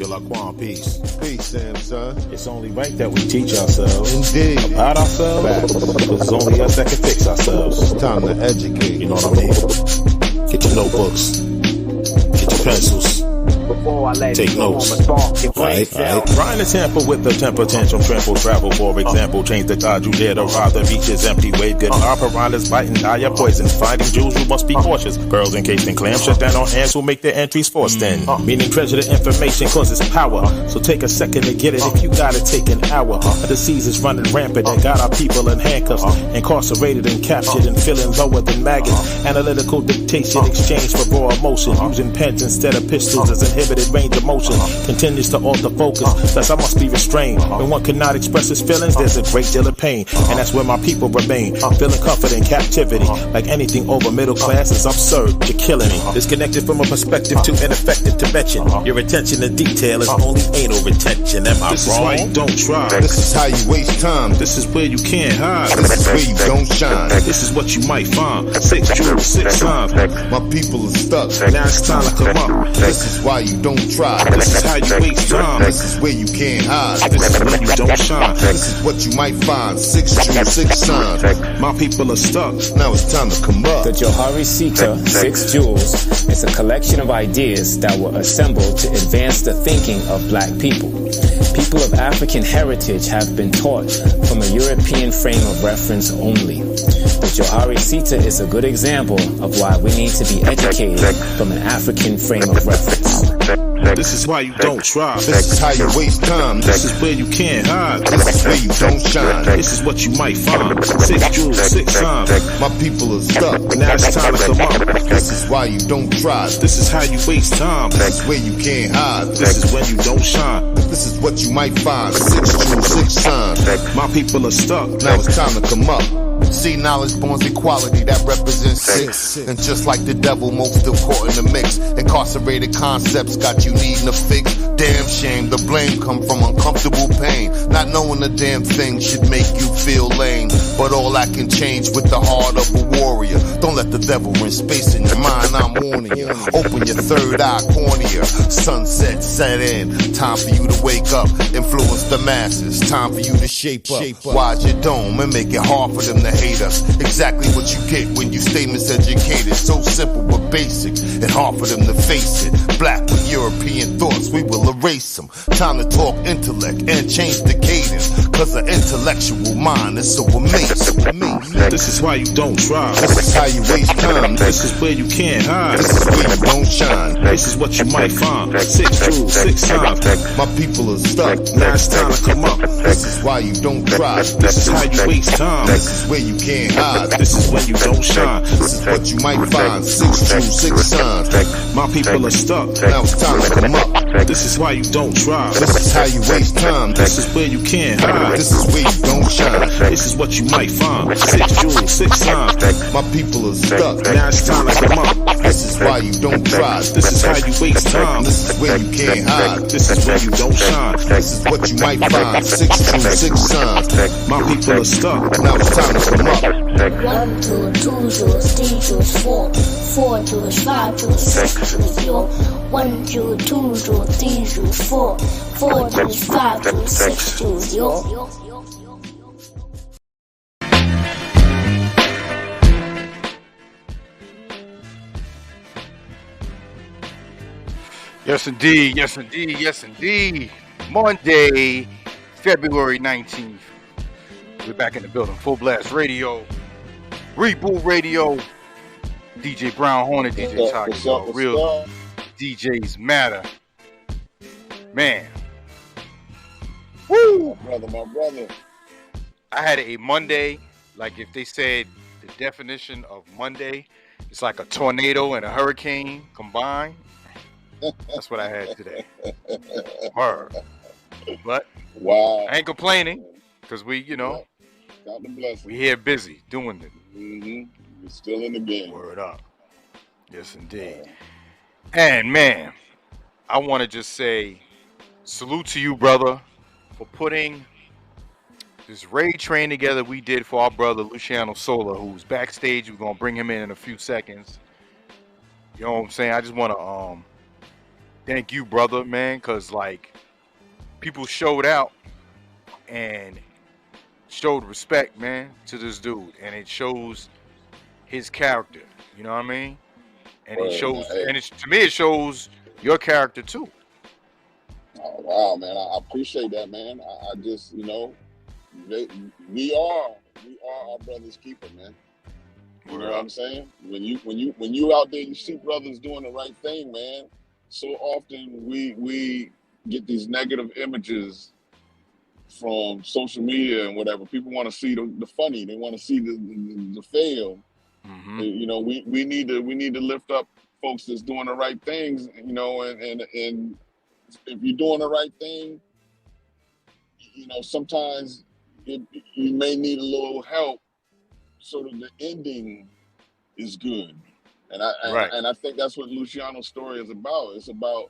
Yo, Laquan, peace. Peace, Sam, son. It's only right that we teach ourselves. Indeed. About ourselves. Because it's only us that can fix ourselves. It's time to educate. You know what I mean? Get your notebooks. Get your pencils. Before I let Take notes. Right. Trying to tamper with the temper tantrum, trample, travel, for example. Change the tide, you dare to ride the beaches, empty wave, good piranhas biting, dire poison. Finding jewels, you must be cautious. Girls encased in clams, shut down on ants who make their entries forced in. Meaning treasure the information causes power. So take a second to get it if you gotta take an hour. The disease is running rampant and got our people in handcuffs. Incarcerated and captured and feeling lower than maggots. Analytical dictation, exchange for raw emotion. Using pens instead of pistols as inhibited range of motion continues to alter focus. Thus I must be restrained. When one cannot express his feelings, there's a great deal of pain, and that's where my people remain. Feeling comfort in captivity. Like anything over middle class is absurd. You're killing me. Disconnected from a perspective too ineffective to mention. Your attention to detail is only anal retention. Am I wrong? This is why you don't try. This is how you waste time. This is where you can't hide. This is where you don't shine. This is what you might find. 6 jewels, 6 times. My people are stuck. Now it's time to come up. This is why you don't try. This is how you waste time. This is where you can't hide. This is when you don't shine. This is what you might find. 6 jewels, 6 signs. My people are stuck. Now it's time to come up. The Johari Sita, 6 Jewels, is a collection of ideas that were assembled to advance the thinking of black people. People of African heritage have been taught from a European frame of reference only. The Johari Sita is a good example of why we need to be educated from an African frame of reference. This is why you don't try. This is how you waste time. This is where you can't hide. This is where you don't shine. This is what you might find. 6 jewels, 6 times. My people are stuck. Now it's time to come up. This is why you don't try. This is how you waste time. This is where you can't hide. This is when you don't shine. This is what you might find. 6 jewels, 6 signs. My people are stuck. Now it's time to come up. See, knowledge borns equality that represents 6. And just like the devil, most still caught in the mix. Incarcerated concepts got you needing a fix. Damn shame, the blame come from uncomfortable pain. Not knowing a damn thing should make you feel lame. But all that can change with the heart of a warrior. Don't let the devil rent space in your mind, I'm warning you. Open your third eye cornea. Sunset set in. Time for you to wake up. Influence the masses. Time for you to shape up. Wide your dome and make it hard for them to hate us. Exactly what you get when you statements educated. So simple but basic and hard for them to face it. Black with European thoughts, we will erase them. Time to talk intellect and change the cadence. Cause the intellectual mind is so amazing. This is why you don't try. This is how you waste time. This is where you can't hide. This is where you don't shine. This is what you might find. 6 jewels, 6 times. My people are stuck. Now it's time to come up. This is why you don't try. This is how you waste time. This is where you can't hide. This is when you don't shine. This is what you might find. 6 jewels, 6 signs. My people are stuck. Now it's time to come up. This is why you don't try. This is how you waste time. This is where you can't hide. This is where you don't shine. This is what you might find. 6 jewels, 6 times. My people are stuck. Now it's time to come up. This is why you don't try. This is how you waste time. This is where you can't hide. This is when you don't shine. This is what you might find. 6 jewels, 6 signs. My people are stuck. Now it's time to come up. 1 jewel, 2 jewels, 3 jewels, 4 jewels, 5 jewels, 6 jewels, yo. 1 jewel, 2 jewels, 3 jewels, 4 jewels, 5 jewels, 6 jewels, yo. Yes, indeed. Yes, indeed. Yes, indeed. Monday, February 19th. We're back in the building. Full Blast Radio. Reboot Radio. DJ Brown Hornet, DJ Tiger. Real DJs matter. Man. Woo! My brother. I had a Monday, like if they said the definition of Monday, it's like a tornado and a hurricane combined. That's what I had today. But wow, I ain't complaining because we, God bless we here busy doing it. We're still in the game. Word up. Yes, indeed. And man, I want to just say salute to you, brother, for putting this raid train together we did for our brother Luciano Sola, who's backstage. We're gonna bring him in a few seconds. You know what I'm saying? I just want to Thank you, brother, man, because like people showed out and showed respect, man, to this dude, and it shows his character. You know what I mean? And it Word, man. shows, Hey, and it's to me, it shows your character too. oh, wow, man. I appreciate that, man. I just, they, we are our brother's keeper, man. You know Word what up. I'm saying? When you out there, you see brothers doing the right thing, man. So often we get these negative images from social media and whatever. People want to see the funny. They want to see the fail. Mm-hmm. We need to lift up folks that's doing the right things. And if you're doing the right thing, sometimes you may need a little help so that the ending is good. And I and, Right. and I think that's what Luciano's story is about. It's about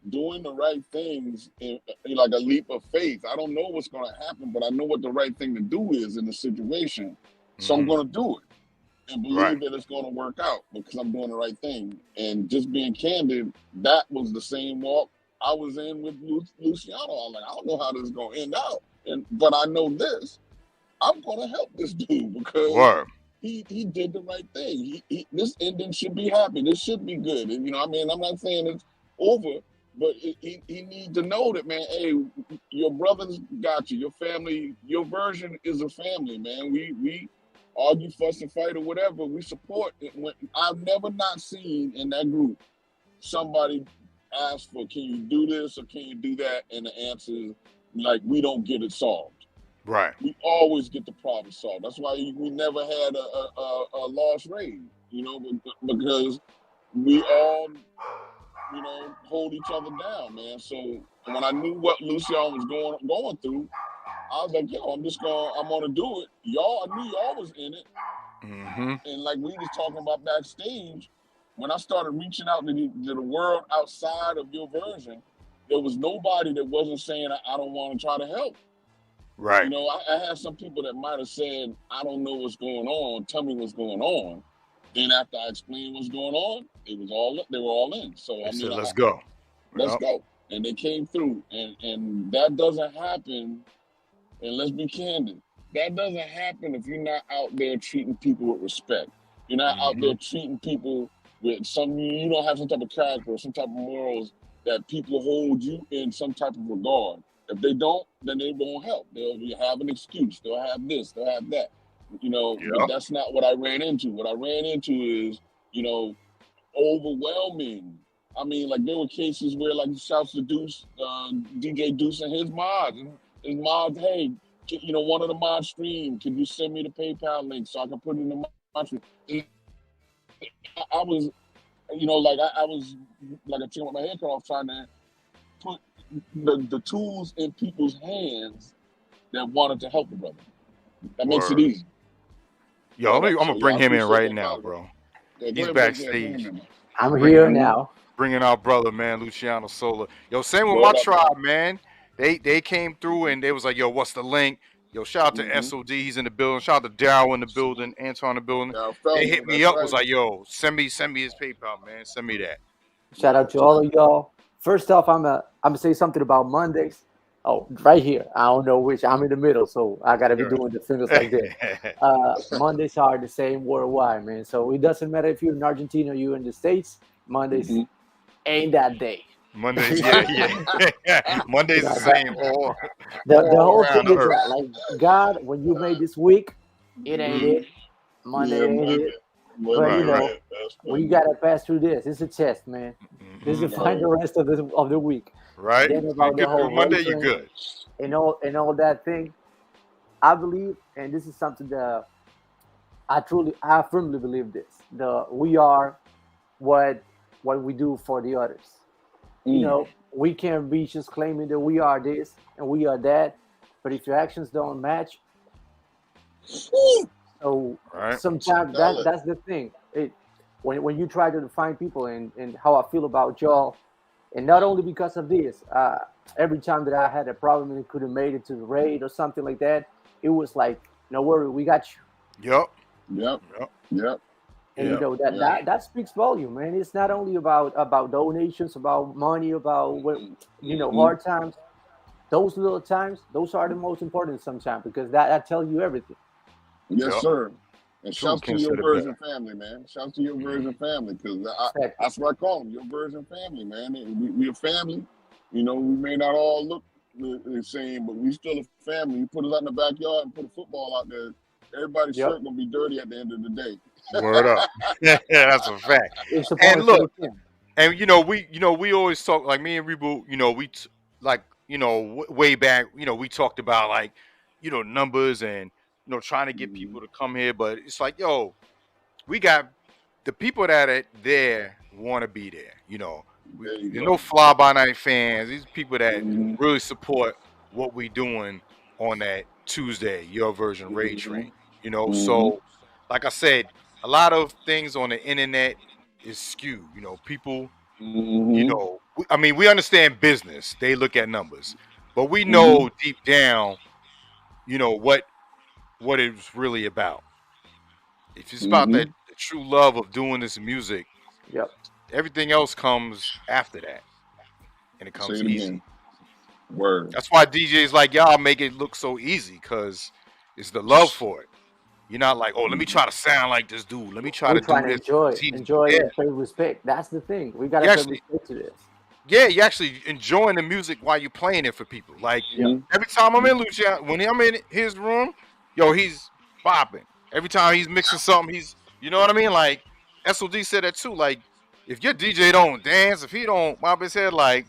doing the right things in like a leap of faith. I don't know what's going to happen, but I know what the right thing to do is in the situation. So I'm Mm-hmm. going to do it and Right. believe that it's going to work out because I'm doing the right thing. And just being candid, that was the same walk I was in with Luciano. I'm like, I don't know how this is going to end out, but I know this. I'm going to help this dude because Word. he did the right thing. This ending should be happy. This should be good. And I'm not saying it's over, but he needs to know that, man. Hey, your brothers got you. Your family, your version is a family, man. We argue, fuss, and fight or whatever. We support it. I've never not seen in that group somebody ask for, can you do this or can you do that, and the answer is like, we don't get it solved. Right. We always get the problem solved. That's why we never had a lost rate, because we all, hold each other down, man. So when I knew what Luciano was going through, I was like, yo, I'm gonna do it. I knew y'all was in it, Mm-hmm. and like we was talking about backstage, when I started reaching out to the world outside of your version, there was nobody that wasn't saying I don't want to try to help. Right. I had some people that might have said, I don't know what's going on. Tell me what's going on. Then after I explained what's going on, they were all in. So They I mean, said, "Let's go." let's Yep. go. And they came through. And that doesn't happen. And let's be candid. That doesn't happen if you're not out there treating people with respect. You're not out Mm-hmm. there treating people with you don't have some type of character or some type of morals that people hold you in some type of regard. If they don't, then they won't help. They'll have an excuse. They'll have this. They'll have that. But Yep. that's not what I ran into. What I ran into is, overwhelming. I mean, like there were cases where, like, shouts to Deuce, DJ Deuce and his mods. His mods, hey, one of the mods stream. Can you send me the PayPal link so I can put it in the mod stream? I was, I was like a chicken with my head cut off trying to put the tools in people's hands that wanted to help the brother. That makes it Word. easy. Yo, I'm So gonna yeah, I bring him in appreciate right that, now, brother. bro. Yeah, go He's ahead, bring him backstage, in, man. I'm here bringing now. bringing our brother, man, Luciano Sola. Yo, same with my Word up, man. tribe, man. They came through and they was like, yo, what's the link? Yo, shout out to Mm-hmm. SOD, he's in the building. Shout out to Daryl in the building, Anton in the building. Now, They Feldman, hit me that's up, was right. like, yo, send me his PayPal, man. Send me that. Shout out to all of y'all. First off, I'm gonna say something about Mondays. Oh, right here. I don't know which. I'm in the middle, so I gotta be doing the fingers like this. Mondays are the same worldwide, man. So it doesn't matter if you're in Argentina or you're in the States. Mondays Mm-hmm. ain't that day. Mondays, yeah. Monday's the That, same all the all whole around thing the is earth. that, like, God, when you made this week, it ain't Mm-hmm. it. Monday Yeah, ain't it. But Monday, Right, right. that's we funny. gotta pass through this. It's a test, man. This Hmm. is find the rest of the week. Right? Then So you about the get through whole Monday, you're raping good. and all that thing, I believe, and this is something that I firmly believe this. We are what we do for the others. Mm. We can't be just claiming that we are this and we are that, but if your actions don't match, so Right? sometimes Tell it. that's the thing. When you try to define people and how I feel about y'all, and not only because of this, every time that I had a problem and could have made it to the raid or something like that, it was like, no worry, we got you. Yup. Yep. Yep. Yep. And Yeah, yeah. that speaks volume, man. It's not only about donations, about money, about what Mm-hmm. hard times. Those little times, those are the most important sometimes because that tells you everything. Yes, Yup. sir. And True, shouts to Ken your said it better. version family, man. Shouts to your Mhm. version family, because Exactly. that's what I call them, your version family, man. We a family. You know, we may not all look the same, but we still a family. You put us out in the backyard and put a football out there, everybody's Yep. shirt gonna be dirty at the end of the day. Word up. That's a fact. It's a And point for look, the team. and we always talk like me and Reboot. Like way back. We talked about like numbers and trying to get Mhm. people to come here, but it's like we got the people that are there want to be there. There you There's no go. fly by night fans. These people that Hmm. really support what we doing on that Tuesday, your version Raid Train. Hmm. Hmm. So like I said, a lot of things on the internet is skewed. People, Hmm. we understand business. They look at numbers, but we Hmm. know deep down, what it's really about. If it's about Hmm. the true love of doing this music, Yep. everything else comes after that, and it Say comes it again. easy. Word. That's why DJs like y'all make it look so easy because it's the love for it. You're not like, oh, let me try to sound like this dude. Let me try We're to do trying to this. enjoy Yeah, and pay respect. That's the thing. We gotta you pay actually, respect to this. yeah, you actually enjoying the music while you're playing it for people. Like Yep. Hmm. every time I'm in Luciano, when I'm in his room, he's bopping. Every time he's mixing something, you know what I mean? Like SOD said that too. Like if your DJ don't dance, if he don't bob his head, like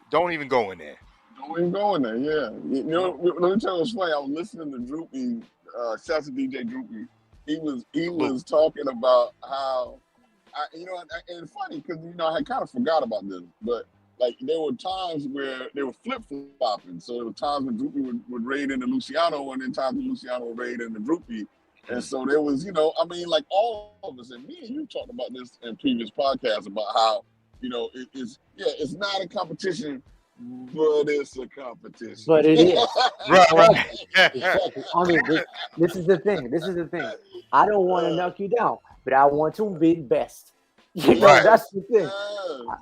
don't even go in there. Don't even go in there, yeah. Let me tell you what's funny. I was listening to Droopy, shouts to DJ Droopy. He Salute. was talking about how and it's funny because I had kind of forgot about this, but like there were times where they were flip flopping. So there were times when Droopy would raid into Luciano, and then times when Luciano would raid into Droopy. And so there was, like all of us, and me and you talked about this in previous podcasts about how, it's not a competition, but it's a competition. But it is. Right, Exactly. right. Exactly. I mean, this is the thing. This is the thing. I don't want to knock you down, but I want to be the best. Right. That's the thing.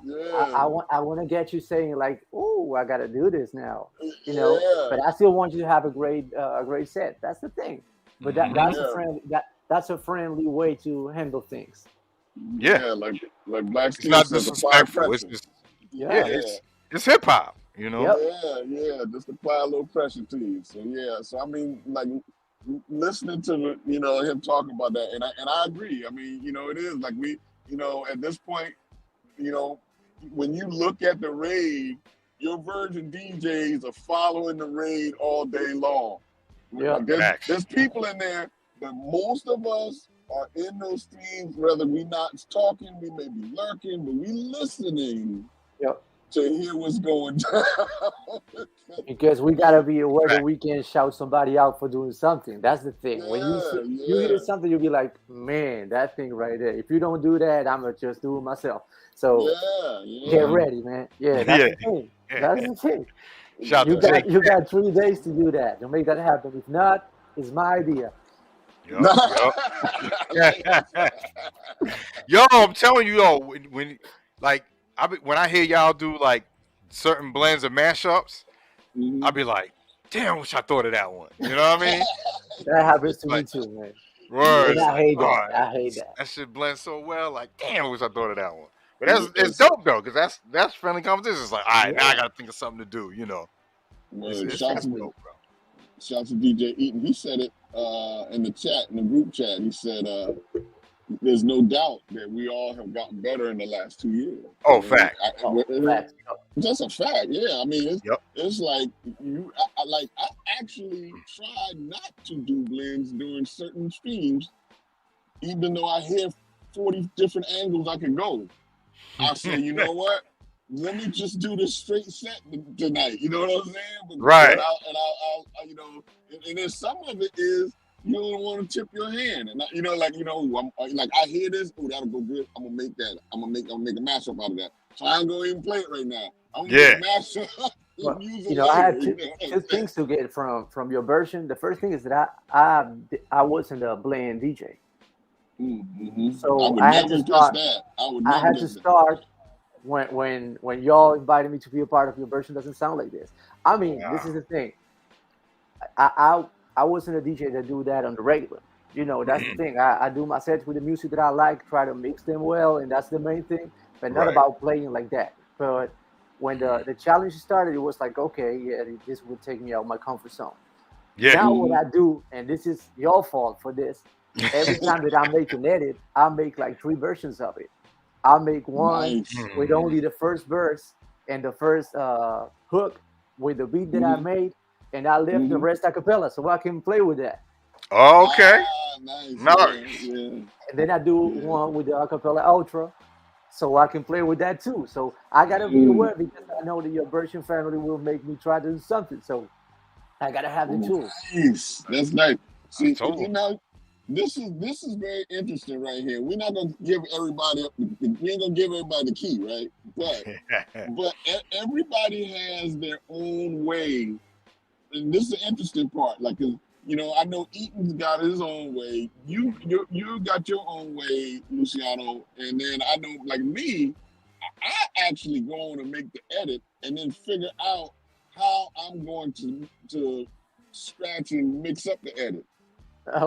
Yeah, I want to get you saying like, "Oh, I got to do this now," yeah, But I still want you to have a great set. That's the thing. But Mhm. that's a friendly way to handle things. Yeah. yeah. Like Black It's Steel not says, apply disrespectful. It's pressure. just Yeah. it's hip hop. Yep. Yeah. Just apply a little pressure to you. So yeah. So I mean, like listening to him talk about that, and I agree. I mean, it is like we, at this point, you know, when you look at the raid, your Virgin DJs are following the raid all day long. Yep. Like there's facts. people in there, but most of us are in those streams, whether we not talking, we may be lurking, but we listening Yep. to hear what's going down. Because we gotta be aware that Fact. we can shout somebody out for doing something. That's the thing. When Yeah, you hear yeah, something, you'll be like, "Man, that thing right there." If you don't do that, I'm gonna just do it myself. So get yeah. ready, man. Yeah, that's Yeah. the thing. That's the thing. Shout You out to got Jake. you got 3 days to do that to make that happen. If not, it's my idea. Yup. Yo, I'm telling you, when like when I hear y'all do like certain blends of mashups, I'll be like, damn, I wish I thought of that one. You know what I mean? That happens It's to me like too, man. And words I like, hate oh, that. I hate that. that shit blends so well. Like, damn, I wish I thought of that one. But it's It's, dope though, because that's friendly competition. It's like, all right, now I Yeah, gotta think of something to do. It's shouts that's to exactly. dope, bro. shouts to DJ Eaton. He said it in the chat, in the group chat. He said, "There's no doubt that we all have gotten better in the last 2 years." Oh, fact. Oh, facts. That's a fact. Yeah, I mean, Yep. it's like I actually tried not to do blends during certain streams, even though I hear 40 different angles I could go. I say, you know what? Let me just do this straight set tonight. You know what I'm saying? But, Right. And I'll and then some of it is you don't want to tip your hand, and I hear this. Oh, that'll go good. I'm gonna make that. I'm gonna make a mashup out of that. So I ain't gonna even play it right now. I'm gonna make a mashup. Well, Use it I had later, two things to get from your version. The first thing is that I wasn't a blend DJ. I So would I had to never guess start. that. I would I never had to guess that. start when y'all invited me to be a part of your version. Doesn't sound like this. I mean, this is the thing. I I, I wasn't a DJ that do that on the regular. You know, that's the thing. I do my sets with the music that I like, try to mix them well, and that's the main thing. But not Right. about playing like that. But when the challenge started, it was like, okay, yeah, this would take me out of my comfort zone. Yeah. Now what I do, and this is your fault for this. Every time that I make an edit, I make like three versions of it. I'll make one Nice. with only the first verse and the first hook with the beat that I Mm-hmm. made, and I left the Mm-hmm. rest a cappella so I can play with that. Okay. Ah, nice. Yeah, Nice. yeah, And then I do yeah. one with the acapella outro so I can play with that too. So I gotta be Mm. aware because I know that your version family will make me try to do something. So I gotta have the tools. Nice. That's nice. I See, told you know, this is very interesting right here. We're not gonna give everybody we ain't gonna give everybody the key, right? But him. everybody has their own way, and this is the interesting part. Like, 'cause, you know, I know Eaton's got his own way. You got your own way, Luciano, and then I know, like me, I actually go on and make the edit, and then figure out how I'm going to scratch and mix up the edit.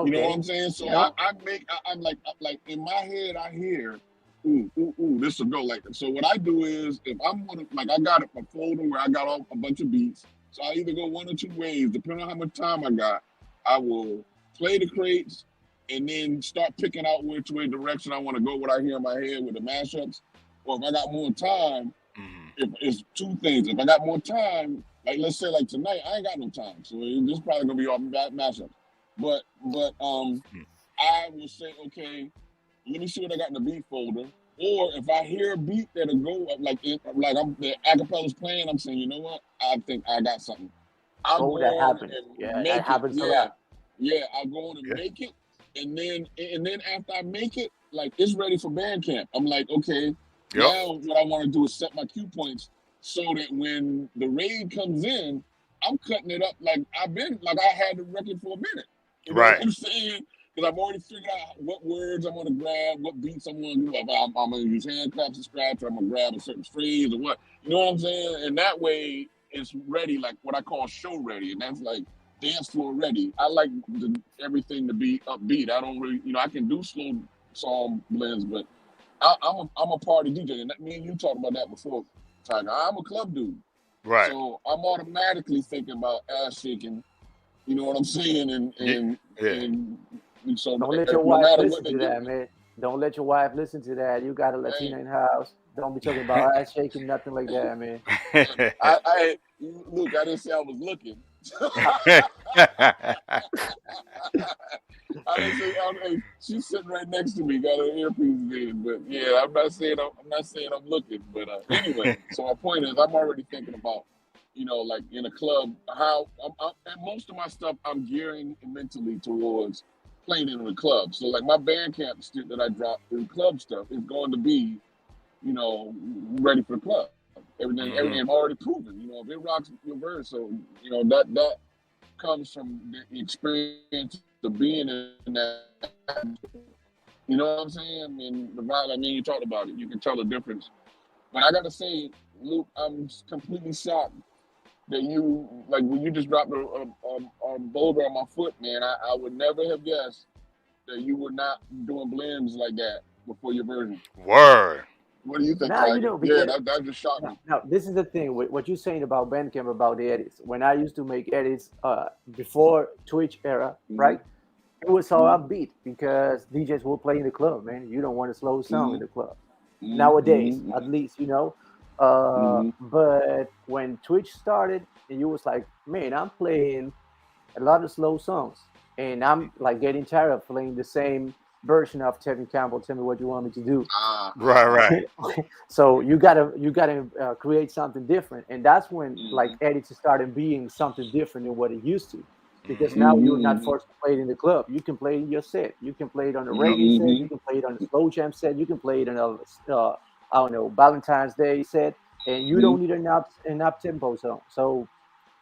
You know what Okay. I'm saying? So Yeah. I'm like in my head I hear, this will go like that. So what I do is if I'm gonna like I got a folder where I got all a bunch of beats. So I either go one or two ways, depending on how much time I got. I will play the crates and then start picking out which way direction I want to go, what I hear in my head with the mashups. Or if I got more time, if it's two things. If I got more time, like let's say like tonight, I ain't got no time. So this probably gonna be all mashups. But I will say, okay, let me see what I got in the beat folder. Or if I hear a beat that'll go like I'm the acapella's playing, I'm saying, you know what? I think I got something. I'll go Oh, that on happens. and Yeah, that make it. happens a Yeah, lot. yeah. I'll go on and Yeah. make it, and then after I make it, like it's ready for band camp. I'm like, okay, Yep. now what I want to do is set my cue points so that when the raid comes in, I'm cutting it up like I had the record for a minute. You know what Right. I'm saying? Because I've already figured out what words I'm gonna grab, what beats I'm gonna do. If I'm gonna use hand claps and scratch, or I'm gonna grab a certain phrase or what. You know what I'm saying? And that way it's ready, like what I call show ready, and that's like dance floor ready. I like everything to be upbeat. I don't really, I can do slow song blends, but I'm a party DJ, and me and you talked about that before, Tiger. I'm a club dude, Right. so I'm automatically thinking about ass shaking. You know what I'm saying? And Yeah. and Yeah. and so Don't let your no wife matter what listen they to give that, me, man. Don't let your wife listen to that. You got a hey, Latina in the house. Don't be talking about ass shaking, nothing like that, man. I look. I didn't say I was looking. I didn't say. Hey, she's sitting right next to me, got her earpiece in. But yeah, I'm not saying I'm looking. But anyway, so my point is, I'm already thinking about, like in a club, how and most of my stuff I'm gearing mentally towards playing in a club. So like my Bandcamp stuff that I drop in club stuff is going to be, ready for the club. Everything I'm already proven. If it rocks your verse, so that comes from the experience of being in that. You know what I'm saying? I mean, the vibe. I mean, you talked about it. You can tell the difference. But I gotta say, Luke, I'm completely shocked that you like when you just dropped a boulder on my foot, man. I would never have guessed that you were not doing blends like that before your version. Word. What do you think, Now you Tiger? know Yeah, because that just shocked now, me. now this is the thing. What you're saying about Bandcamp about the edits. When I used to make edits before Twitch era, Mm-hmm. right? It was all Mm-hmm. upbeat because DJs will play in the club, man. You don't want a slow song in Mm-hmm. the club nowadays, Mm-hmm. at least, Mm-hmm. But when Twitch started, and you was like, man, I'm playing a lot of slow songs, and I'm like getting tired of playing the same version of Tevin Campbell. Tell me what you want me to do. Right. Right. So you gotta create something different, and that's when like Mm-hmm. edits started being something different than what it used to. Because now you're not Mm-hmm. forced to play it in the club. You can play it in your set. You can play it on a reggae set. Mm-hmm. You can play it on a slow jam set. You can play it on I don't know, Valentine's Day set, and you Mm-hmm. don't need an up tempo song. So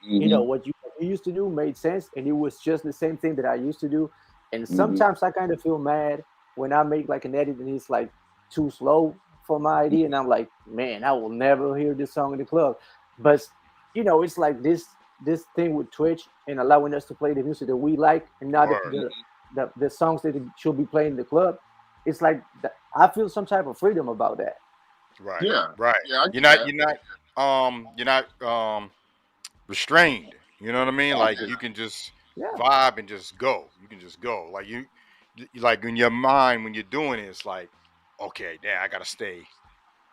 Mm-hmm. what you used to do made sense, and it was just the same thing that I used to do. And Mm-hmm. sometimes I kind of feel mad when I make like an edit and it's like too slow for my idea, and I'm like, man, I will never hear this song in the club. But it's like this thing with Twitch and allowing us to play the music that we like and not Word. the songs that should be playing in the club. It's like I feel some type of freedom about that. Right. Yeah. Right. Yeah, I You're get not. that. You're not restrained. You know what I mean? Like Yeah. you can just Yeah. vibe and just go. You can just go. Like like in your mind when you're doing it, it's like, okay, damn, I gotta stay.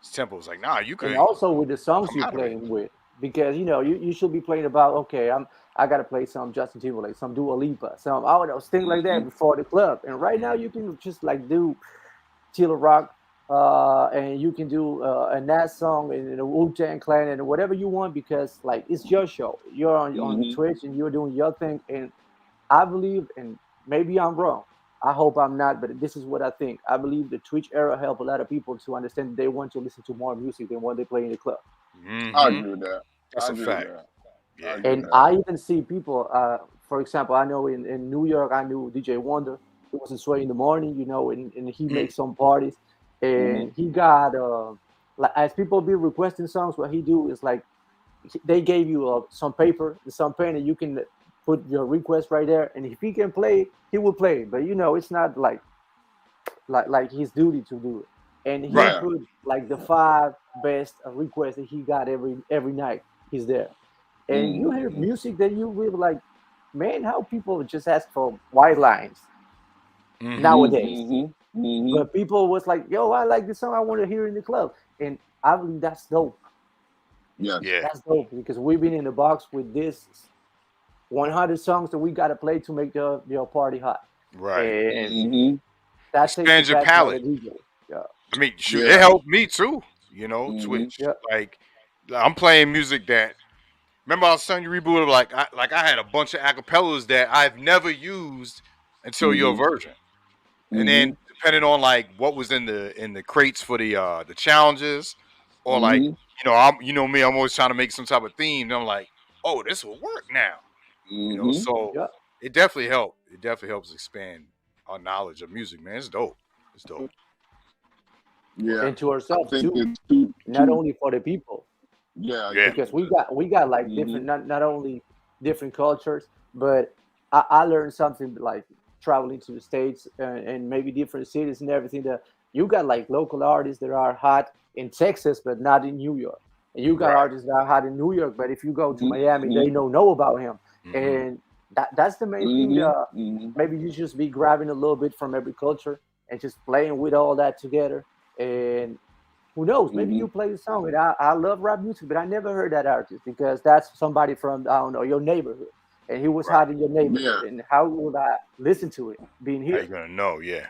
It's tempo. It's like, nah, you And could also with the songs come you're out of it. playing with, because you should be playing about, okay, I gotta play some Justin Timberlake, some Dua Lipa, some, I don't know, things like that before the club. And right now you can just like do Tila Rock, and you can do a Nas song and a Wu-Tang Clan and whatever you want, because like it's your show. You're on Twitch and you're doing your thing. And I believe, and maybe I'm wrong. I hope I'm not, but this is what I think. I believe the Twitch era helped a lot of people to understand that they want to listen to more music than what they play in the club. I Mm-hmm. agree with that. That's I a agree with fact. that. I Yeah. agree with And that. I even see people, for example, I know in New York, I knew DJ Wonder. He was in Sway in the Morning, and he makes some parties. And he got, like, as people be requesting songs, what he do is like, they gave you some paper and some pen, and you can put your request right there. And if he can play, he will play. But it's not like his duty to do it. And he Right. Yeah. put like the five best requests that he got every night. He's there, and you hear music that you really like. Man, how people just ask for white lines nowadays. But people was like, "Yo, I like this song. I want to hear it in the club," and I believe that's dope. Yes. Yeah. That's dope because we've been in the box with this 100 songs that we got to play to make the party hot, Right. and that takes the Expand your passion out palette. of DJ. Yeah, I mean, shoot, it Yeah. helped me too. Twitch. yeah. Like, I'm playing music that. Remember, I was telling you rebooted. I had a bunch of acapellas that I've never used until your version, and then depending on like what was in the crates for the challenges, or like me, I'm always trying to make some type of theme. And I'm like, oh, this will work now. So Yeah. it definitely helped. It definitely helps expand our knowledge of music, man. It's dope. It's dope. Yeah. And to I ourselves think too, it's too. not only for the people, Yeah. Yeah. because we got like different, not only different cultures, but I learned something like traveling to the states and maybe different cities and everything, that you got like local artists that are hot in Texas but not in New York, and you got Right. artists that are hot in New York, but if you go to Miami, they don't know about him. Mm-hmm. And that's the main thing. Maybe you just be grabbing a little bit from every culture and just playing with all that together. And who knows? Maybe you play a song. And I love rap music, but I never heard that artist because that's somebody from, I don't know, your neighborhood, and he was Right. hot in your neighborhood. Yeah. And how would I listen to it being How you here? gonna know? Yeah.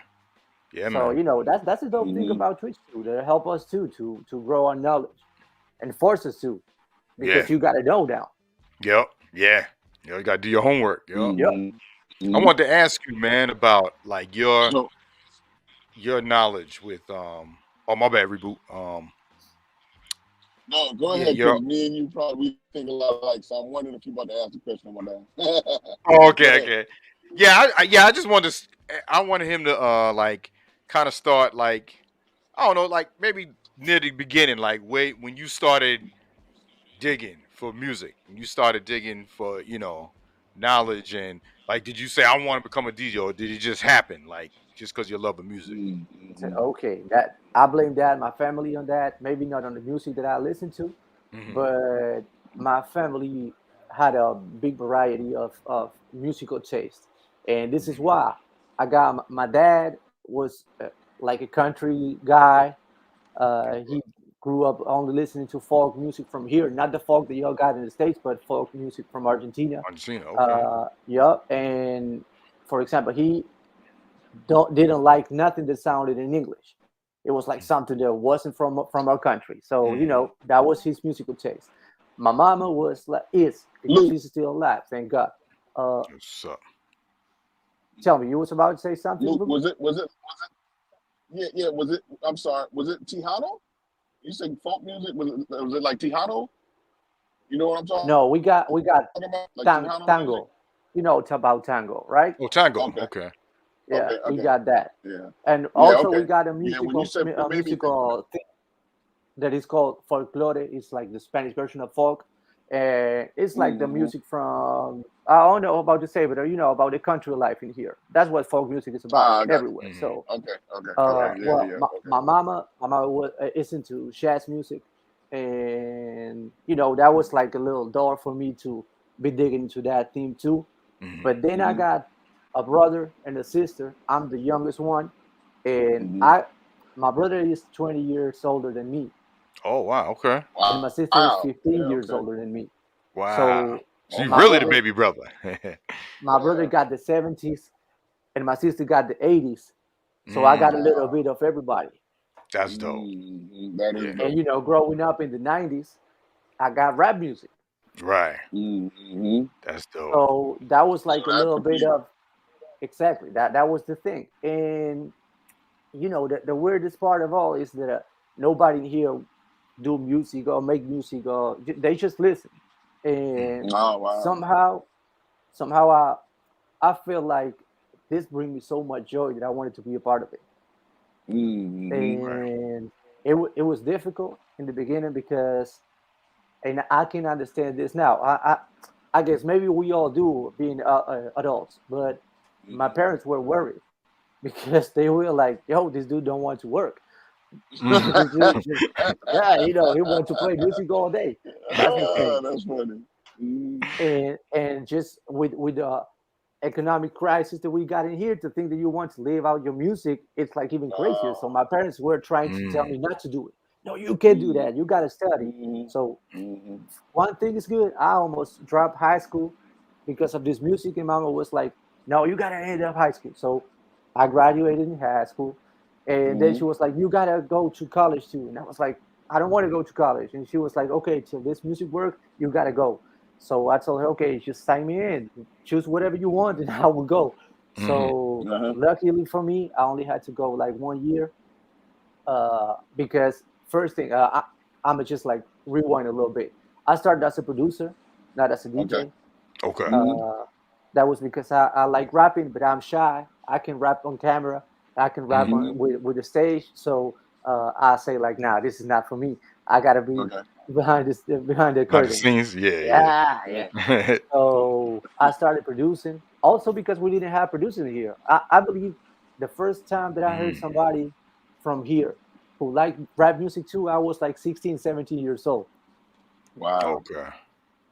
Yeah, So man. that's the dope thing about Twitch too. That help us too to grow our knowledge and force us to, Yeah. because you got to know now. Yep. Yeah. You gotta do your homework. Yep. Yep. I wanted to ask you, man, about like So your knowledge with Oh, my bad, reboot. no, go Yeah, ahead, your because me and you probably think a lot alike. So I'm wondering if you about to ask the question one day. Oh, Go okay, ahead. okay. Yeah, I just wanted I wanted him to like kind of start like, I don't know, like maybe near the beginning, like wait when you started digging for music, when you started digging for knowledge, and like did you say I want to become a DJ, or did it just happen like just because you love the music? Say, okay, that I blame that my family on that. Maybe not on the music that I listen to, Hmm. but my family had a big variety of musical taste, and this is why I got my dad was like a country guy. He grew up only listening to folk music from here, not the folk that y'all got in the States, but folk music from Argentina. Argentina, okay. Yeah, and for example, he didn't like nothing that sounded in English. It was like something that wasn't from our country. So that was his musical taste. My mama was like is, because Luke, she's still alive, thank God. Uh, What's up? Tell me, you was about to say something, Luke, Ruben? yeah, was it? I'm sorry, was it Tejano? You said folk music? Was it like Tejano? You know what I'm talking No, we got about? Like Tejano music? tango. You know it's about tango, right? Oh, tango. Okay. Okay. Yeah, Okay, we okay, got that, yeah, and yeah, also we okay, got a yeah. When you said it made me think of that. musical thing that is called folklore. It's like the Spanish version of folk, and it's like the Mm-hmm. music from, I don't know about to say, but about the country life in here. That's what folk music is about Ah, I got you. everywhere. Hmm. So, Okay, okay, okay, yeah, well, yeah, okay. my mama is into jazz music, and that was like a little door for me to be digging into that theme too. Hmm. But then I Mm-hmm. got a brother and a sister. I'm the youngest one, and Mm-hmm. my brother is 20 years older than me, Oh wow. Okay. and my sister is Wow. 15 Yeah. years Okay. older than me. Wow. So So you Okay. my really the brother baby brother. my brother Yeah. got the 70s, and my sister got the 80s. So I got a Mm, little Wow. bit of everybody. that's dope. Mm-hmm. That is Yeah. And dope. growing up in the 90s, I got rap music. Right. Mm-hmm. That's dope. So that was So like a that's little bit appealing. of, exactly, that was the thing. And the weirdest part of all is that nobody here do music or make music, or they just listen. Mm, And Oh wow. somehow I feel like this brings me so much joy that I wanted to be a part of it. Mm-hmm. right. And it was difficult in the beginning because, and I can understand this now. I guess maybe we all do being adults, but my parents were worried because they were like, "Yo, this dude don't want to work. Mm, This dude just, yeah, he wants to play music all day." That's the Ah, thing. that's funny. Mm-hmm. And just with the economic crisis that we got in here, to think that you want to live out your music, it's like even crazier. So Oh. my parents were trying to tell mm, me not to do it. No, you can't do that. You got to study. Mm-hmm. So Mm-hmm. one thing is good. I almost dropped high school because of this music, and mama was like, "No, you gotta end up high school." So I graduated in high school, and then Mm-hmm. she was like, "You gotta go to college too." And I was like, "I don't want to go to college." And she was like, "Okay, till this music work, you gotta go." So I told her, "Okay, just sign me in. Choose whatever you want, and I will go." mhm. So Uh-huh. luckily for me, I only had to go like 1 year, because first thing, I'm gonna just like rewind a little bit. I started as a producer, not as a Okay. DJ. Okay. Mm-hmm. Uh, that was because I like rapping, but I'm shy. I can rap on camera. I can rap Hmm. on Mm-hmm. with the stage. So I say like, nah, this is not for me. I gotta be Okay. behind the Behind the curtains. scenes. Yeah. Yeah, yeah. Yeah. So I started producing. Also because we didn't have producing here. I believe the first time that I heard Mm, somebody from here who liked rap music too, I was like 16, 17 years old. Wow. okay.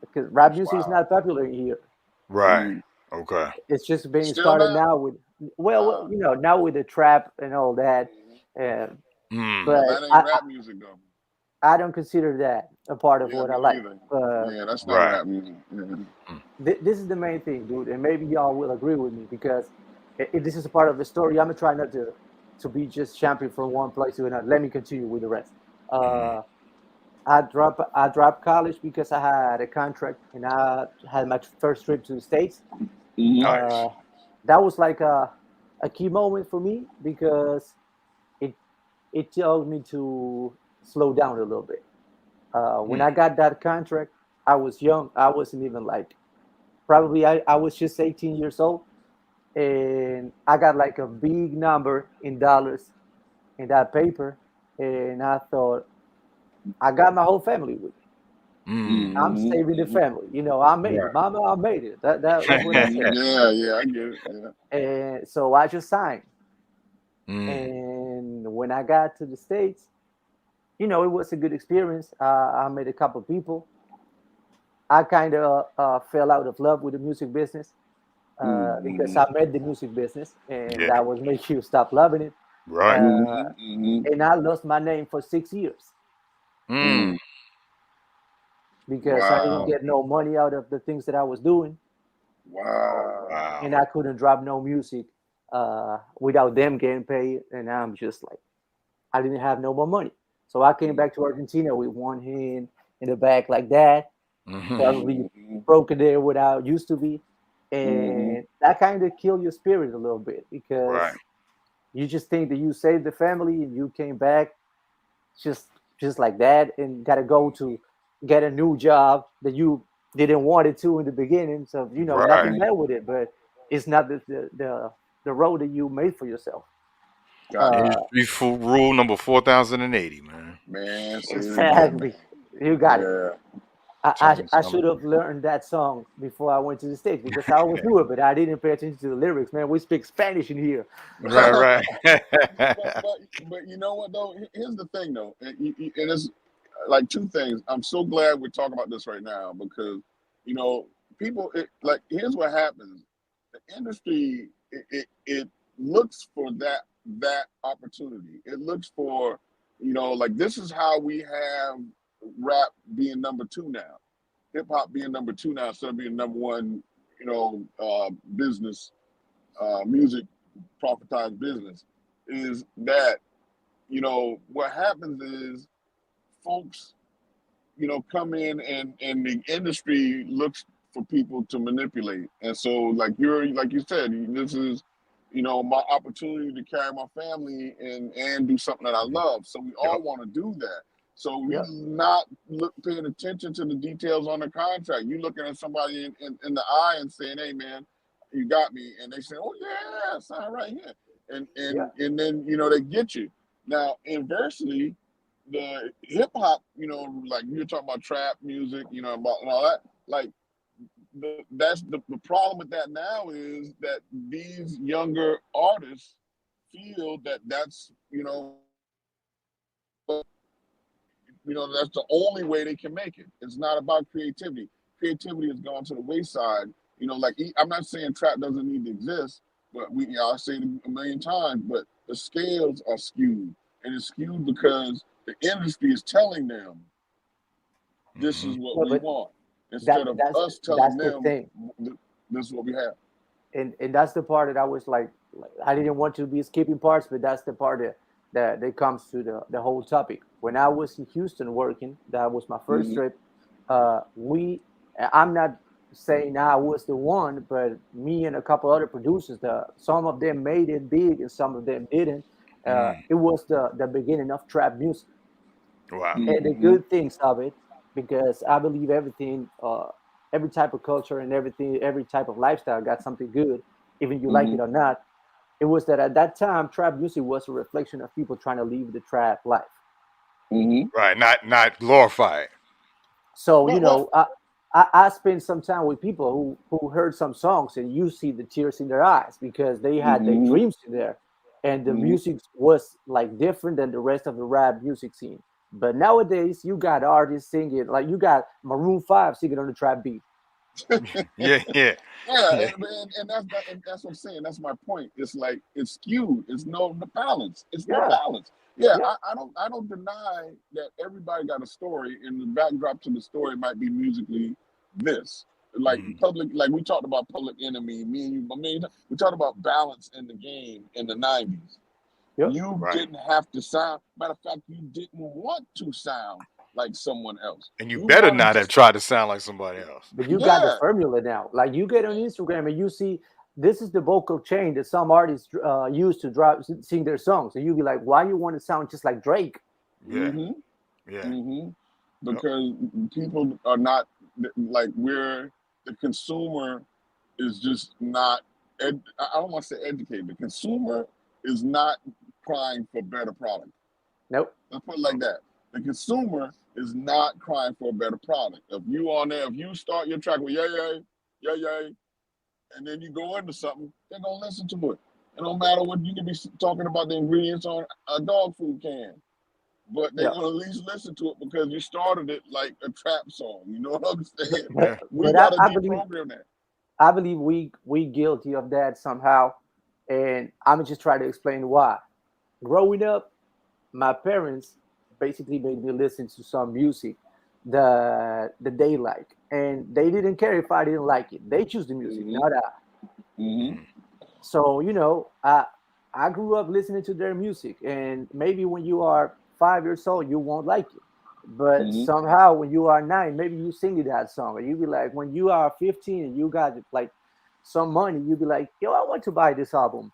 Because rap music is Wow. not popular here. Right. Mm. Okay. It's just being Still started not. now with, well, Ah. now with the trap and all that. Mhm. Uh, Mm, Well, but that ain't rap music though. I don't consider that a part of Yeah, what I me like. neither. But Yeah, that's not right. rap music. Yeah. Mm, this is the main thing, dude, and maybe y'all will agree with me because this is a part of the story. I'm gonna try not to be just jumping from one place to another. Let me continue with the rest. mhm. Uh, I dropped college because I had a contract and I had my first trip to the States. Mm-hmm. Nice. Uh, that was like a key moment for me because it it told me to slow down a little bit. When Mm, I got that contract, I was young. I wasn't even like, probably I was just 18 years old, and I got like a big number in dollars in that paper, and I thought I got my whole family with me. mm. I'm Mm-hmm. saving the Mm-hmm. family. I made it, Right. Mama. I made it. That's what I said. Yeah, yeah, I get it. Yeah. And so I just signed. Mm, And when I got to the States, it was a good experience. I met a couple of people. I kind of fell out of love with the music business because Mm-hmm. I met the music business, and yeah. that was make you stop loving it. Right. Uh, Mm-hmm. Mm-hmm. and I lost my name for 6 years Mm, Mm. because I didn't Wow. get no money out of the things that I was doing, oh Wow. wow. and I couldn't drop no music without them getting paid. And I'm just like, I didn't have no more money. So I came back to Argentina with one hand in the back like that, Hmm. probably Mm-hmm. broken there what I used to be. Mm-hmm. And that kind of killed your spirit a little bit Right. because you just think that you saved the family and you came back just just like that and got to go to get a new job that you didn't want it to in the beginning. So Right. nothing bad with it, but it's not the the road that you made for yourself. Industry rule number 4080, man. Man, say it again, Exactly. man. You got it. Yeah. I should have learned that song before I went to the States because I always knew it, but I didn't pay attention to the lyrics. Man, we speak Spanish in here. Right. But you know what though? Here's the thing though, and it's like two things. I'm so glad we're talking about this right now because you know people like here's what happens. The industry it looks for that opportunity. It looks for like this is how we have rap being number two now, hip hop being number two now instead of being number one. Business music profitized business is that what happens is folks come in and the industry looks for people to manipulate, and so like you said, this is my opportunity to carry my family and do something that I love, so we all want to do that. So we're not paying attention to the details on the contract. You looking at somebody in the eye and saying, hey man, you got me, and they say, oh yeah, sign right here, and then they get you. Now inversely, the hip hop, like you're talking about trap music, about and all that, like that's the problem with that now is that these younger artists feel that that's that's the only way they can make it. It's not about creativity. Creativity has gone to the wayside. Like I'm not saying trap doesn't need to exist, but I say it a million times, but the scales are skewed, and it's skewed because the industry is telling them this is what we want instead of us telling them this is what we have. And that's the part that I was like I didn't want to be skipping parts, but that's the part that comes to the whole topic. When I was in Houston working, that was my 1st trip. I'm not saying I was the one, but me and a couple other producers, some of them made it big and some of them didn't. It was the beginning of trap music. Wow. And the good things of it, because I believe everything, every type of culture and every type of lifestyle got something good, even you like it or not. It was that at that time, trap music was a reflection of people trying to live the trap life. Right, not glorified. So I spent some time with people who heard some songs, and you see the tears in their eyes because they had their dreams in there, and the music was like different than the rest of the rap music scene. But nowadays, you got artists singing like you got Maroon 5 singing on the trap beat. Yeah. And that's what I'm saying. That's my point. It's like it's skewed. It's no balance. It's no balance. I don't deny that everybody got a story, and the backdrop to the story might be musically this. Like like we talked about Public Enemy, me and you. We talked about balance in the game in the '90s. You didn't have to sound. Matter of fact, you didn't want to sound like someone else. And you better not have tried to sound like somebody else. But you got the formula now. Like you get on Instagram and you see this is the vocal chain that some artists use to sing their songs, and you be like, why you want to sound just like Drake? Yeah. Because people are not like the consumer is just not. I don't want to say educated. The consumer is not crying for better product. Nope. Let's put it like that. The consumer is not crying for a better product. If you on there, if you start your track with yay, and then you go into something, they're gonna listen to it. It don't matter what you can be talking about the ingredients on a dog food can, but they're gonna at least listen to it because you started it like a trap song. You know what I'm saying? We gotta deprogram that. I believe we guilty of that somehow, and I'm just trying to explain why. Growing up, my parents basically made me listen to some music that they like, and they didn't care if I didn't like it. They choose the music, not I. So I grew up listening to their music, and maybe when you are 5 years old, you won't like it. But somehow, when you are 9, maybe you sing that song, or you be like, when you are 15 and you got like some money, you be like, yo, I want to buy this album,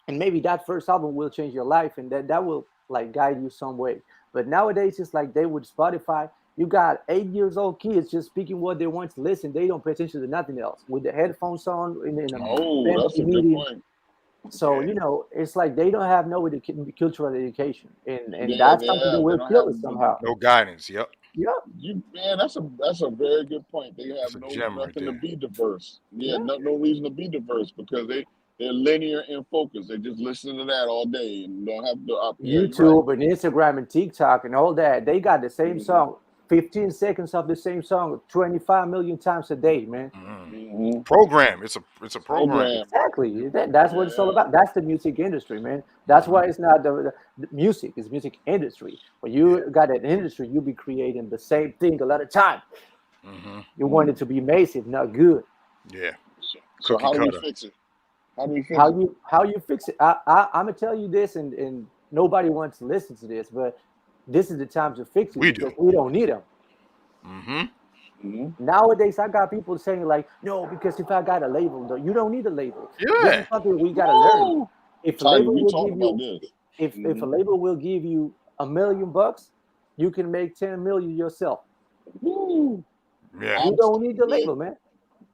and maybe that first album will change your life, and that will like guide you some way. But nowadays, it's like they with Spotify, you got 8 years old kids just speaking what they want to listen. They don't pay attention to nothing else with the headphones on. That's a good point. So it's like they don't have no cultural education, and that's something that They will don't kill have us somehow. No guidance. Yep. Yeah, man. That's a very good point. They have That's a gem right nothing to there. be diverse. Yeah, yeah. no reason to be diverse because they're linear in focus. They just listen to that all day and don't have to. Yeah, you're right. YouTube and Instagram and TikTok and all that, they got the same Mm-hmm. song, 15 seconds of the same song, 25 million times a day, man. Mm-hmm. Program. It's a program. Program. Exactly. That's what it's all Yeah. about. That's the music industry, man. That's why it's not the music. It's music industry. When you got an industry, you be creating the same thing a lot of time. You want it to be massive, not good. Yeah. So Cookie how do we cutter. fix it? How do we fix How it? you fix it? I'm gonna tell you this, and nobody wants to listen to this, but this is the time to fix it We because do. we don't need them. Mm-hmm. Nowadays, I got people saying like, no, because if I got a label, though, you don't need a label. This is Yeah. something we gotta learn. Woo! If a Tidy, label we will talked give about you, this. if a label will give you $1 million, you can make 10 million yourself. Woo! Yeah. You don't need the Man, label, man.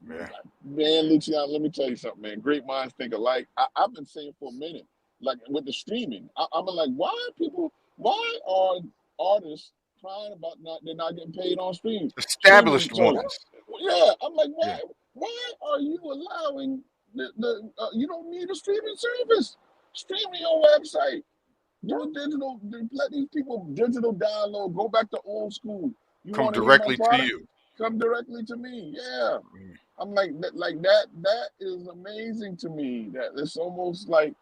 Yeah. man, Luciano, let me tell you something, man. Great minds think alike. I've been saying for a minute, like with the streaming, I'm like, why are artists crying about they're not getting paid on streaming Established service? ones. Yeah, I'm like, Yeah. why are you allowing you don't need a streaming service? Stream to your website. Do a digital. Let these people digital download. Go back to old school. You Come want to hear my directly to product? you. Come directly to me. Yeah, I'm like that. Like that. That is amazing to me. That it's almost like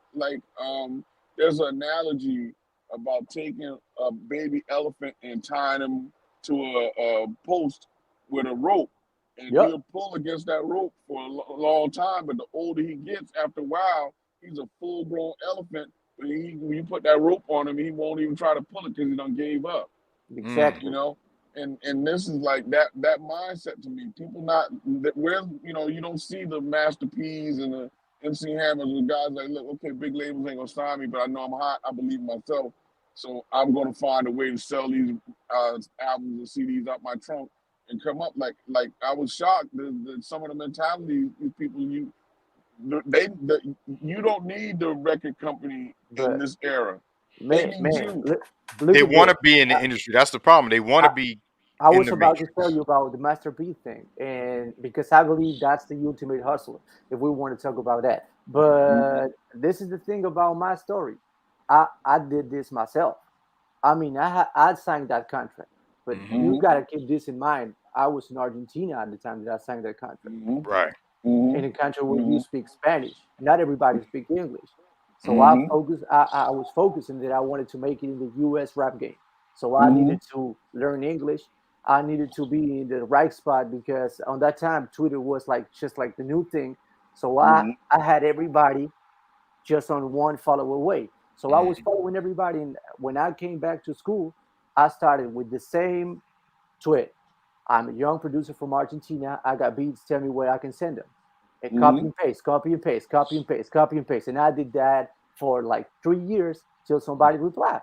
there's an analogy about taking a baby elephant and tying him to a post with a rope, and Yep, he'll pull against that rope for a long time. But the older he gets, after a while, he's a full grown elephant. But when you put that rope on him, he won't even try to pull it because he done gave up. exactly. You know, and this is like that mindset to me. People not where you don't see the Master P's and the MC Hammers and guys like, look, okay, big labels ain't gonna sign me, but I know I'm hot. I believe in myself, so I'm gonna find a way to sell these albums and CDs out my trunk and come up. Like I was shocked that some of the mentality these people you don't need the record company in But this era. They man, need man, you. They look at want this. to be in the industry. That's the problem. They want I, to be I in was the about to tell matrix. you about the Master P thing, and because I believe that's the ultimate hustler, if we want to talk about that. Mm-hmm. But this is the thing about my story. I did this myself. I mean, I signed that contract, but you Mm-hmm. gotta keep this in mind. I was in Argentina at the time that I signed that contract, Mm-hmm. Right. in Mm-hmm. a country where you Mm-hmm. speak Spanish. Not everybody speaks English. So Mm-hmm. I was focusing that I wanted to make it in the US rap game. So I Mm-hmm. needed to learn English. I needed to be in the right spot because on that time Twitter was like just like the new thing. So Mm-hmm. I had everybody just on one follow away. So I was following everybody, and when I came back to school, I started with the same tweet. I'm a young producer from Argentina. I got beats. Tell me where I can send them. And copy Mm-hmm. and paste, copy and paste, copy and paste, copy and paste. And I did that for like 3 years till somebody replied.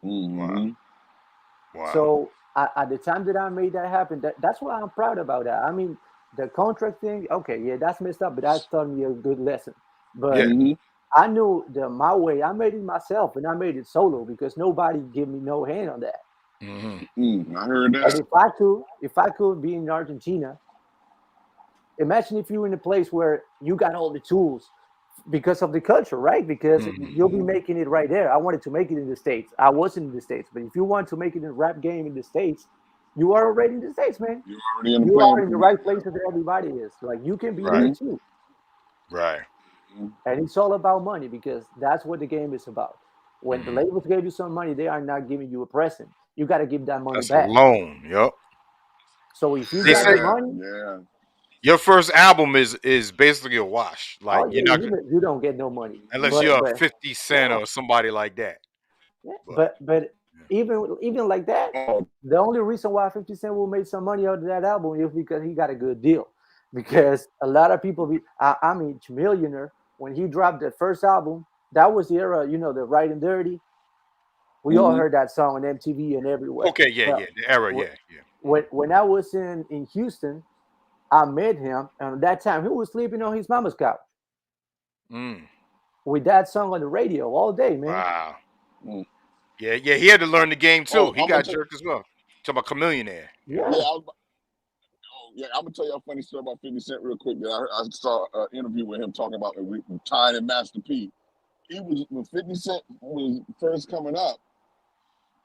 Wow. Mm-hmm. Wow. So at the time that I made that happen, that's why I'm proud about that. I mean, the contract thing, okay, yeah, that's messed up, but that taught me a good lesson. Yeah. But Mm-hmm. I knew my way. I made it myself, and I made it solo because nobody gave me no hand on that. I heard And that. if I could be in Argentina, imagine if you're in a place where you got all the tools because of the culture, right? Because you'll be making it right there. I wanted to make it in the States. I wasn't in the States, but if you want to make it in a rap game in the States, you are already in the States, man. You're already in the You playing are in the field. right place that everybody is. Like you can be there Right. too. Right. And it's all about money because that's what the game is about. When the labels gave you some money, they are not giving you a present. You got to give that money That's a back. loan. Yep. So if you They got say the Yeah, money, yeah. your first album is basically a wash. oh Like you're yeah, not you don't get no money. unless But you're a but 50 Cent yeah, or somebody like that. yeah. But But even like that, Oh, the only reason why 50 Cent will make some money out of that album is because he got a good deal. Because a lot of people, I mean, Millionaire, when he dropped the first album, that was the era, the Right and Dirty. We all mm-hmm. heard that song on MTV and everywhere. okay, yeah, Well, yeah. The era, wh- yeah, yeah. when I was in Houston, I met him, and at that time he was sleeping on his mama's couch. Mm. with that song on the radio all day, man. Wow. Mm. Yeah, he had to learn the game too. Oh, He got jerked as well. Talking about Chameleonaire. Yeah. yeah, I'm gonna tell you a funny story about 50 Cent real quick. I saw an interview with him talking about Tying and Master P. He was when 50 Cent was first coming up.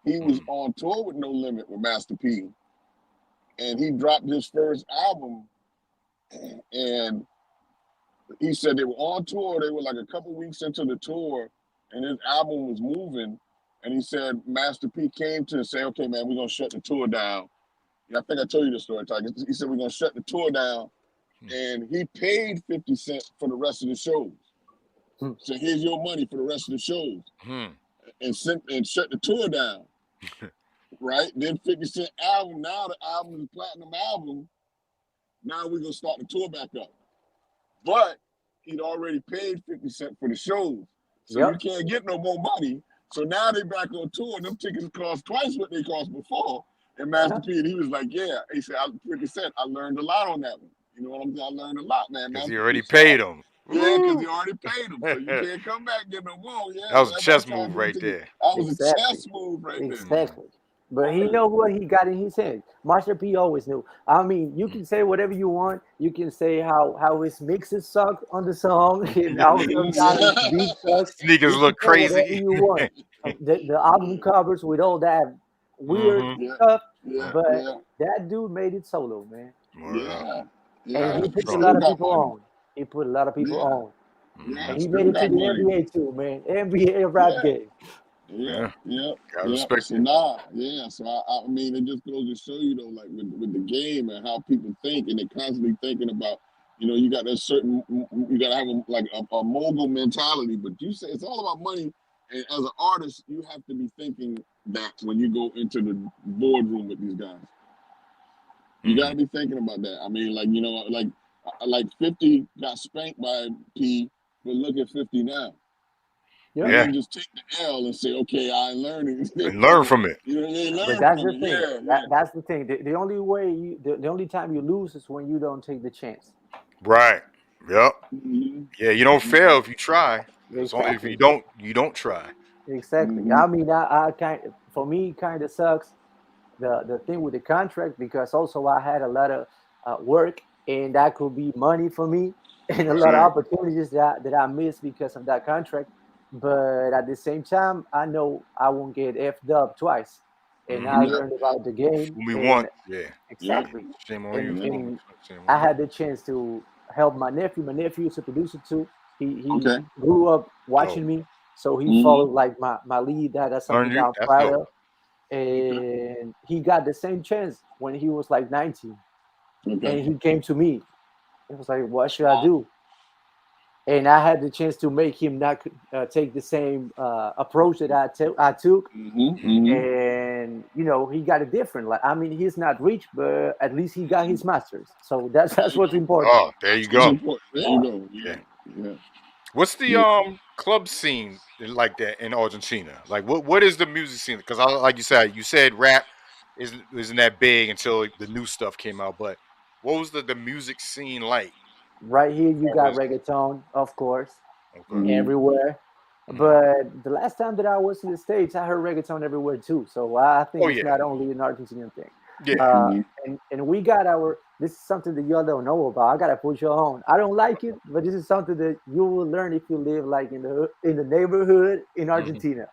He was on tour with No Limit with Master P, and he dropped his first album. And he said they were on tour. They were like a couple weeks into the tour, and his album was moving. And he said Master P came to say, "Okay, man, we're gonna shut the tour down." I think I told you the story, Ty. He said we're gonna shut the tour down, and he paid 50 Cent for the rest of the shows. So here's your money for the rest of the shows, and shut the tour down. Right? Then 50 Cent album. Now the album is a platinum album. Now we're gonna start the tour back up. But he'd already paid 50 Cent for the shows. So you can't get no more money. So now they back on tour, and them tickets cost twice what they cost before. And Master P, and he was like, yeah. He said, 50 Cent, I learned a lot on that one. You know what I'm saying? I learned a lot, man. Because he already paid him. Yeah, because he already paid him. So you can't come back and get no more. Yeah, that was a chess move right there. That was a chess move right there. Exactly. But he know what he got in his hand. Master P always knew. I mean, you can say whatever you want. You can say how his mixes suck on the song, and how sometimes his beat sucks. Sneakers look crazy. Whatever you want. The album covers with all that weird stuff, but that dude made it solo, man. And he put a lot of people on. He put a lot of people on. And he made it to the NBA too, man. NBA rap game. Yeah. Respect so I mean, it just goes to show you though, like with the game and how people think, and they're constantly thinking about, you got that certain, you got to have a mogul mentality. But you say it's all about money, and as an artist, you have to be thinking that when you go into the boardroom with these guys, you got to be thinking about that. I mean, like 50 got spanked by P, but look at 50 now. Yeah. Just take the L and say, okay, I'm learning. And learn from it. But that's the thing. That's the thing. The only way, the only time you lose is when you don't take the chance. Right. Yep. Yeah, you don't fail if you try. It's only if you don't try. Exactly. I mean, for me, kind of sucks the thing with the contract, because also I had a lot of work, and that could be money for me, and a lot of opportunities that I missed because of that contract. But at the same time, I know I won't get effed up twice, and I learned about the game. We want, exactly. Shame on you. And I had the chance to help my nephew. My nephew is a producer too. He grew up watching me, so he followed like my lead. That's something I'm proud of. And he got the same chance when he was like 19, and he came to me. It was like, what should I do? And I had the chance to make him not take the same approach that I took. And he got it different. Like, I mean, he's not rich, but at least he got his masters. So that's what's important. Oh, there you go. There you go. Yeah. What's the club scene like that in Argentina? Like, what is the music scene? Because like you said rap isn't that big until the new stuff came out. But what was the music scene like? Right here, you got reggaeton, of course, everywhere. But the last time that I was in the States, I heard reggaeton everywhere too. So I think it's not only an Argentinian thing. Yeah. And we got this is something that y'all don't know about. I gotta put you on. I don't like it, but this is something that you will learn if you live like in the neighborhood in Argentina.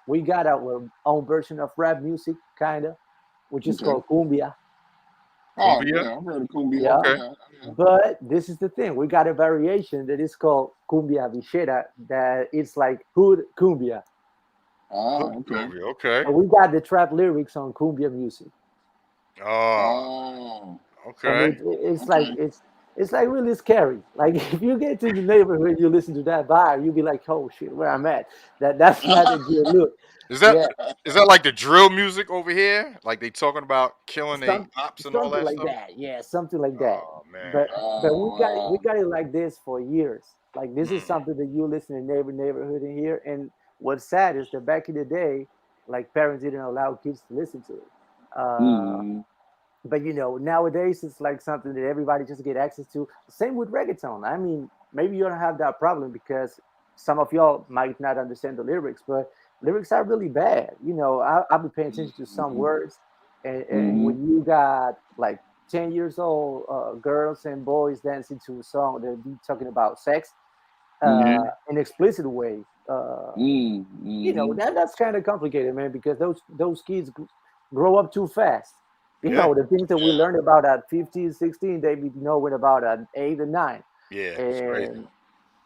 We got our own version of rap music, kinda, which is called cumbia. Oh, yeah, I've heard of cumbia. Yeah. Okay. But this is the thing. We got a variation that is called cumbia villera, that it's like hood cumbia. Okay. And we got the trap lyrics on cumbia music. Oh. Okay. And it's like really scary. Like if you get to the neighborhood, you listen to that bar, you'll be like, oh shit, where I'm at. That's not a good look. Is that like the drill music over here? Like they talking about killing the ops and all that like stuff? That. Yeah, something like that. Oh man. But we got it like this for years. Like this is something that you listen in neighborhood in here. And what's sad is that back in the day, like parents didn't allow kids to listen to it. But nowadays it's like something that everybody just get access to. Same with reggaeton. I mean, maybe you don't have that problem because some of y'all might not understand the lyrics, but lyrics are really bad. I'll be paying attention to some words, and when you got like 10 years old girls and boys dancing to a song that be talking about sex in an explicit way, that's kind of complicated, man, because those kids grow up too fast. Yeah. The things that we learned about at 15, 16, they be knowing about at 8 and 9. Yeah, it's crazy. And,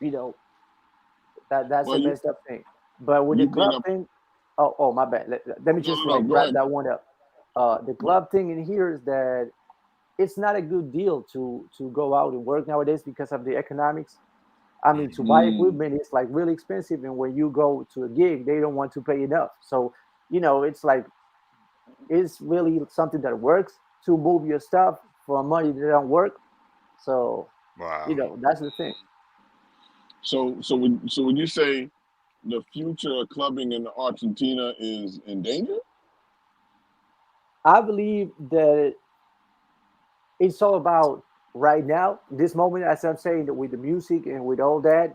you know, that's Well, a messed up thing. But with the you bring club up thing, oh, my bad. Let me just no, like go wrap ahead. that one up. The club thing in here is that it's not a good deal to go out and work nowadays because of the economics. I mean, to buy equipment is like really expensive, and when you go to a gig, they don't want to pay enough. So, it's like it's really something that works to move your stuff for money that don't work. So, Wow. that's the thing. So would you say the future of clubbing in Argentina is in danger? I believe that it's all about right now, this moment, as I'm saying, with the music and with all that.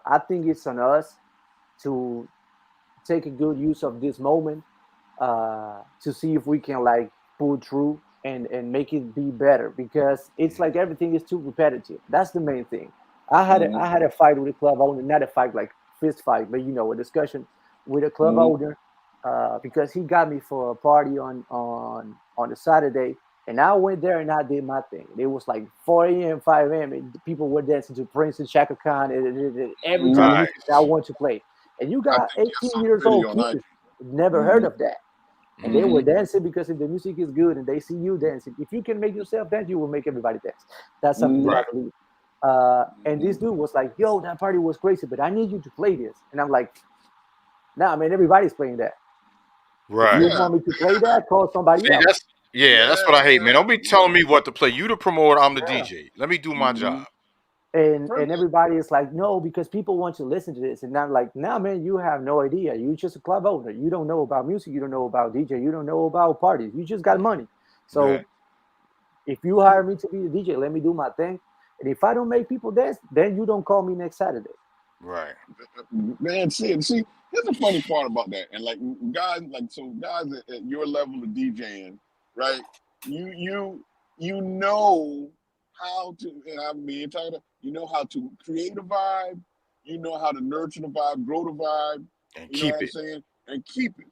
I think it's on us to take a good use of this moment to see if we can like pull through and make it be better, because it's like everything is too repetitive. That's the main thing. I had a fight with a club owner, not a fight like fist fight, but a discussion with a club owner because he got me for a party on a Saturday, and I went there and I did my thing. It was like 4 a.m., 5 a.m., and people were dancing to Prince and Shaka Khan and every type of Nice. music that I want to play. And you I got think I 18 saw years the old video. Nice. kids never heard of that. And they were Mhm. dancing because if the music is good and they see you dancing, if you can make yourself dance, you will make everybody dance. That's something that I Right. believe. And this dude was like, "Yo, that party was crazy, but I need you to play this." And I'm like, "Nah, man, everybody's playing that. If Right. you Yeah, want me to play that, call somebody See, else." that's what I hate, man. Don't be telling me what to play. You the promoter, I'm the Yeah. DJ. Let me do my job. And everybody is like, "No, because people want to listen to this." And I'm like, "Nah, man, you have no idea. You just a club owner. You don't know about music. You don't know about DJ. You don't know about parties. You just got money. Yeah. So if you hire me to be the DJ, let me do my thing. And if I don't make people dance, then you don't call me next Saturday." Right. man. See, here's the funny part about that, and like guys at your level of DJing, right? You know how to, and I mean, you know how to create a vibe, you know how to nurture the vibe, grow the vibe, And you know keep what I'm it. saying, and keep it.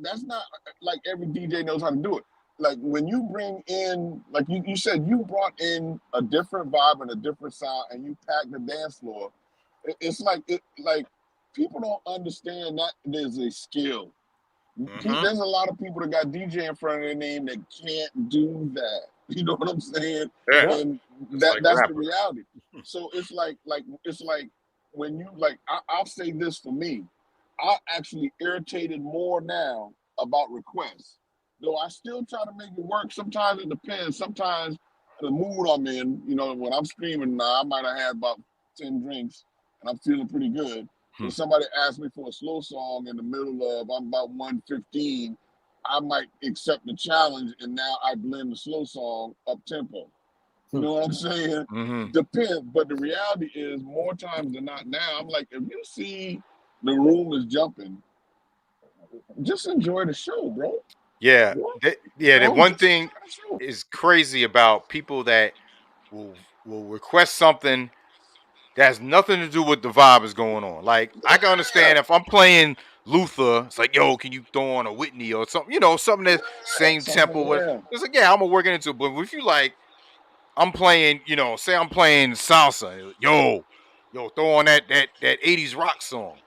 That's not like every DJ knows how to do it. Like when you bring in, like you said, you brought in a different vibe and a different sound, and you packed the dance floor. It's like people don't understand that there's a skill. Mm-hmm. There's a lot of people that got DJ in front of their name that can't do that. You know what I'm saying? Yeah. Yeah. And It's like that's the rappers. reality. So it's like when you like, I'll say this for me. I'm actually irritated more now about requests. Though I still try to make it work. Sometimes it depends. Sometimes the mood I'm in, when I'm screaming now, I might have had about 10 drinks and I'm feeling pretty good. So somebody asks me for a slow song in the middle of, I'm about 115, I might accept the challenge and now I blend the slow song up tempo. You know what I'm saying? Mm-hmm. Depends. But the reality is more times than not now, I'm like, if you see the room is jumping, just enjoy the show, bro. Yeah. The one Just thing enjoy the show. is crazy about people that will request something that has nothing to do with the vibe is going on. Like I can understand if I'm playing Luther, it's like, yo, can you throw on a Whitney or something? Something that's same tempo. Something, yeah. It's like, yeah, I'm gonna work it into it. But if you like, I'm playing, say I'm playing salsa, yo, throw on that 80s rock song.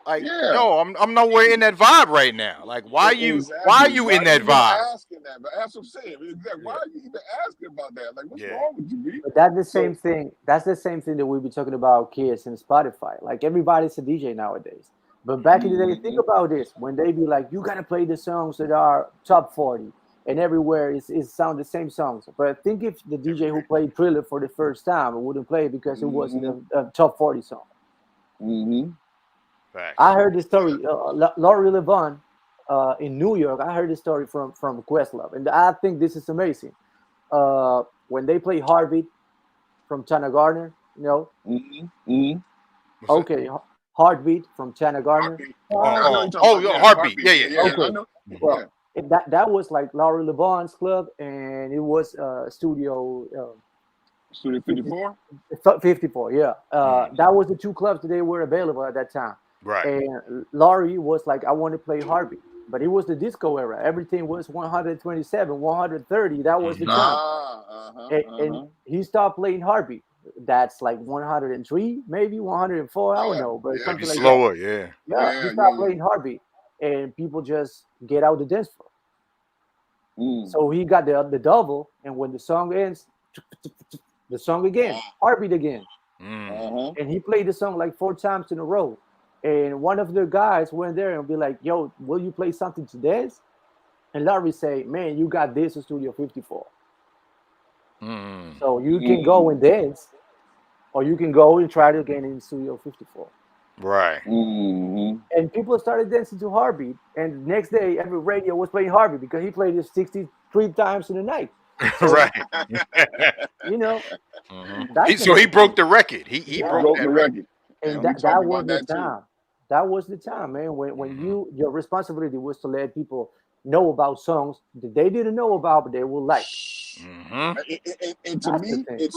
Like, Yeah. yo, I'm nowhere in that vibe right now. Like, why are Exactly. you Why in are you that even vibe? asking that? But that's what I'm saying. Exactly. Why Yeah, are you even asking about that? Like, what's yeah. wrong with you, B? But that's the same So, thing. That's the same thing that we be talking about kids and Spotify. Like everybody's a DJ nowadays. But back in the day, think mhm. about this: when they be like, "You gotta play the songs that are top 40," and everywhere is sound the same songs. But think if the DJ who Everywhere. played Thriller for the first time wouldn't play it because it wasn't Mhm. a top 40 song. Mhm. I Facts. heard the story. Laurie Levon in New York. I heard the story from Questlove, and I think this is amazing. When they play Heartbeat from Tana Gardner, Mhm. Mhm. Okay, Heartbeat from China Gardner. Heartbeat. I know you're talking about. Yeah, Yeah, Heartbeat. Yeah. I Okay, know. well, Yeah. that was like Laurie LeBon's club, and it was Studio Studio 50, 54. 54. Yeah, that was the two clubs that they were available at that time. Right. And Laurie was like, I want to play Heartbeat, but it was the disco era. Everything was 127, 130. That was the time. And he stopped playing Heartbeat. That's like 103, maybe 104. I don't know, but Yeah. Maybe something like that. slower. Yeah. Yeah, he stopped playing Heartbeat, and people just get out the dance floor. So he got the double, and when the song ends, the song again, Heartbeat again, and he played the song like 4 times in a row. And one of the guys went there and be like, "Yo, will you play something to dance?" And Larry say, "Man, you got this in Studio 54, so you can go and dance, or you can go and try it again in Studio 54." Right. And people started dancing to Heartbeat. And the next day, every radio was playing Heartbeat because he played it 63 times in the night. So, Right. you know, So he broke the record. He broke Broke that the record. record. And we that talked was about the that too. time. That was the time, man. When your responsibility was to let people know about songs that they didn't know about, but they will like. And to me, it's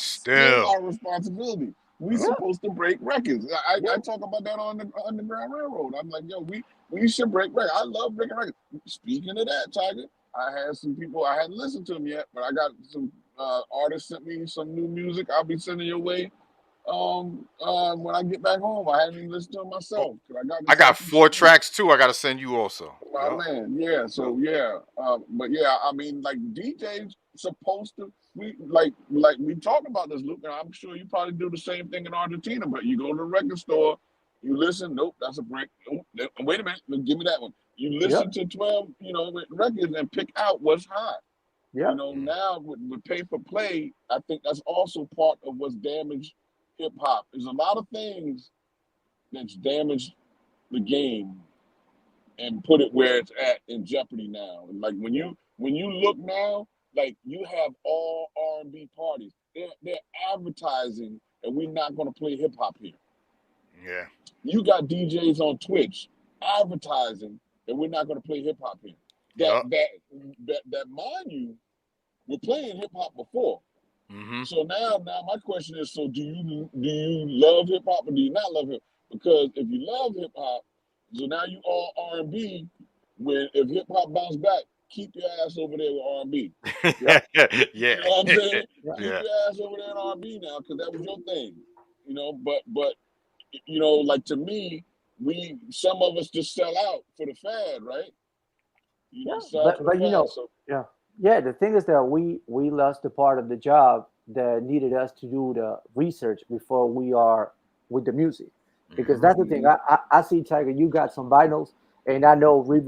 still our responsibility. We supposed to break records. I talk about that on the Underground Railroad. I'm like, yo, we should break records. I love breaking records. Speaking of that, Tiger, I had some people, I hadn't listened to them yet, but I got some artists sent me some new music. I'll be sending your way. When I get back home, I haven't even listened to them myself. I got 4 tracks too. I got to send you also. My man, yeah. So yeah, but yeah, I mean, like DJs supposed to. We like we talked about this, Luke, and I'm sure you probably do the same thing in Argentina. But you go to the record store, you listen. Nope, that's a break. Oh, wait a minute, give me that one. You listen to 12, records and pick out what's hot. Yeah. Now with pay for play, I think that's also part of what's damaged hip hop. There's a lot of things that's damaged the game and put it where it's at in jeopardy now. And like when you look now, like you have all R&B parties. They're advertising, and we're not going to play hip hop here. Yeah. You got DJs on Twitch advertising, and we're not going to play hip hop here. That mind you, we're playing hip hop before. So now my question is: so do you love hip hop or do you not love hip? Because if you love hip hop, so now you all R&B. If hip hop bounce back, keep your ass over there with R&B. Yeah. You know what I'm saying? Yeah. Keep your ass over there in R&B now, because that was your thing. But like to me, some of us just sell out for the fad, right? Yeah. The thing is that we lost the part of the job that needed us to do the research before we are with the music, because that's the thing. I see, Tiger, you got some vinyls, and I know we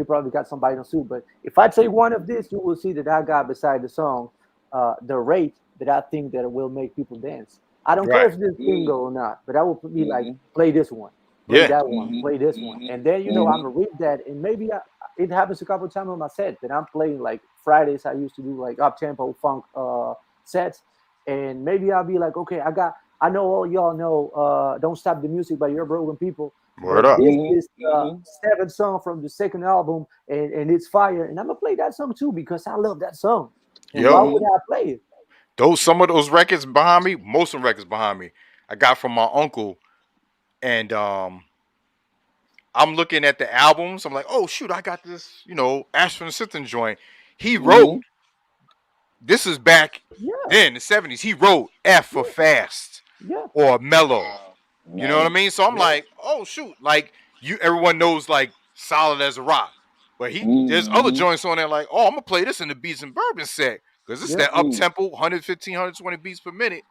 probably got some vinyls too. But if I take one of this, you will see that I got beside the song the rate that I think that it will make people dance. I don't care if this bingo or not, but I will be like, play this one, play that one, play this one, and then I'm gonna read that, and maybe it happens a couple of times on my set that I'm playing like Fridays. I used to do like up tempo funk sets, and maybe I'll be like, okay, I know all y'all know "Don't Stop the Music" by Your Broken People. Word up. This is the 7th song from the second album, and it's fire, and I'm gonna play that song too because I love that song. And why would I play it? Some of those records behind me, most of the records behind me, I got from my uncle, and I'm looking at the albums. I'm like, oh shoot, I got this, Ashford Simpson joint. He wrote. This is back then, the 70s. He wrote F for fast or mellow. You know what I mean? So I'm like, oh shoot, like everyone knows like Solid as a Rock, but there's other joints on there like, oh, I'm gonna play this in the Beats and Bourbon set because this is that up tempo 115, 120 beats per minute.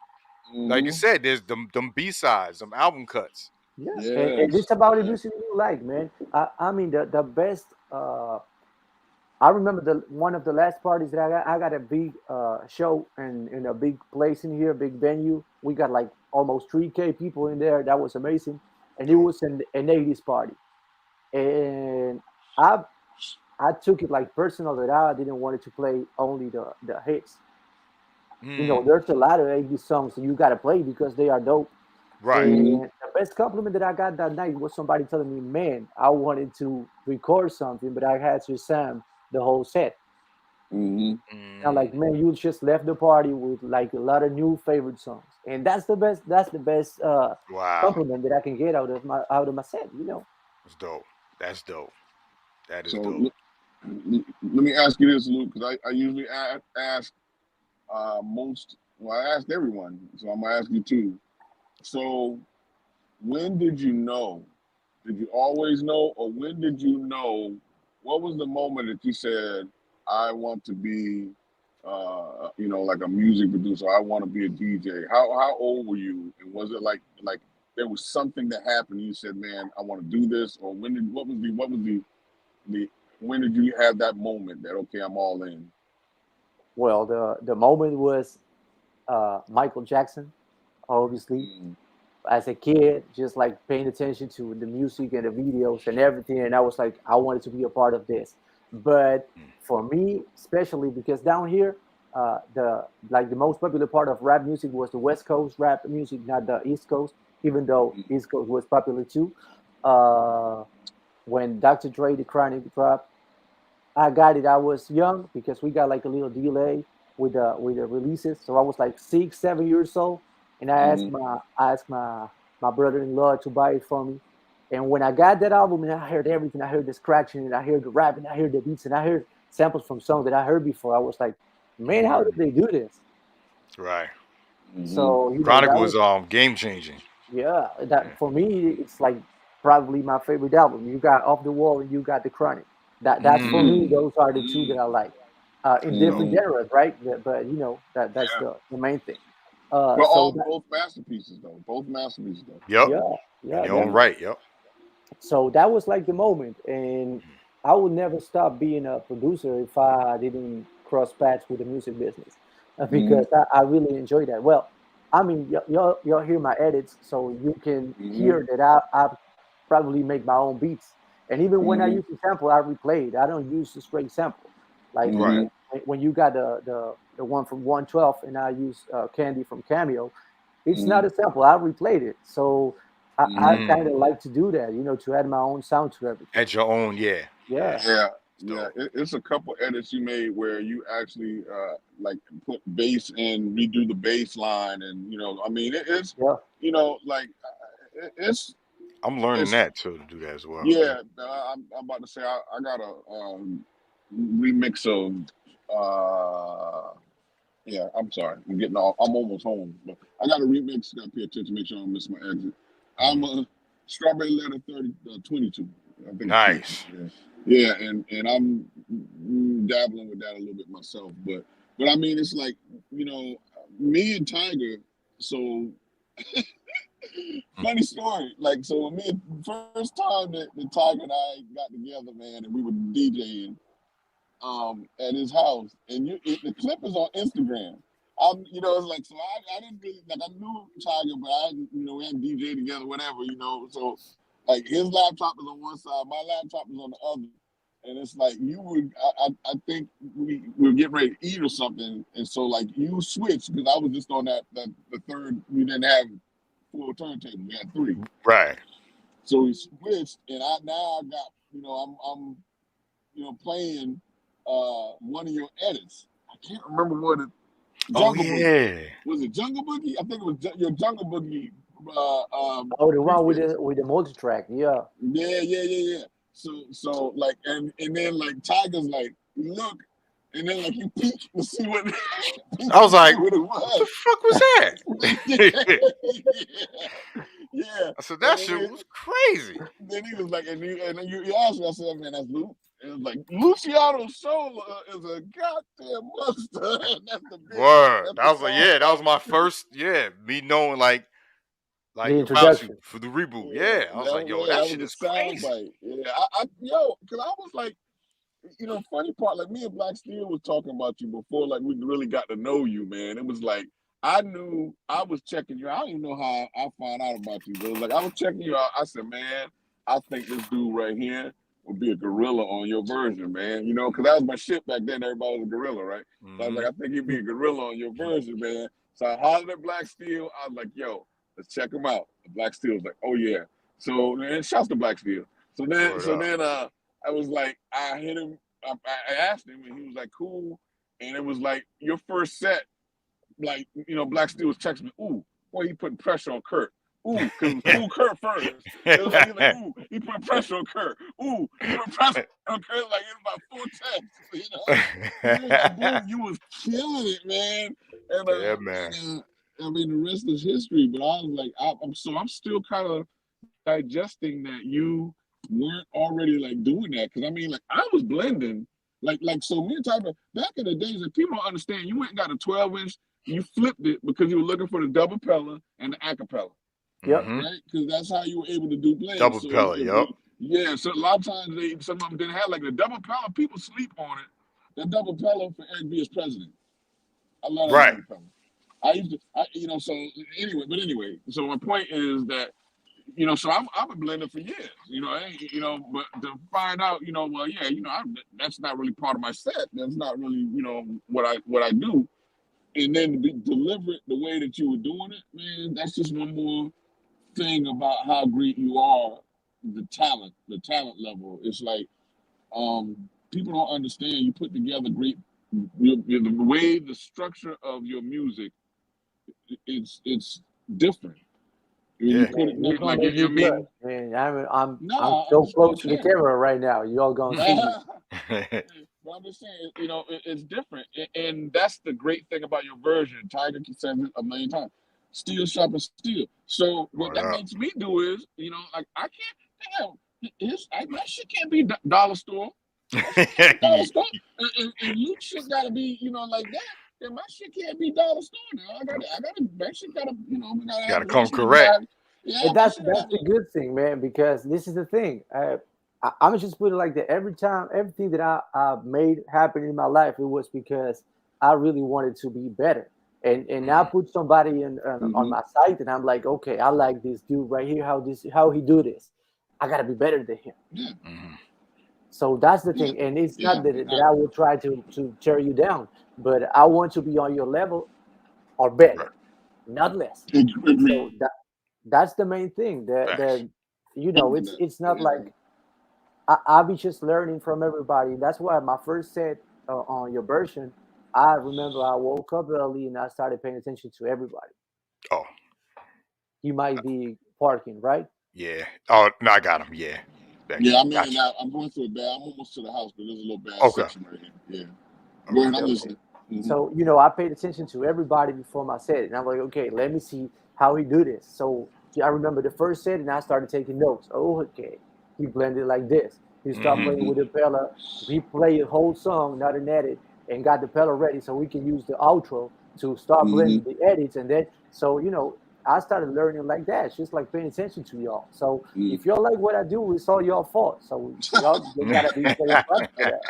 Like you said, there's them B sides, them album cuts. Yeah, and it's about the music you like, man. I mean, the best. I remember one of the last parties that I got. I got a big show in a big place in here, big venue. We got like almost 3K people in there. That was amazing, and it was an 80s party. And I took it like personal that I didn't want it to play only the hits. You know, there's a lot of 80s songs that you gotta play because they are dope. Right. And the best compliment that I got that night was somebody telling me, "Man, I wanted to record something, but I had to Sam the whole set." Mm-hmm. And I'm like, "Man, you just left the party with like a lot of new favorite songs," and that's the best. That's the best Wow. compliment that I can get out of my set. You know. That's dope. That's dope. That is So dope. let me ask you this, Luke, because I usually ask I ask everyone, so I'm gonna ask you too. So when did you know? Did you always know, or when did you know? What was the moment that you said, "I want to be, like a music producer. I want to be a DJ." How old were you, and was it like there was something that happened? You said, "Man, I want to do this," or the when did you have that moment that, okay, I'm all in? Well, the moment was Michael Jackson, obviously. Mm, As a kid, just like paying attention to the music and the videos and everything. And I was like, I wanted to be a part of this. But for me, especially because down here, the most popular part of rap music was the West Coast rap music, not the East Coast. Even though mm, East Coast was popular too. Uh, when Dr. Dre, the Chronic dropped, I got it. I was young because we got like a little delay with the releases. So I was like 6, 7 years old, and mhm, I asked my brother-in-law to buy it for me. And when I got that album and I heard everything, I heard the scratching and I heard the rap and I heard the beats and I heard samples from songs that I heard before. I was like, man, how did they do this? Right. mhm. So Chronic that was was game changing. yeah. Yeah. That for me, it's like probably my favorite album. You got Off the Wall and you got The Chronic. That's for me. Mm, Those are the two that mm, I like. In That's dope. different mhm. genres, right? But that's Yeah. the main thing. But So all that both masterpieces though. Both masterpieces though. Yep. yeah, In yeah, your own definitely. right. Yep. So that was like the moment, and I would never stop being a producer if I didn't cross paths with the music business, Mhm, because I really enjoy that. Well, I mean, you'll hear my edits, so you can mhm, hear that I probably make my own beats, and even when I mhm, use a sample, I replay it. I don't use a straight sample, like Right. mhm, when you got the one from 112, and I use Candy from Cameo. It's not mhm, a sample. I replayed it, so I mhm. kind of Mm. like to do that, to add my own sound to everything. At your own. Yeah. Yeah, Yeah. Yeah, It's yeah. dope. It's a couple edits you made where you actually like put bass in, redo the bass line, and I mean, it's yeah. like it's I'm learning it's that too to do that as well. Yeah. yeah. I'm about to say I got a remix of yeah. I'm sorry, I'm getting off. I'm almost home, but I got a remix. Got to pay attention, make sure I don't miss my exit. I'm Mhm. a Strawberry Letter 22. I think it's 22. Nice. Yeah, yeah, and I'm dabbling with that a little bit myself, but I mean, it's like you know, me and Tiger. So funny story. Like so, me first time that Tiger and I got together, man, and we were DJing at his house, and the clip is on Instagram. It's like so I didn't really like I knew Tiger, but I we had DJ together, whatever, So like his laptop is on one side, my laptop is on the other, and it's like you would I think we were getting ready to eat or something, and so like you switched because I was just on that the third. We didn't have full turntable, we had three, Right. so we switched, and I got I'm playing one of your edits. I can't remember what it. Oh Jungle Boogie. yeah. Was it Jungle Boogie? I think it was your Jungle Boogie Oh, the one prefix. with the multi track. Yeah, Yeah, yeah, yeah, yeah. So like and then like Tiger's like look, and then like you peek to see what peek I was to see like, what it what the was. fuck was that? Yeah, yeah. I said And that shit was crazy. then he was like, and then you asked me, I said, man, that's Luke. And it was like Luciano Sola is a goddamn monster. That's the big, Word. that's I the was like, song yeah, that was title. my first, me knowing the like about you introduction. for the reboot. Yeah, Yeah. I was like, yo, that that shit was is a sound crazy. bite. Yeah, because I was like, funny part, like me and Black Steel was talking about you before, like we really got to know you, man. It was like I knew I was checking you. I don't even know how I found out about you, but it was like I was checking you out. I said, man, I think this dude right here would be a gorilla on your version, man. You know, because that was my shit back then. Everybody was a gorilla, right? So I was like, I think he'd be a gorilla on your version, man. So I hollered at Black Steel. I was like, yo, let's check him out. And Black Steel was like, oh yeah. So and shouts to Black Steel. So then I was like, I hit him. I asked him, and he was like, cool. And it was like your first set, like, you know, Black Steel was texting me, ooh, boy, he putting pressure on Kurt. Ooh, because it was cool Kurt first. It was like, ooh, he put pressure on Kurt. Ooh, he put pressure on Kurt, like in about 4 texts, you know? He was like, boom, you was killing it, man. And, yeah, man. I mean, the rest is history, but I was like, I'm still kind of digesting that you weren't already like doing that. Because I mean, like, I was blending. Like so me and Tyler, back in the days, if people don't understand, you went and got a 12-inch, you flipped it because you were looking for the double pella and the acapella. Yep. Right? Because that's how you were able to do blends. Double pella, yep. Yeah, so a lot of times some of them didn't have like the double pella. People sleep on it. The double pella for Eric B as president. I love that double pella. I used to, you know, so anyway, so my point is that, you know, so I've been blending for years, you know, but to find out, you know, well, yeah, you know, that's not really part of my set. That's not really, you know, what I do. And then to deliver it the way that you were doing it, man, that's just one more thing about how great you are, the talent level. It's like, people don't understand. You put together great, the way the structure of your music, it's different. You put it, you're gonna make me blush, man. I'm so close to the camera right now. You all gonna see me. But I'm just saying, you know, it's different, and that's the great thing about your version. Tiger says it a million times. Steel sharp as steel. So what that makes me do is, you know, like I can't. My shit can't be dollar store. Dollar store, and you shit gotta be, you know, like that. Then my shit can't be dollar store now. I gotta, that shit gotta, you know, we gotta come correct. Yeah, that's the good thing, man. Because this is the thing. I'm just put it like that. Everything that I made happen in my life, it was because I really wanted to be better. And now put somebody on my site, and I'm like, okay, I like this dude right here. How he do this? I gotta be better than him. Mm-hmm. So that's the thing, and it's not that I will try to tear you down, but I want to be on your level or better, not less. So that's the main thing. That you know, it's not like I'll be just learning from everybody. That's why my first set on your version, I remember I woke up early and I started paying attention to everybody. Oh, you might be parking, right? Yeah. Oh no, I got him. Yeah. Yeah, I mean, I'm going through a bad. I'm almost to the house, but there's a little bad section right here. Yeah. Go ahead, I'm listening. Mm-hmm. So, you know, I paid attention to everybody before my set, and I'm like, okay, let me see how he do this. So I remember the first set, and I started taking notes. Oh, okay, he blended like this. He started playing with the Pella. He played a whole song, not an edit, and got the Pella ready so we can use the outro to start blending the edits. And then, so, you know, I started learning like that. It's just like paying attention to y'all. So if y'all like what I do, it's all y'all fault. So y'all gotta be very proud for that.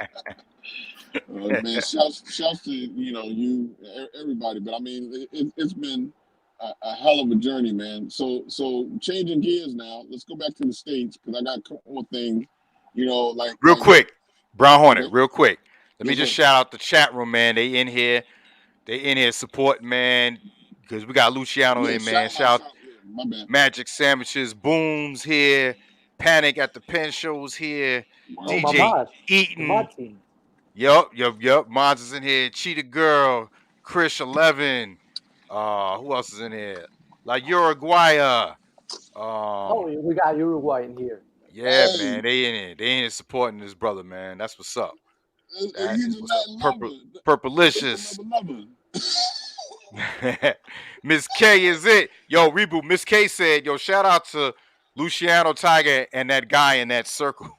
Man, shouts to, you know, you, everybody. But I mean, it's been a hell of a journey, man. So changing gears now. Let's go back to the States because I got a couple more things. You know, like real quick, Brown Hornet. Real quick, let me just shout out the chat room, man. They in here supporting, man. Because we got Luciano in, man. Shout out Magic Sandwiches, Booms here. Panic at the Pen Shows here. DJ Eaton. Yup. Mons is in here. Cheetah Girl. Chris 11. Who else is in here? Like Uruguaya. We got Uruguay in here. Yeah, man. They in here supporting this brother, man. That's what's up. Purplicious. Miss K is it. Yo, Reboot. Miss K said, yo, shout out to Luciano Tiger and that guy in that circle.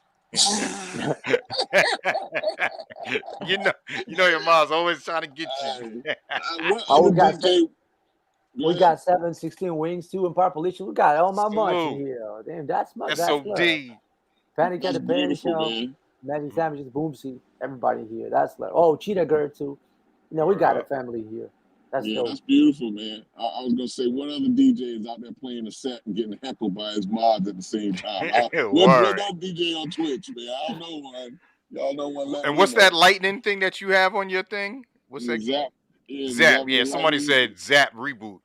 you know your mom's always trying to get you. We got 716 wings too in Purplicious. We got all my munch in here. Damn, that's my SOD. Panic at the Pen Show. Magic Sandwiches, Boomsy, everybody here. That's like, Cheetah Girl too. You know, we got a family here. That's Yeah, dope. that's beautiful, man. I was gonna say, what other DJ is out there playing a set and getting heckled by his mods at the same time? What Word. that DJ on Twitch, man? I don't know one. Y'all know one? Let And me what's that know. lightning thing that you have on your thing? What's that? Zap, yeah, Zap. Zap Yeah, somebody Lightning. said Zap reboot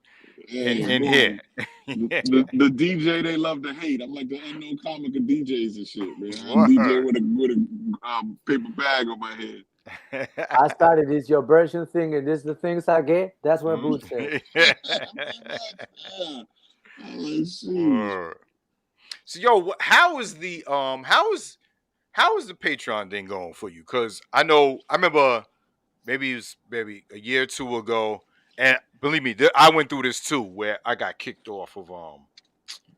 Hey, in here. boom. The DJ they love to hate. I'm like the unknown comic of DJs and shit, man. I DJ Word. with a paper bag on my head. I started this your version thing, and this the things I get. That's what Boot said. Pretty much, yeah. I'm like, shoot. Word. So yo, how is the how is the Patreon thing going for you? Because I remember maybe it was maybe a year or two ago, and believe me, I went through this too, where I got kicked off of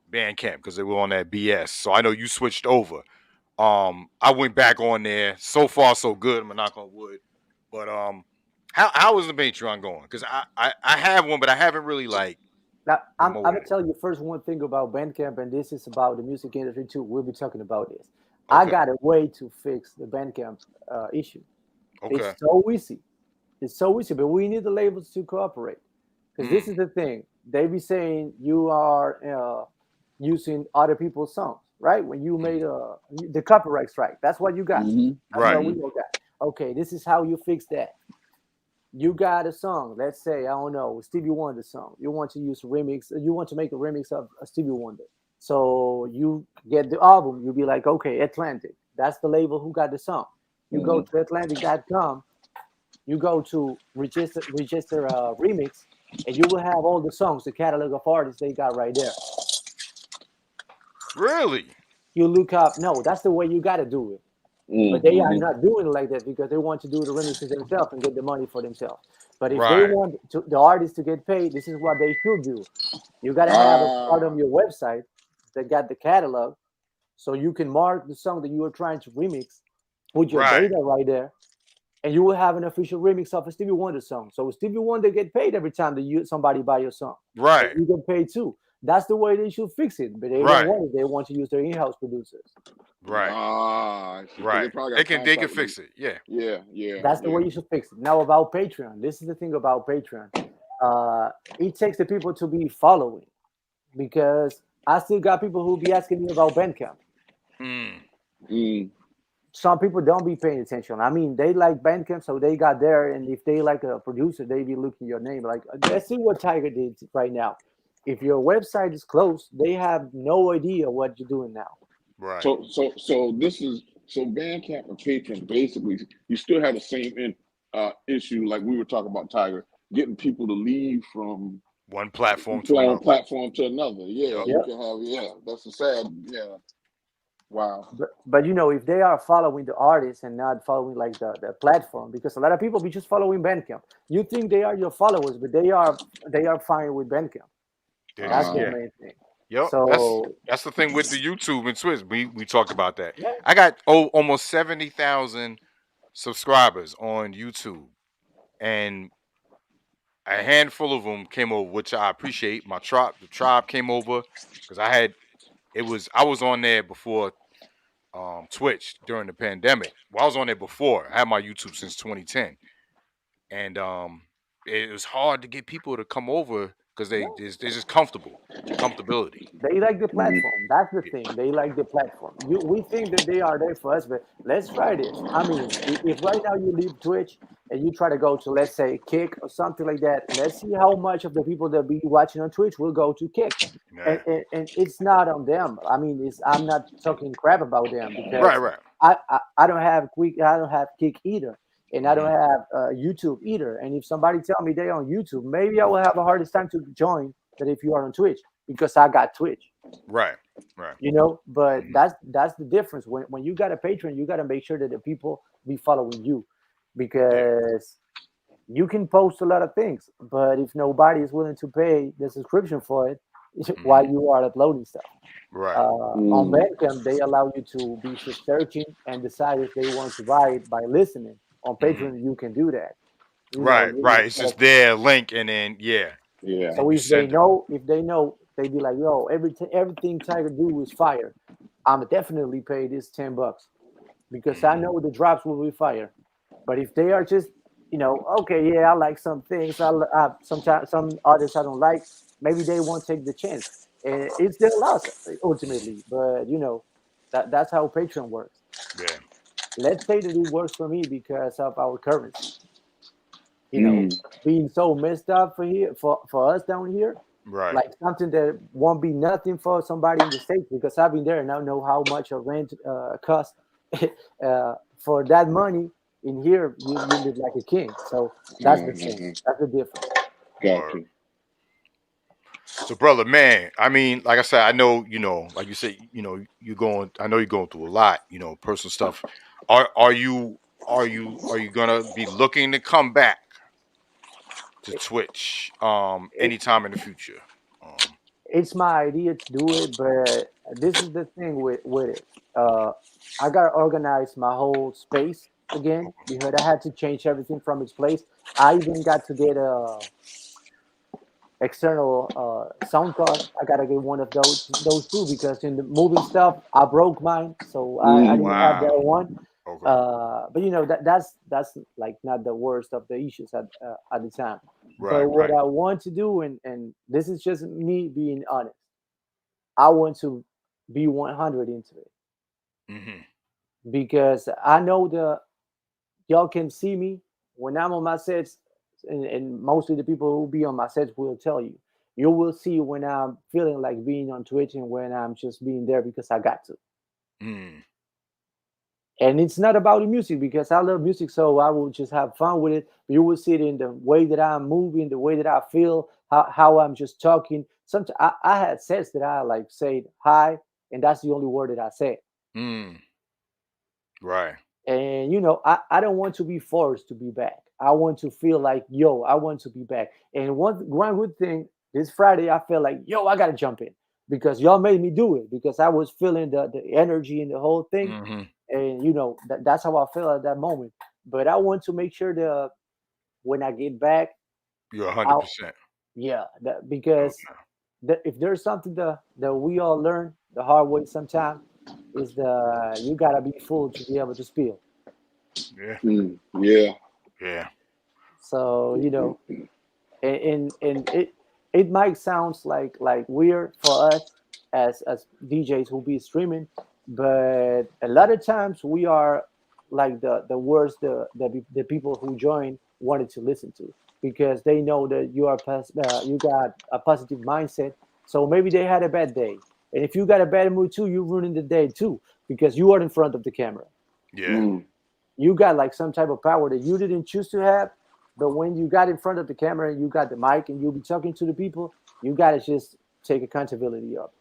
Bandcamp because they were on that BS. So I know you switched over. I went back on there. So far, so good. I'm knock on wood. But how is the Patreon going? Because I have one, but I haven't really like Now, I'm promoted gonna it. tell you first one thing about Bandcamp, and this is about the music industry too. We'll be talking about this. I Okay. got a way to fix the Bandcamp issue. Okay. It's so easy. It's so easy, but we need the labels to cooperate. Because this is the thing. They be saying you are using other people's songs, right? When you made the copyright strike, that's what you got. Mm-hmm. That's Right. what we all got. Okay, this is how you fix that. You got a song, let's say, I don't know, Stevie Wonder song. You want to use a remix, you want to make a remix of a Stevie Wonder. So you get the album, you'll be like, okay, Atlantic. That's the label who got the song. You go to Atlantic.com, you go to register a remix, and you will have all the songs, the catalog of artists they got right there. Really? You look up, no, that's the way you got to do it. But they are not doing it like that because they want to do the remixes themselves and get the money for themselves. But if they Right. want the artists to get paid, this is what they should do. You got to have a part of your website that got the catalog, so you can mark the song that you are trying to remix, put your Right. data right there, and you will have an official remix of a Stevie Wonder song. So Stevie Wonder get paid every time that somebody buy your song. Right. And you get paid too. That's the way they should fix it. But they Right. don't want it. They want to use their in-house producers. Right. I see. 'Cause Right. probably They got can contract with fix it. Yeah. Yeah. That's the way you should fix it. Now about Patreon. This is the thing about Patreon. It takes the people to be following, because I still got people who be asking me about Bandcamp. Some people don't be paying attention. I mean, they like Bandcamp, so they got there, and if they like a producer, they be looking your name. Like, let's see what Tiger did right now. If your website is closed, they have no idea what you're doing now. Right. So this is Bandcamp and Patreon basically you still have the same issue like we were talking about, Tiger, getting people to leave from one platform to another. platform to another. Yeah, Yep. you can have that's a sad wow. But you know, if they are following the artist and not following like the platform, because a lot of people be just following Bandcamp. You think they are your followers, but they are fine with Bandcamp. That's the main thing. Yep. So that's the thing with the YouTube and Twitch. We talked about that. yeah. I got almost 70,000 subscribers on YouTube, and a handful of them came over, which I appreciate. The tribe came over because I was on there before Twitch during the pandemic. Well, I was on there before. I had my YouTube since 2010, and it was hard to get people to come over because they're just comfortability. They like the platform. That's the thing. They like the platform. We think that they are there for us, but let's try this. I mean, if right now you leave Twitch and you try to go to, let's say, Kick or something like that, let's see how much of the people that be watching on Twitch will go to Kick. Yeah. And it's not on them. I mean, I'm not talking crap about them, because Right. I don't have Kick either. And I don't have YouTube either. And if somebody tell me they're on YouTube, maybe I will have a hardest time to join than if you are on Twitch, because I got Twitch. Right. You know, but that's the difference. When you got a Patreon, you got to make sure that the people be following you, because you can post a lot of things, but if nobody is willing to pay the subscription for it while you are uploading stuff. Right. On Bandcamp, they allow you to be searching and decide if they want to buy it by listening. On Patreon, you can do that. Right. It's just their link, and then Yeah. So if they know, they be like, yo, everything Tiger do is fire. I'm definitely pay this $10 because I know the drops will be fire. But if they are just okay, yeah, I like some things. Sometimes some artists I don't like. Maybe they won't take the chance, and it's their loss ultimately. But that's how Patreon works. Yeah. Let's say that it works for me because of our currency. Mm. Being so messed up for us down here, Right. like something that won't be nothing for somebody in the states because I've been there and I know how much a rent costs. For that money in here, you live like a king. So that's the thing. Mm-hmm. That's the difference. Got Word. you. So, brother, man, I mean, like I said, I know, like you said, I know you're going through a lot, personal stuff. Are you gonna be looking to come back to Twitch It, anytime in the future? Um, it's my idea to do it, but this is the thing with it. Uh, I gotta organize my whole space again because I had to change everything from its place. I even got to get a external sound card. I gotta get one of those two because in the moving stuff I broke mine, so I Mm. didn't have wow. that one. Okay. But that's like not the worst of the issues at the time. Right. But what Right. I want to do, and this is just me being honest, I want to be 100 into it Hmm. because I know y'all can see me when I'm on my sets, and mostly the people who be on my sets will tell you. You will see when I'm feeling like being on Twitch and when I'm just being there because I got to. Mm. And it's not about the music because I love music, so I will just have fun with it. You will see it in the way that I'm moving, the way that I feel, how I'm just talking. Sometimes I had sets that I like say hi, and that's the only word that I say. Mm. Right. And I don't want to be forced to be back. I want to feel like, yo, I want to be back. And one good thing, this Friday I felt like, yo, I gotta jump in because y'all made me do it because I was feeling the energy and the whole thing. Hmm. And that's how I felt at that moment. But I want to make sure that when I get back, You're I 100%. yeah, because Okay. if there's something that we all learn the hard way sometimes is you gotta be full to be able to spill. Yeah. Mm. Yeah. Yeah. So and it might sounds like weird for us as DJs who be streaming, but a lot of times we are like the worst the people who join wanted to listen to because they know that you got a positive mindset. So maybe they had a bad day, and if you got a bad mood too, you ruining the day too because you are in front of the camera. Yeah. Mm. You got like some type of power that you didn't choose to have, but when you got in front of the camera and you got the mic and you'll be talking to the people, you gotta just take accountability of it.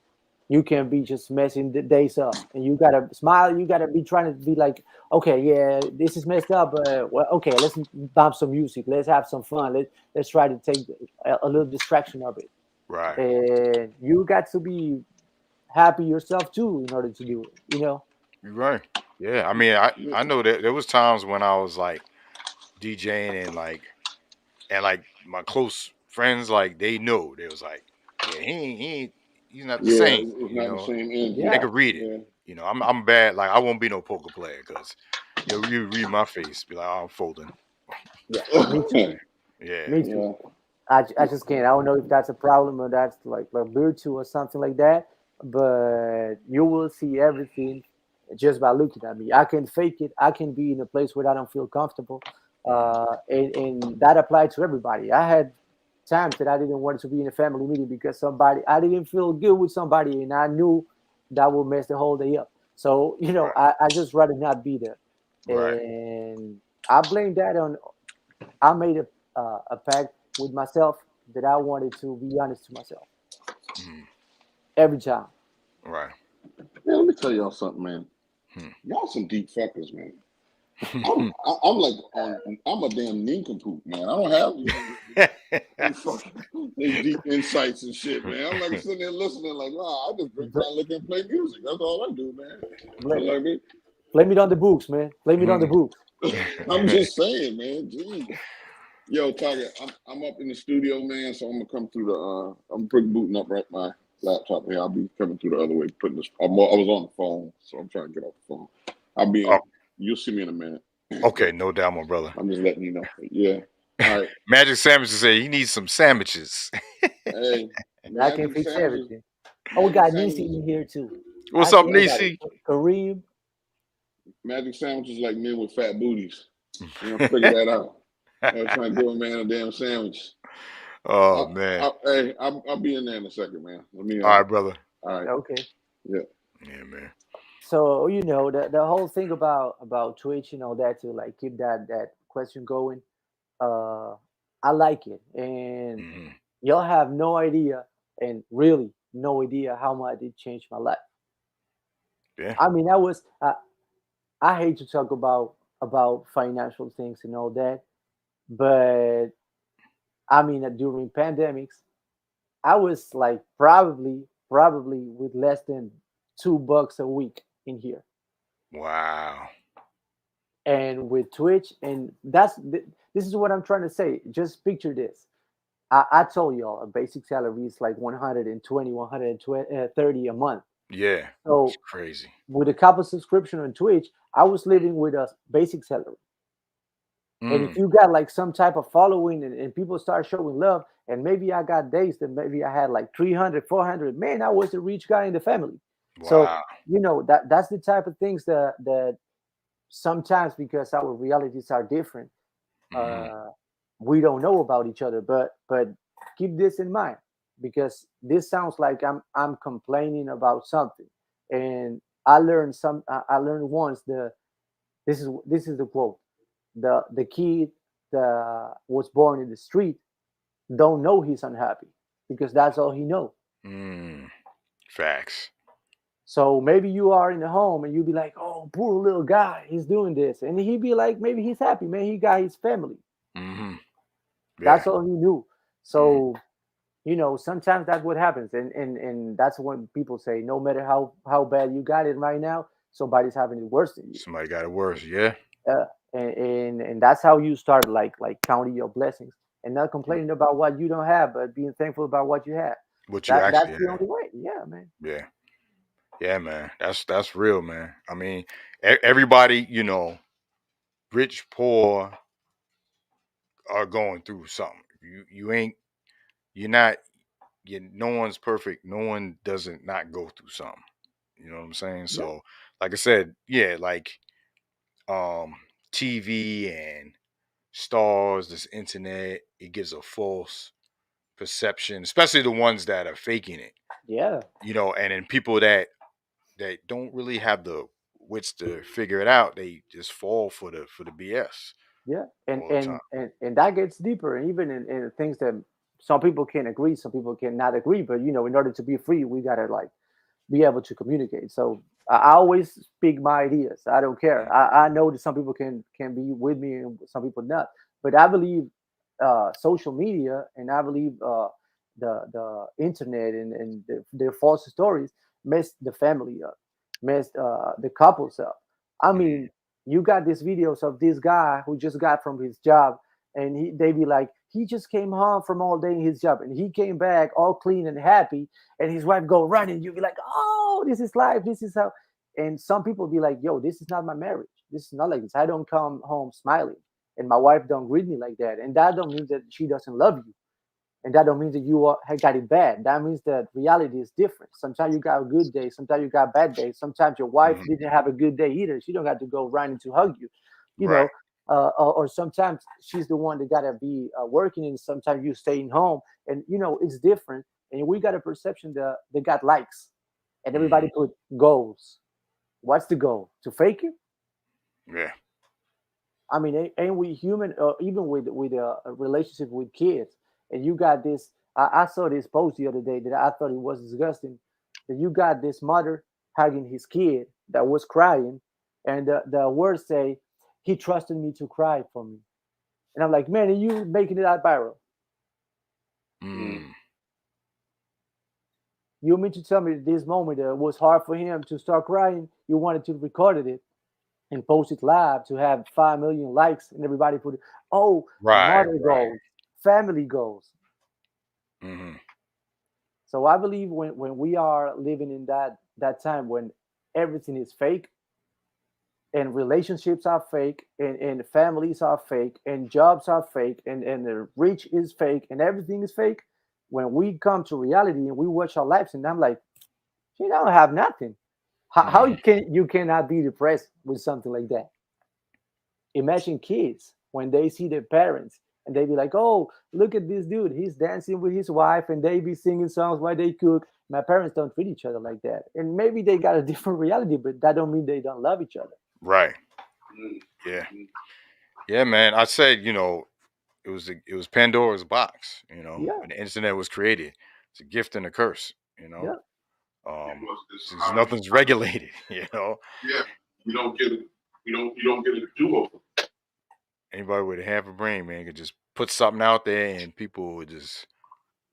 You can't be just messing the days up, and you gotta smile. You gotta be trying to be like, okay, yeah, this is messed up, but well, okay, let's bump some music. Let's have some fun. Let's try to take a little distraction of it. Right. And you got to be happy yourself too in order to do it. You're right. Yeah. I mean, I know that there was times when I was like DJing and my close friends, like they know they was like, yeah, he's not the Yeah. same, It's not the same energy. They Yeah, could read it. Yeah. I'm bad. Like I won't be no poker player because you read my face, be like, oh, I'm folding. yeah, me too. Yeah. Me too. Yeah. I just can't. I don't know if that's a problem or that's like virtue or something like that. But you will see everything just by looking at me. I can fake it. I can be in a place where I don't feel comfortable, Mhm. and that applied to everybody. I had times that I didn't want to be in a family meeting because I didn't feel good with somebody, and I knew that would mess the whole day up. So Right. I just rather not be there, Right. and I blame that on I made a pact with myself that I wanted to be honest to myself Mhm. every time. Right. Man, let me tell y'all something, man. Hmm. Y'all some deep fuckers, man. I'm like I'm a damn nincompoop, man. I don't have these fucking these deep insights and shit, man. I'm like sitting there listening, like, wow, I just drink my liquor and play music. That's all I do, man. Blame, You know what I mean? blame it on the books, man. Blame it on the books. I'm just saying, man. Jeez. Yo, Tiger, I'm up in the studio, man. So I'm gonna come through I'm pretty booting up right my laptop here. I'll be coming through the other way, putting this. I was on the phone, so I'm trying to get off the phone. I'll be Oh, in. You'll see me in a minute. Okay, no doubt, my brother. I'm just letting you know. Yeah. All right. Magic Sandwiches say he needs some sandwiches. Hey, I can magic fix sandwiches. everything. Oh, we Magic got Nisi sandwiches. in here too. What's up, I got Nisi? Kareem. Magic sandwiches like men with fat booties. You know, figure that out. Trying to give a man a damn sandwich. Oh man. I'll be in there in a second, man. Let me. All right, brother. All right. Okay. Yeah. Yeah, man. So the whole thing about Twitch and all that to like keep that question going. Uh, I like it, and Hmm. y'all have no idea, and really no idea how much it changed my life. Yeah. I mean, I hate to talk about financial things and all that, but I mean, during pandemics, I was like probably with less than $2 a week in here, Wow. and with Twitch, and this is what I'm trying to say. Just picture this. I told y'all a basic salary is like 120, 130 a month. Yeah. It's So crazy. with a couple subscription on Twitch, I was living with a basic salary. And if Mm. you got like some type of following and people start showing love, and maybe I got days that maybe I had like 300, 400, man, I was the rich guy in the family. So, Wow. that's the type of things that sometimes, because our realities are different, Hmm. uh, we don't know about each other. But keep this in mind, because this sounds like I'm complaining about something. And I learned once this is the quote: the kid that was born in the street don't know he's unhappy, because that's all he know. Mm. Facts. So maybe you are in the home and you be like, oh, poor little guy, he's doing this, and he be like, maybe he's happy, man, he got his family. Hmm. Yeah. That's all he knew. Mm. So sometimes that's what happens, and that's when people say, no matter how bad you got it right now, somebody's having it worse than you. Somebody got it worse. Yeah. And that's how you start, like counting your blessings and not complaining about what you don't have, but being thankful about what you have. What you That's actually the have. only way. Yeah, man. Yeah. Yeah, man. That's real, man. I mean, everybody, rich, poor, are going through something. You ain't. You're not. No one's perfect. No one doesn't not go through something. You know what I'm saying? Yeah, So, like I said, yeah, like um TV and stars, this internet, it gives a false perception, especially the ones that are faking it. yeah, And then people that don't really have the wits to figure it out, they just fall for the BS yeah. And all the time. and and, and that gets deeper, and even in things that some people can agree, some people cannot agree. But in order to be free, we gotta like be able to communicate. So I always speak my ideas. I don't care. I know that some people can be with me and some people not. But I believe social media, and I believe the internet and their false stories messed the family up, messed the couples up. I Mhm. mean, you got these videos of this guy who just got from his job, and they be like, he just came home from all day in his job, and he came back all clean and happy, and his wife go running. You be like, oh, this is life. This is how. And some people be like, yo, this is not my marriage. This is not like this. I don't come home smiling, and my wife don't greet me like that. And that don't mean that she doesn't love you, and that don't mean that have got it bad. That means that reality is different. Sometimes you got a good day. Sometimes you got bad days. Sometimes your wife Mhm. didn't have a good day either. She don't got to go running to hug you, you Right. know. Or sometimes she's the one that gotta be working, and sometimes you staying home, and it's different. And we got a perception that they got likes, and everybody Mhm. put goals. What's the goal? To fake it? Yeah. I mean, ain't we human? Even with a relationship with kids, and you got this. I saw this post the other day that I thought it was disgusting. That you got this mother hugging his kid that was crying, and the words say, "He trusted me to cry for me," and I'm like, man, are you making it out viral? Mm. You mean to tell me that this moment was hard for him to start crying? You wanted to record it and post it live to have 5 million likes, and everybody put, oh, Right. mother Right. goals, family goals. Hmm. So I believe when we are living in that time when everything is fake, and relationships are fake, and families are fake, and jobs are fake, and the rich is fake, and everything is fake. When we come to reality and we watch our lives, and I'm like, you don't have nothing. How Mhm. you cannot be depressed with something like that? Imagine kids when they see their parents and they be like, "Oh, look at this dude. He's dancing with his wife, and they be singing songs while they cook." My parents don't treat each other like that, and maybe they got a different reality, but that don't mean they don't love each other. Right. Mm, Yeah. mm. Yeah, man. I said, it was Pandora's box. Yeah, When the internet was created. It's a gift and a curse. yeah. It Um, was this since nothing's regulated. yeah. You don't get it. You don't get a do over. Anybody with half a brain, man, could just put something out there and people would just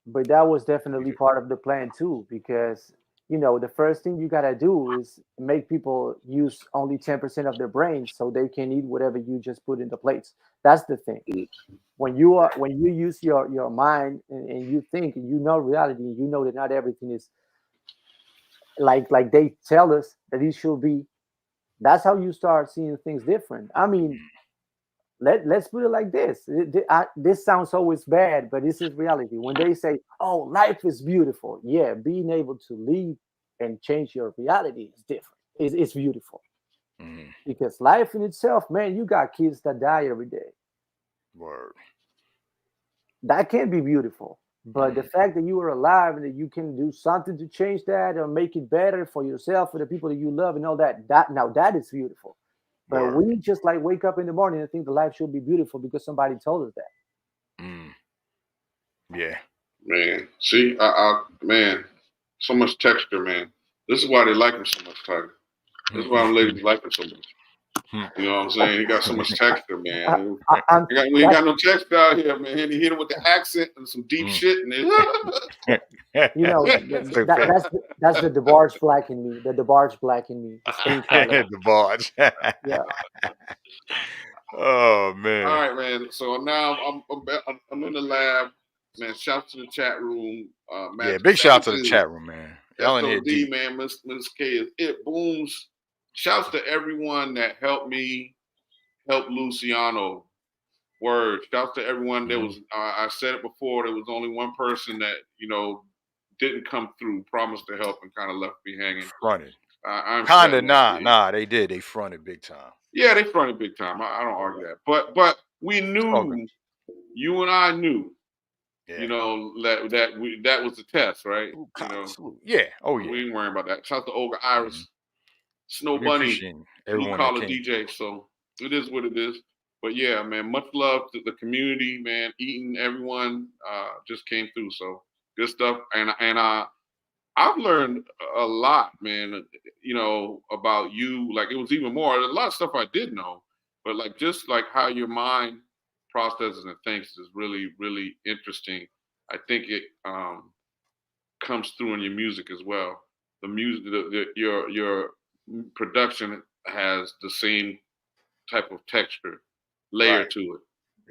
But that was read definitely it. part of the plan too, because the first thing you gotta do is make people use only 10% of their brains so they can eat whatever you just put in the plates. That's the thing. When you use your mind, and you think, and you know reality, and you know that not everything is like they tell us that it should be. That's how you start seeing things different. I mean, let's put it like this. This sounds always bad, but this is reality. When they say, "Oh, life is beautiful," yeah, being able to live and change your reality is different. It's beautiful, Mhm. because life in itself, man, you got kids that die every day. Word. That can be beautiful. But the Mhm. fact that you are alive and that you can do something to change that or make it better for yourself, for the people that you love, and all that is beautiful. But Word. we just like wake up in the morning and think the life should be beautiful because somebody told us that. Mm. Yeah. Man, see, man, so much texture, man. This is why they like him so much, Tiger. This is why them ladies like him so much. You know what I'm saying? He got so much texture, I, man. I'm We ain't that's got no texture out here, man. He hit him with the accent and some deep Mm. shit, and Stupid. that's the DeBarge black in me, the DeBarge black in me, the skin color. The barge. Yeah, Oh all man. right, man. So now I'm in the lab, man. Shout to the chat room, Yeah, Magic big shout out to the 72. chat room, man. Y'all in here SOD, deep. man. Miss K is it booms. Shouts to everyone that helped me help Luciano. Word. Shouts to everyone. There Mhm. was I said it before. There was only one person that didn't come through, promised to help, and kind of left me hanging. Fronted. I'm Kinda setting that. nah, they did. They fronted big time. Yeah, they fronted big time. I don't argue that. But we It's all good. knew, you and I knew, Yeah. that was the test, right? Ooh, salute. Yeah. Oh yeah. We ain't worrying about that. Shout out to Olga Mhm. Iris, Snow We Bunny, appreciate blue everyone that collar came. DJ. So it is what it is. But yeah, man, much love to the community, man. Eating, everyone just came through. So good stuff. And I've learned a lot, man. About you. Like it was even more. There's a lot of stuff I did know, but like just like how your mind processes and thinks is really, really interesting. I think it comes through in your music as well. The music, your production has the same type of texture, layer Right. to it.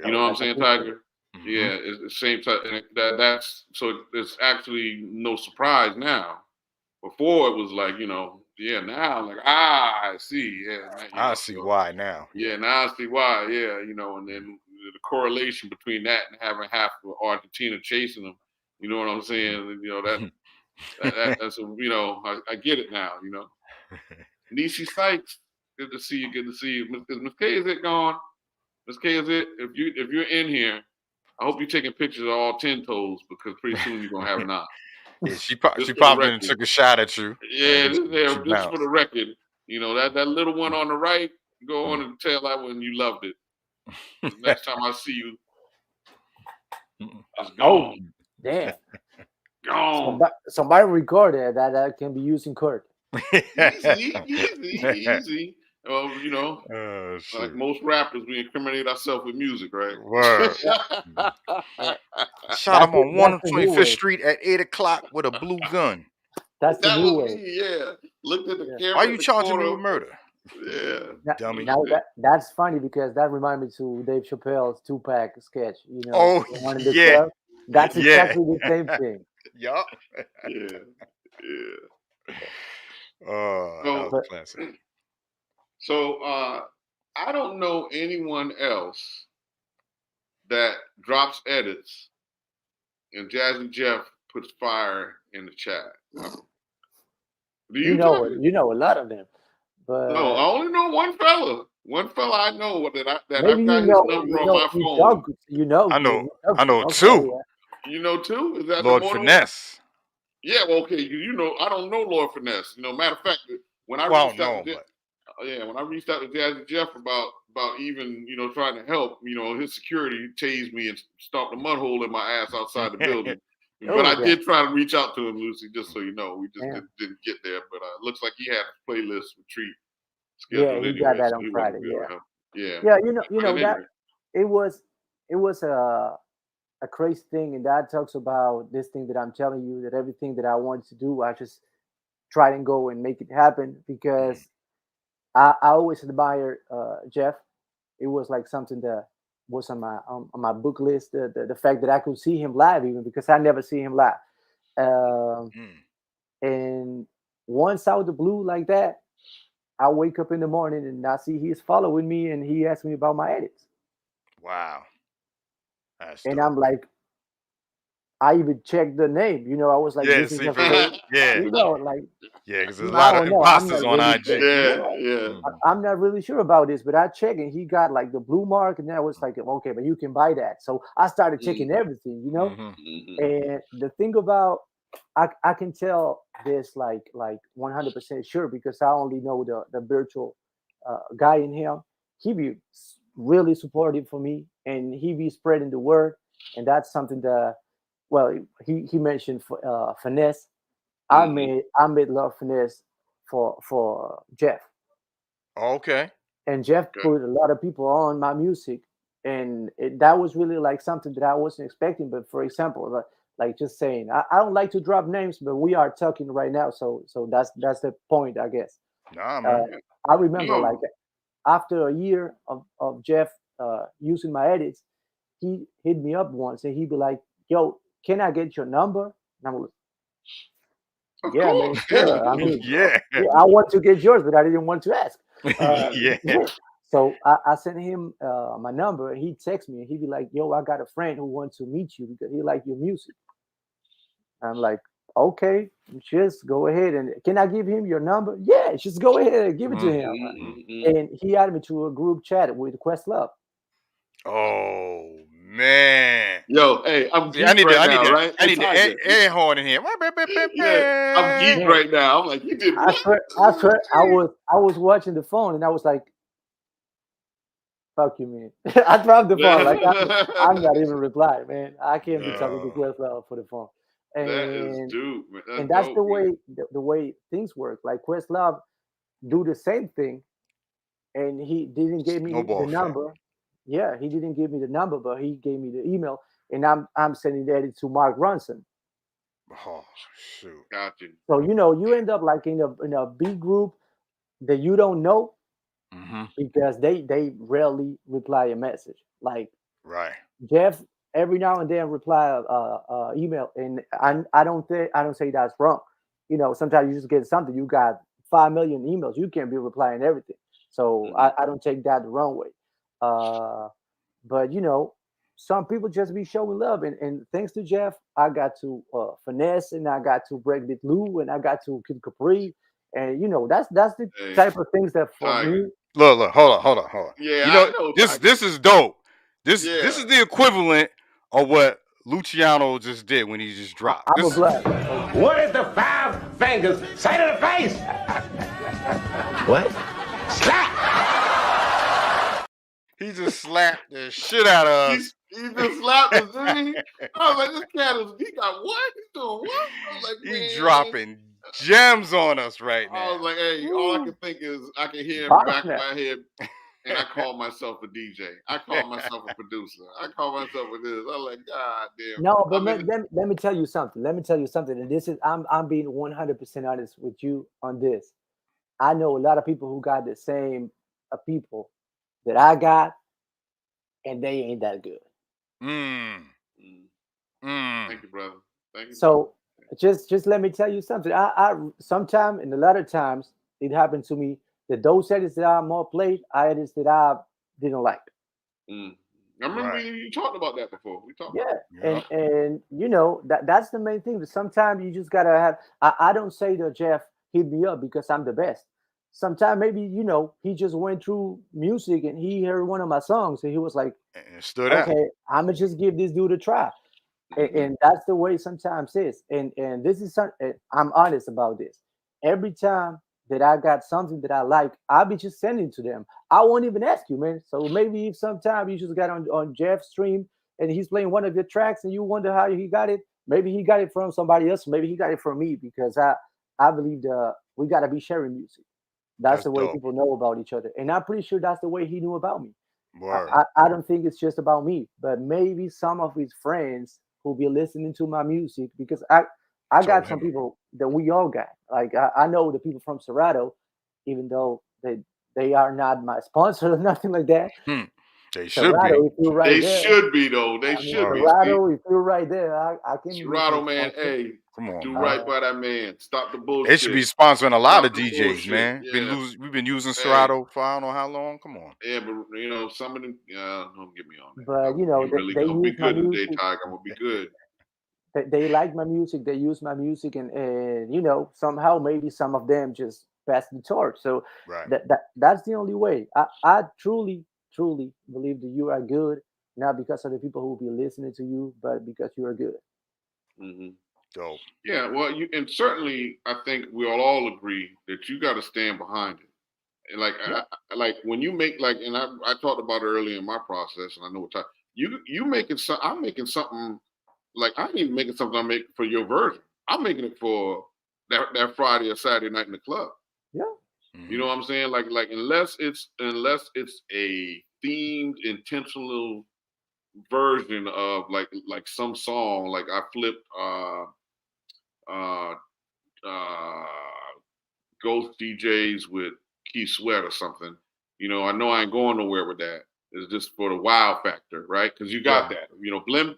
You Yep. know what I'm like a saying, picture. Tiger? Hmm. Yeah, it's the same type, and that's so it's actually no surprise now. Before it was like, yeah, now like I see, yeah, I see so why now. yeah, Yeah. now I see why, yeah, and then the correlation between that and having half of Argentina chasing them, you know what I'm saying? That's I get it now, Niecy Sykes, good to see you, good to see you. Miss K, is it gone? Miss K, is it? If you're in here, I hope you're taking pictures of all 10 toes because pretty soon you're gonna have 9. Yeah, Just she for the popped in and record. took a shot at you, and Yeah, then she just for the bounced. record. That little one on the right, go on and tell that one you loved it. Next time I see you, it's Oh, gone. damn! Gone. Somebody recorded that can be used in court. Easy, easy, easy. Well, Oh like shoot! most rappers, we incriminate ourselves with music, right? Word. Yeah, yeah. Shot him on That's the new 125th way. Street at 8 o'clock with a blue gun. That's the That new was way. me, yeah. Looked at the Yeah. Why camera in you the charging me corner. with murder? Yeah. Dummy. Now that's funny because that reminded me to Dave Chappelle's Tupac sketch. Oh The one in the yeah, club. That's yeah, exactly the same thing. yup. Yeah. Yeah. Oh, that was So But classic. So I don't know anyone else that drops edits and Jazzy Jeff puts fire in the chat. Do you, Jeff? You know a lot of them, No, but I only know one fella. One fella I know that maybe I've got his number on my you phone. dug, you know, I good, know. you dug I good. know Okay, two. yeah. You know too? Is that Lord the more than one? Finesse. Yeah, well, okay. You know, I don't know Lord Finesse. You know, matter of fact, when I Well, I reached don't out know him, to but when I reached out to Jazzy Jeff about even trying to help, his security tased me and stomped a mud hole in my ass outside the building. But Oh, I did try to reach out to him, Lucy, just so you know. We just yeah, didn't get there. But it looks like he had a playlist retreat yeah. scheduled He got anyway, that so on he wasn't Friday. gonna be able Yeah, to help. Yeah. yeah. But at any That rate, it was a crazy thing, and that talks about this thing that I'm telling you, that everything that I wanted to do, I just try and go and make it happen because I always admire Jeff. It was like something that was on my book list. The fact that I could see him live, even because I never see him live. Um, and once out of the blue like that, I wake up in the morning and I see he's following me and he asked me about my edits. wow, that's And dope. I'm like, I even checked the name. I was like, Yeah, this is see, a for the fake. Like yeah, because there's a I lot of don't know. I'm imposters not on really IG. sure. yeah. I'm not really sure about this, but I checked and he got like the blue mark, and then I was like, okay, but you can buy that. So I started checking everything, And the thing about I can tell this like 100% sure because I only know the virtual guy in him. He be really supportive for me, and he be spreading the word, and that's something that well he mentioned for finesse. I made love finesse for Jeff, Okay. and Jeff put a lot of people on my music, and that was really like something that I wasn't expecting. But for example, like just saying, I don't like to drop names, but we are talking right now, so that's the point, I guess. Nah, Uh, man. I remember like No. after a year of Jeff using my edits, he hit me up once and he'd be like, "Yo, can I get your number?" And I'm like, Of "Yeah, man, course. sure." I mean, Yeah. yeah, I want to get yours, but I didn't want to ask. Yeah. So I sent him my number, and he texted me, and he'd be like, "Yo, I got a friend who wants to meet you because he like your music." I'm like, "Okay, just go ahead and can I give him your number?" Yeah, just go ahead and give it to him. And he added me to a group chat with Questlove. Oh man. Yo, hey, I'm See, I geeked need to, right I need now, to, right? I Hey, need to Tiger. air horn in here. Yeah, I'm geeked Man, right now. I'm like, you did I what? swear, I swear, I was watching the phone and I was like, "Fuck you, man!" I dropped the phone. Like I'm not even replying, man. I can't be talking to No. Questlove for the phone, That is and dude, man. That's and that's dope, man. the way things work. Like Questlove do the same thing, and he didn't give me Snowball the effect. number. Yeah, he didn't give me the number, but he gave me the email, and I'm sending that to Mark Ronson. Oh shoot. Got you. So you end up like in a big group that you don't know Mm-hmm. because they rarely reply a message. Like Right. Jeff every now and then reply email, and I don't say that's wrong. Sometimes you just get something. You got 5 million emails. You can't be replying everything. So I don't take that the wrong way. Uh, but some people just be showing love, and thanks to Jeff, I got to finesse, and I got to break with Lou, and I got to Kid Capri, and that's the Hey, type of things that for Tiger. me. Look, hold on. Yeah, You I know, know, this Tiger. this is dope. This Yeah. is the equivalent of what Luciano just did when he just dropped. I'm a This blood. So What is the five fingers say to the face? What? Slap! he just slapped the shit out of He, us. he just slapped us, didn't he? I was like, this cat he got what? He's doing what? I was like, He man. dropping gems on us right I was now. like, hey, all I can think is I can hear in the boss back of now. my head, and I call myself a DJ. I call myself a producer. I call myself a this. I'm like, God damn. No, but I'm in let me tell you something. Let me tell you something. And this is I'm being 100% honest with you on this. I know a lot of people who got the same people that I got, and they ain't that good. Mm. Mm. Thank you, brother. Thank you, brother. So just let me tell you something. I sometime and a lot of times it happened to me. those edits that I more played are edits that I didn't like. I remember you talked about that before. We talked about Yeah, and you know that's the main thing. That sometimes you just gotta have. I don't say to Jeff hit me up because I'm the best. Sometimes maybe he just went through music and he heard one of my songs and he was like, and stood out. okay, I'm gonna just give this dude a try. And that's the way sometimes is. And this is I'm honest about this. Every time that I got something that I like, I'll be just sending to them. I won't even ask you, man. So maybe if sometime you just got on Jeff's stream and he's playing one of your tracks and you wonder how he got it, maybe he got it from somebody else, maybe he got it from me because I believe we gotta be sharing music. That's the way dope. people know about each other. And I'm pretty sure that's the way he knew about me. Word. I don't think it's just about me, but maybe some of his friends who'll be listening to my music because I got some people that we all got. Like I know the people from Serato, even though they are not my sponsor or nothing like that. They should Serato, be. if you're right They there, should be though. They should be. Serato, if you're right there, I can. Serato, man, hey, come on, do man. right by that man. Stop the bullshit. They should be sponsoring a lot of Stop the DJs, bullshit. man. Yeah. We've been using Serato for I don't know how long. Come on. Yeah, but some of them, don't get me on that. But really they gonna be use my good today, music. Tiger. I'm gonna be good. They like my music. They use my music, and somehow maybe some of them just pass the torch. So right. that's the only way. I truly believe that you are good, not because of the people who will be listening to you, but because you are good. Dope. Yeah, well, and certainly I think we'll all agree that you got to stand behind it. And like when you make and I talked about it earlier in my process, and I know what time you making something. I'm making something. Like I ain't even making something I make for your version. I'm making it for that Friday or Saturday night in the club. Yeah. You know what I'm saying? Like unless it's a themed, intentional version of like some song. Like I flipped Ghost DJs with Keith Sweat or something. I know I ain't going nowhere with that. It's just for the wow factor, right? Because you got that.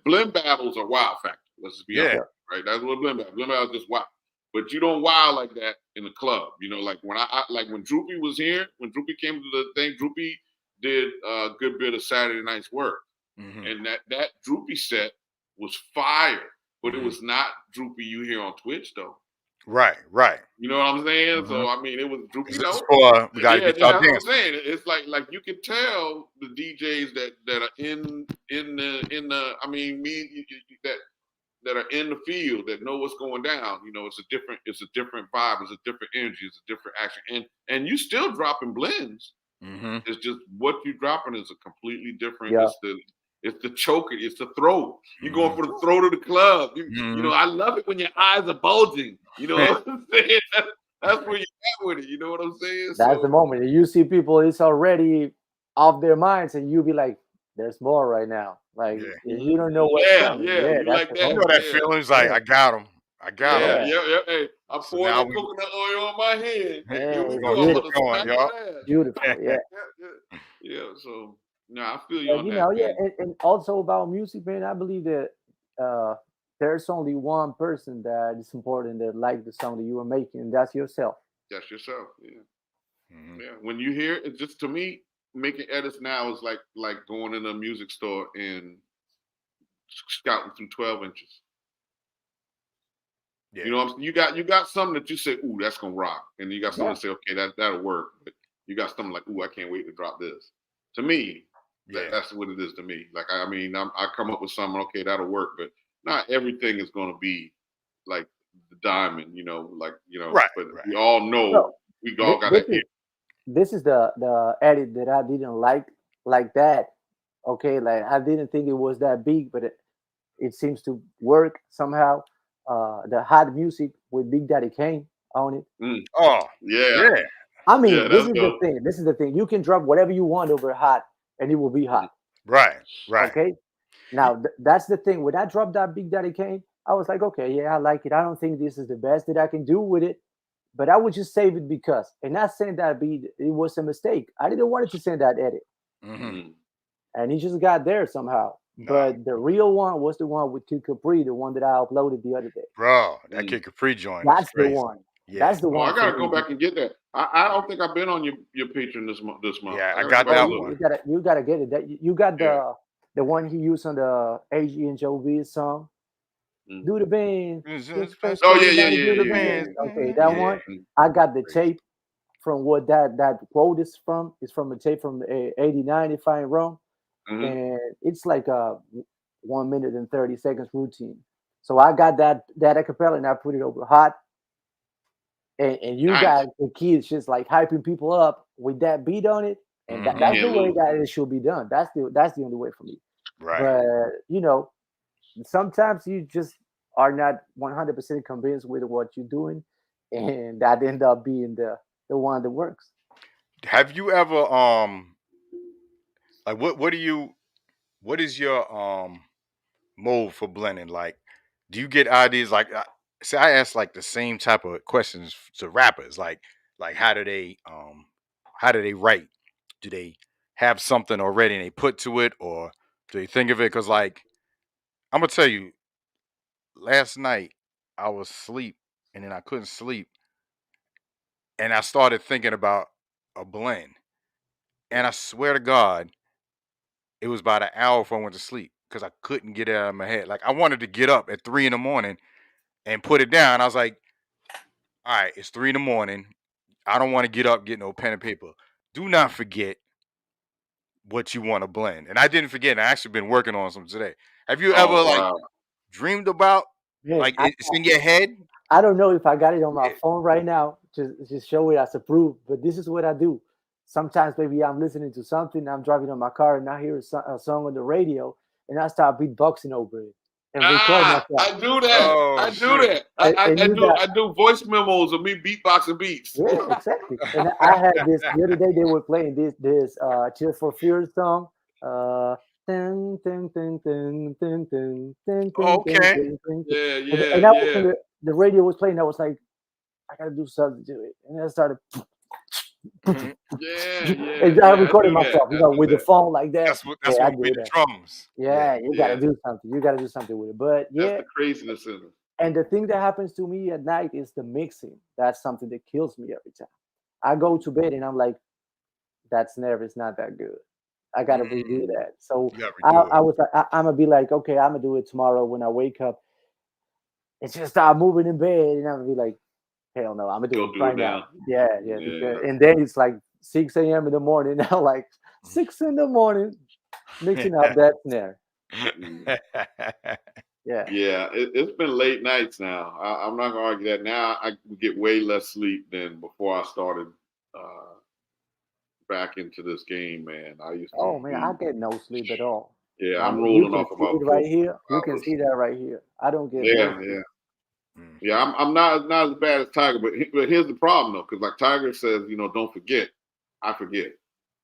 Blend battles are wow factor. Let's just be honest, right? That's what blend battle. Blend battle is just wow. But you don't wow like that in the club. Like when when Droopy was here, when Droopy came to the thing, Droopy did a good bit of Saturday night's work. And that Droopy set was fire. But it was not Droopy you hear on Twitch though. Right. You know what I'm saying? So I mean, it was Droopy. We gotta get y'all dancing. What I'm saying. It's like you can tell the DJs that are in the. I mean, that are in the field that know what's going down. It's a different vibe. It's a different energy. It's a different action. And you still dropping blends. It's just what you're dropping is a completely different. Yeah. It's the choker. It's the throat. You're going for the throat of the club. I love it when your eyes are bulging. You know what I'm saying? That's where you're at with it. You know what I'm saying? That's the moment. You see people, it's already off their minds, and you be like, there's more right now. Like, you don't know what's coming. Yeah, you like that. You know that feeling? It's like, I got him. Yeah. Hey, I'm pouring that coconut oil on my head. Here we go. I'm gonna smack your ass. Beautiful. Yeah. So, I feel you on that. And also about music, man, I believe that there's only one person that is important that like the song that you are making, and that's yourself. That's yourself. Yeah. Yeah. When you hear it, just to me, making edits now is like going in a music store and scouting through 12 inches. Yeah. You know what I'm saying? You got something that you say, ooh, that's gonna rock. And you got something to say, okay, that'll work. But you got something like, ooh, I can't wait to drop this. To me, that's what it is to me. Like I come up with something, okay, that'll work, but not everything is gonna be like the diamond, Right, but we all know we all got to hit. This is the edit that I didn't like that. Okay, like I didn't think it was that big, but it seems to work somehow. The hot music with Big Daddy Kane on it. Oh yeah. I mean, this is the thing. This is the thing. You can drop whatever you want over hot, and it will be hot. Right. Okay. Now that's the thing. When I dropped that Big Daddy Kane, I was like, okay, yeah, I like it. I don't think this is the best that I can do with it, but I would just save it because, and not saying that it was a mistake. I didn't want it to send that edit, and he just got there somehow. No. But the real one was the one with Kid Capri, the one that I uploaded the other day. Bro, that Kid Capri joint. That's the one. Yeah. That's the one. I gotta go back and get that. I don't think I've been on your Patreon this month. Yeah, I gotta got go back that and one. look. You gotta get it. That you got Yeah. the one he used on the AG and Joe B song. Mm. Do the band. Oh yeah. Okay, that Yeah. one. I got the tape from what that quote is from. It's from a tape from '89, if I'm wrong, Mhm. and it's like a 1 minute and 30 seconds routine. So I got that acapella and I put it over hot, and you Nice. got the kids just like hyping people up with that beat on it, and Mhm. that's the Can't way lose. that it should be done. That's the only way for me. Right. But you know, sometimes you just are not 100% convinced with what you're doing, and that end up being the one that works. Have you ever like what is your mode for blending? Like, do you get ideas like say I ask like the same type of questions to rappers like how do they write? Do they have something already and they put to it, or do they think of it? Because like I'm gonna tell you, last night I was asleep and then I couldn't sleep, and I started thinking about a blend, and I swear to God, it was about an hour before I went to sleep because I couldn't get it out of my head. Like I wanted to get up at 3 in the morning and put it down. I was like, all right, it's 3 in the morning. I don't want to get up, get no pen and paper. Do not forget what you want to blend. And I didn't forget. I actually been working on some today. Have you ever Oh like wow. dreamed about Man, like it's in your head? I don't know if I got it on my Yeah. phone right now, just show it as a proof. But this is what I do. Sometimes maybe I'm listening to something, I'm driving on my car, and I hear a song on the radio, and I start beatboxing over it and record myself. I do that. Oh I do shoot. that. And you got I do voice memos of me beatboxing beats. yeah, exactly. And I had this the other day. They were playing this "Tears for Fears" song. Dun, dun, dun, dun, dun, dun, dun, dun, dun, Okay. dun, dun, dun. Yeah. And I was when the radio was playing. I was like, I gotta do something to it, and I started. Mhm. And I I recorded do that. myself, with the phone like that. That's Yeah, I what be did the that. drums. Yeah, you gotta Yeah. do something. You gotta do something with it. But That's yeah, the craziness in it. and the thing that happens to me at night is the mixing. That's something that kills me every time. I go to bed and I'm like, that snare is not that good. I gotta redo Mm, that. So you gotta I, redo it. I was like, I'm gonna be like, okay, I'm gonna do it tomorrow when I wake up. It's just start moving in bed, and I'm gonna be like, hell no, I'm gonna do Go it do it right now. now. Yeah, Yeah. and then it's like 6 a.m. in the morning. Now, like 6 in the morning, mixing up that snare. Mm. Yeah. Yeah, it's been late nights now. I'm not gonna argue that. Now I get way less sleep than before I started uh, back into this game, man. I used to Oh man, I be, get no sleep at all. yeah, I I'm mean, you rolling can off see about it four right here. You can hours. see that right here. I don't get no Yeah, sleep. yeah. Yeah, I'm not as bad as Tiger, but here's the problem though, because like Tiger says, don't forget. I forget.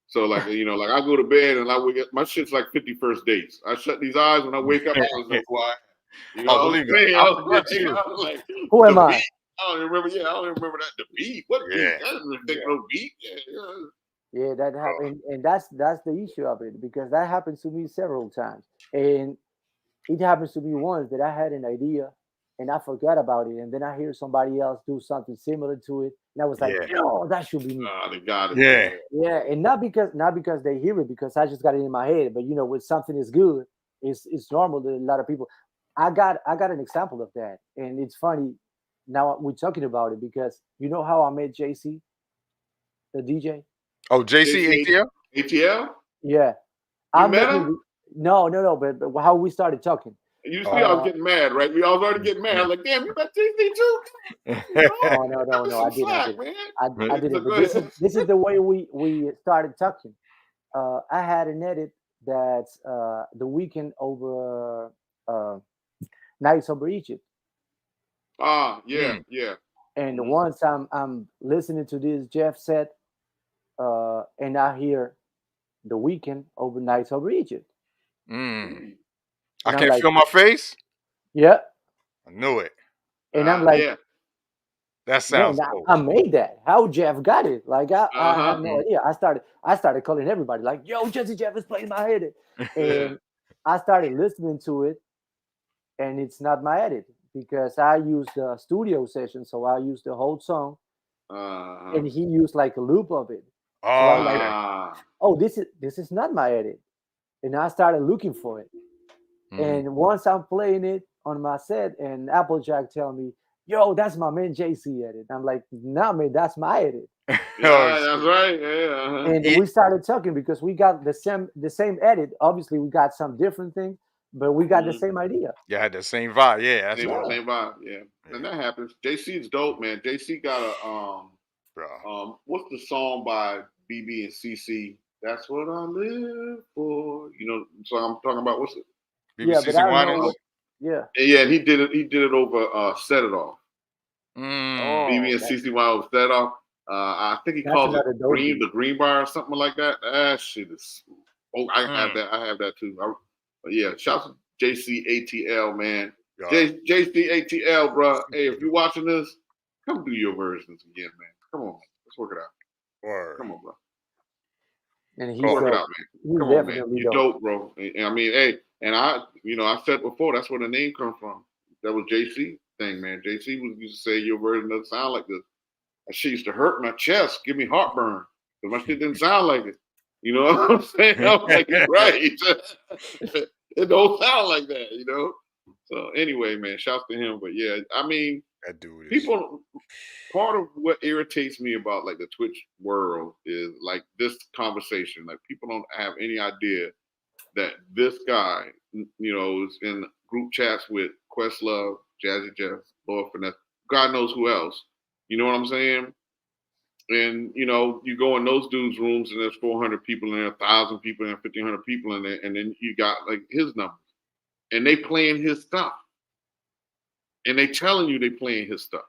So like like I go to bed and I wake up, my shit's like 51st dates. I shut these eyes when I wake up, I don't know why. You know Oh, what I'm believe it. saying? I forget too. I was like Who the am I? beat. I don't even remember. Yeah, I don't even remember that. The beat. What beat? Yeah. I didn't even think no beat. Yeah. Yeah, that happened, and that's the issue of it because that happens to me several times, and it happens to me once that I had an idea and I forgot about it, and then I hear somebody else do something similar to it, and I was like, Yeah. no, that should be me. They got it. Yeah. Yeah, and not because they hear it because I just got it in my head, but when something is good, it's normal that a lot of people. I got an example of that, and it's funny. Now we're talking about it because you know how I met JC, the DJ. Oh, JC JC ATL? ATL? Yeah, You I met met him? him. No, but how we started talking. You see, I was Oh. getting mad, right? We all was already getting mad. I was like, damn, you met JC too? No, Cut me no, I some didn't. I slack, didn't. man. I So didn't. But go this is ahead. this is the way we started talking. I had an edit that's the weekend over Nights Over Egypt, Yeah. Mm. and Mm-hmm. once I'm listening to this Jeff set, and I hear the weekend over Nights Over Egypt, Mm. I and I'm can't like, feel my face? yeah, I knew it. and I'm like, Yeah. That man, sounds dope. I made that. How Jeff got it? Like I Uh-huh. have no idea. I started calling everybody like, "Yo, Jesse Jeff is playing my edit," Yeah. and I started listening to it, and it's not my edit because I used the studio session, so I used the whole song, and he used like a loop of it. So I'm like, oh, this is not my edit, and I started looking for it. And once I'm playing it on my set, and Applejack tell me, "Yo, that's my man JC edit." I'm like, "Nah, man, that's my edit." Yeah, that's right. Yeah. And we started talking because we got the same edit. Obviously, we got some different things, but we got the same idea. You had the same vibe. Yeah, that's Same, what. same vibe. Yeah. And that happens. JC's dope, man. JC got a what's the song by BB and CC? That's what I live for. You know, so I'm talking about what's it? Yeah, but I don't know. Yeah. Yeah, and he did it over Set It Off. Oh, BB and CC Wild Set It Off. I think he calls it the green bar or something like that. That shit is. Oh, I have that. I have that too. But yeah, shout out to JCATL, man. JCATL, bro. Hey, if you're watching this, come do your versions again, man. Come on, man. Let's work it out. Word. Come on, bro. And he's work it out, man. Come on, man. You're dope, bro. And I mean, hey, and I said before, that's where the name comes from. That was JC thing, man. JC used to say your version doesn't sound like this. That shit used to hurt my chest, give me heartburn, because my shit didn't sound like it. You know what I'm saying? I'm like, right. It don't sound like that, you know? So anyway, man, shouts to him. But yeah, I mean, that dude is... people, part of what irritates me about like the Twitch world is like this conversation. Like people don't have any idea that this guy, you know, is in group chats with Questlove, Jazzy Jeff, Lord Finesse, God knows who else. You know what I'm saying? And, you know, you go in those dudes' rooms and there's 400 people in there, 1,000 people in there, 1,500 people in there, and then you got like his numbers. And they playing his stuff. And they telling you they playing his stuff.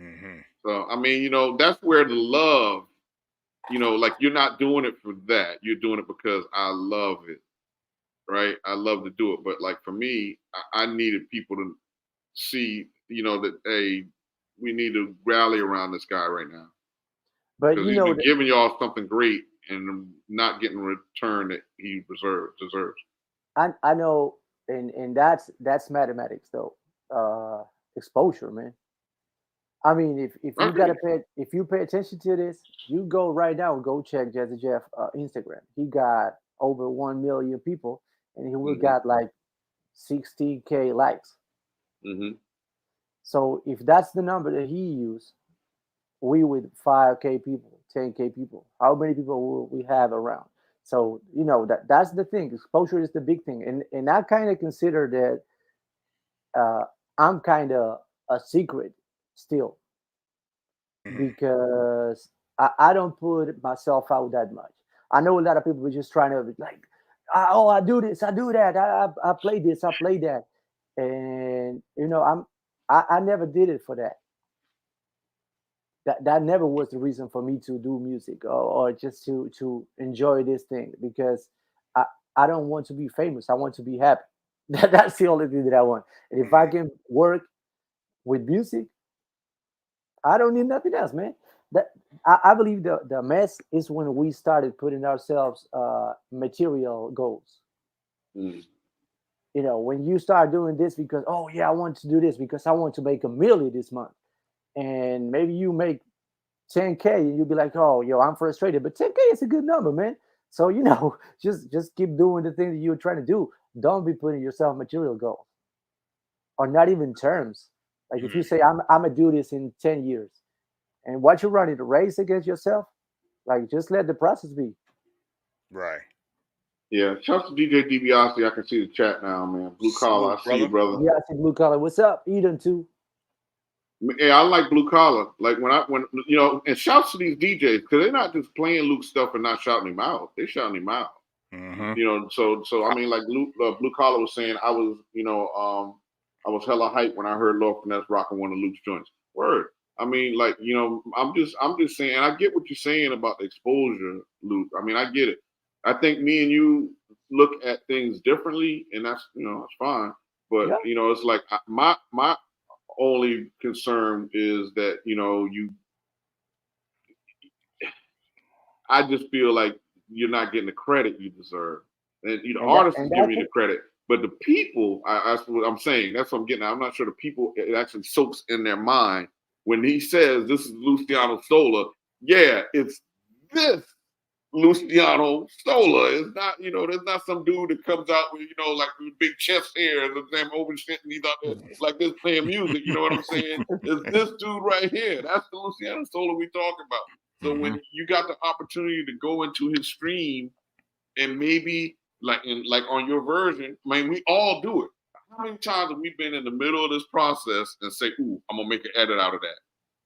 Mm-hmm. So, I mean, you know, that's where the love, you know, like you're not doing it for that. You're doing it because I love it, right? I love to do it. But like for me, I needed people to see, you know, that, hey, we need to rally around this guy right now. But you know, he's been giving y'all something great and not getting a return that he deserves. I know, and that's mathematics though. Exposure, man. I mean, if you pay attention to this, you go right now and go check Jazzy Jeff Instagram. He got over 1 million people, and he will got like 60K likes. Mm-hmm. So if that's the number that he used, we with 5K people, 10K people, how many people will we have around? So you know that's the thing. Exposure is the big thing, and I kind of consider that I'm kind of a secret still because I don't put myself out that much. I know a lot of people are just trying to like, oh, I do this, I do that, I play this, I play that, and you know I never did it for that. That never was the reason for me to do music or just to enjoy this thing because I don't want to be famous. I want to be happy. That's the only thing that I want. And if I can work with music, I don't need nothing else, man. That I believe the mess is when we started putting ourselves material goals. Mm. You know, when you start doing this because, oh yeah, I want to do this because I want to make $1 million this month. And maybe you make 10K and you'll be like, oh, yo, I'm frustrated. But 10K is a good number, man. So, you know, just keep doing the thing that you're trying to do. Don't be putting yourself material goals or not even terms. Like if you say, I'm going to do this in 10 years and what you're running a race against yourself, like just let the process be. Right. Yeah. Shout out to DJ DiBiase. I can see the chat now, man. Blue Collar. I see you, brother. Yeah, I see Blue Collar. What's up? Eden too. Yeah, I like Blue Collar. Like when you know, and shouts to these DJs because they're not just playing Luke's stuff and not shouting him out. They're shouting him out. Mm-hmm. You know, so I mean, like Blue Collar was saying, I was, you know, I was hella hyped when I heard Lord Finesse rocking one of Luke's joints. Word. I mean, like, you know, I'm just saying, and I get what you're saying about the exposure, Luke. I mean, I get it. I think me and you look at things differently, and that's, you know, that's fine. But you know, it's like my only concern is that, you know, I just feel like you're not getting the credit you deserve. And you know, artists is giving you the credit, but the people, that's what I'm saying. That's what I'm getting at. I'm not sure the people, it actually soaks in their mind when he says this is Luciano Sola, yeah, it's this Luciano Sola. It's not, there's not some dude that comes out with, like with big chest hair and the damn open shit and he's out there like this playing music. You know what I'm saying? It's this dude right here. That's the Luciano Sola we talk about. So when you got the opportunity to go into his stream and maybe like on your version, we all do it. How many times have we been in the middle of this process and say, ooh, I'm gonna make an edit out of that.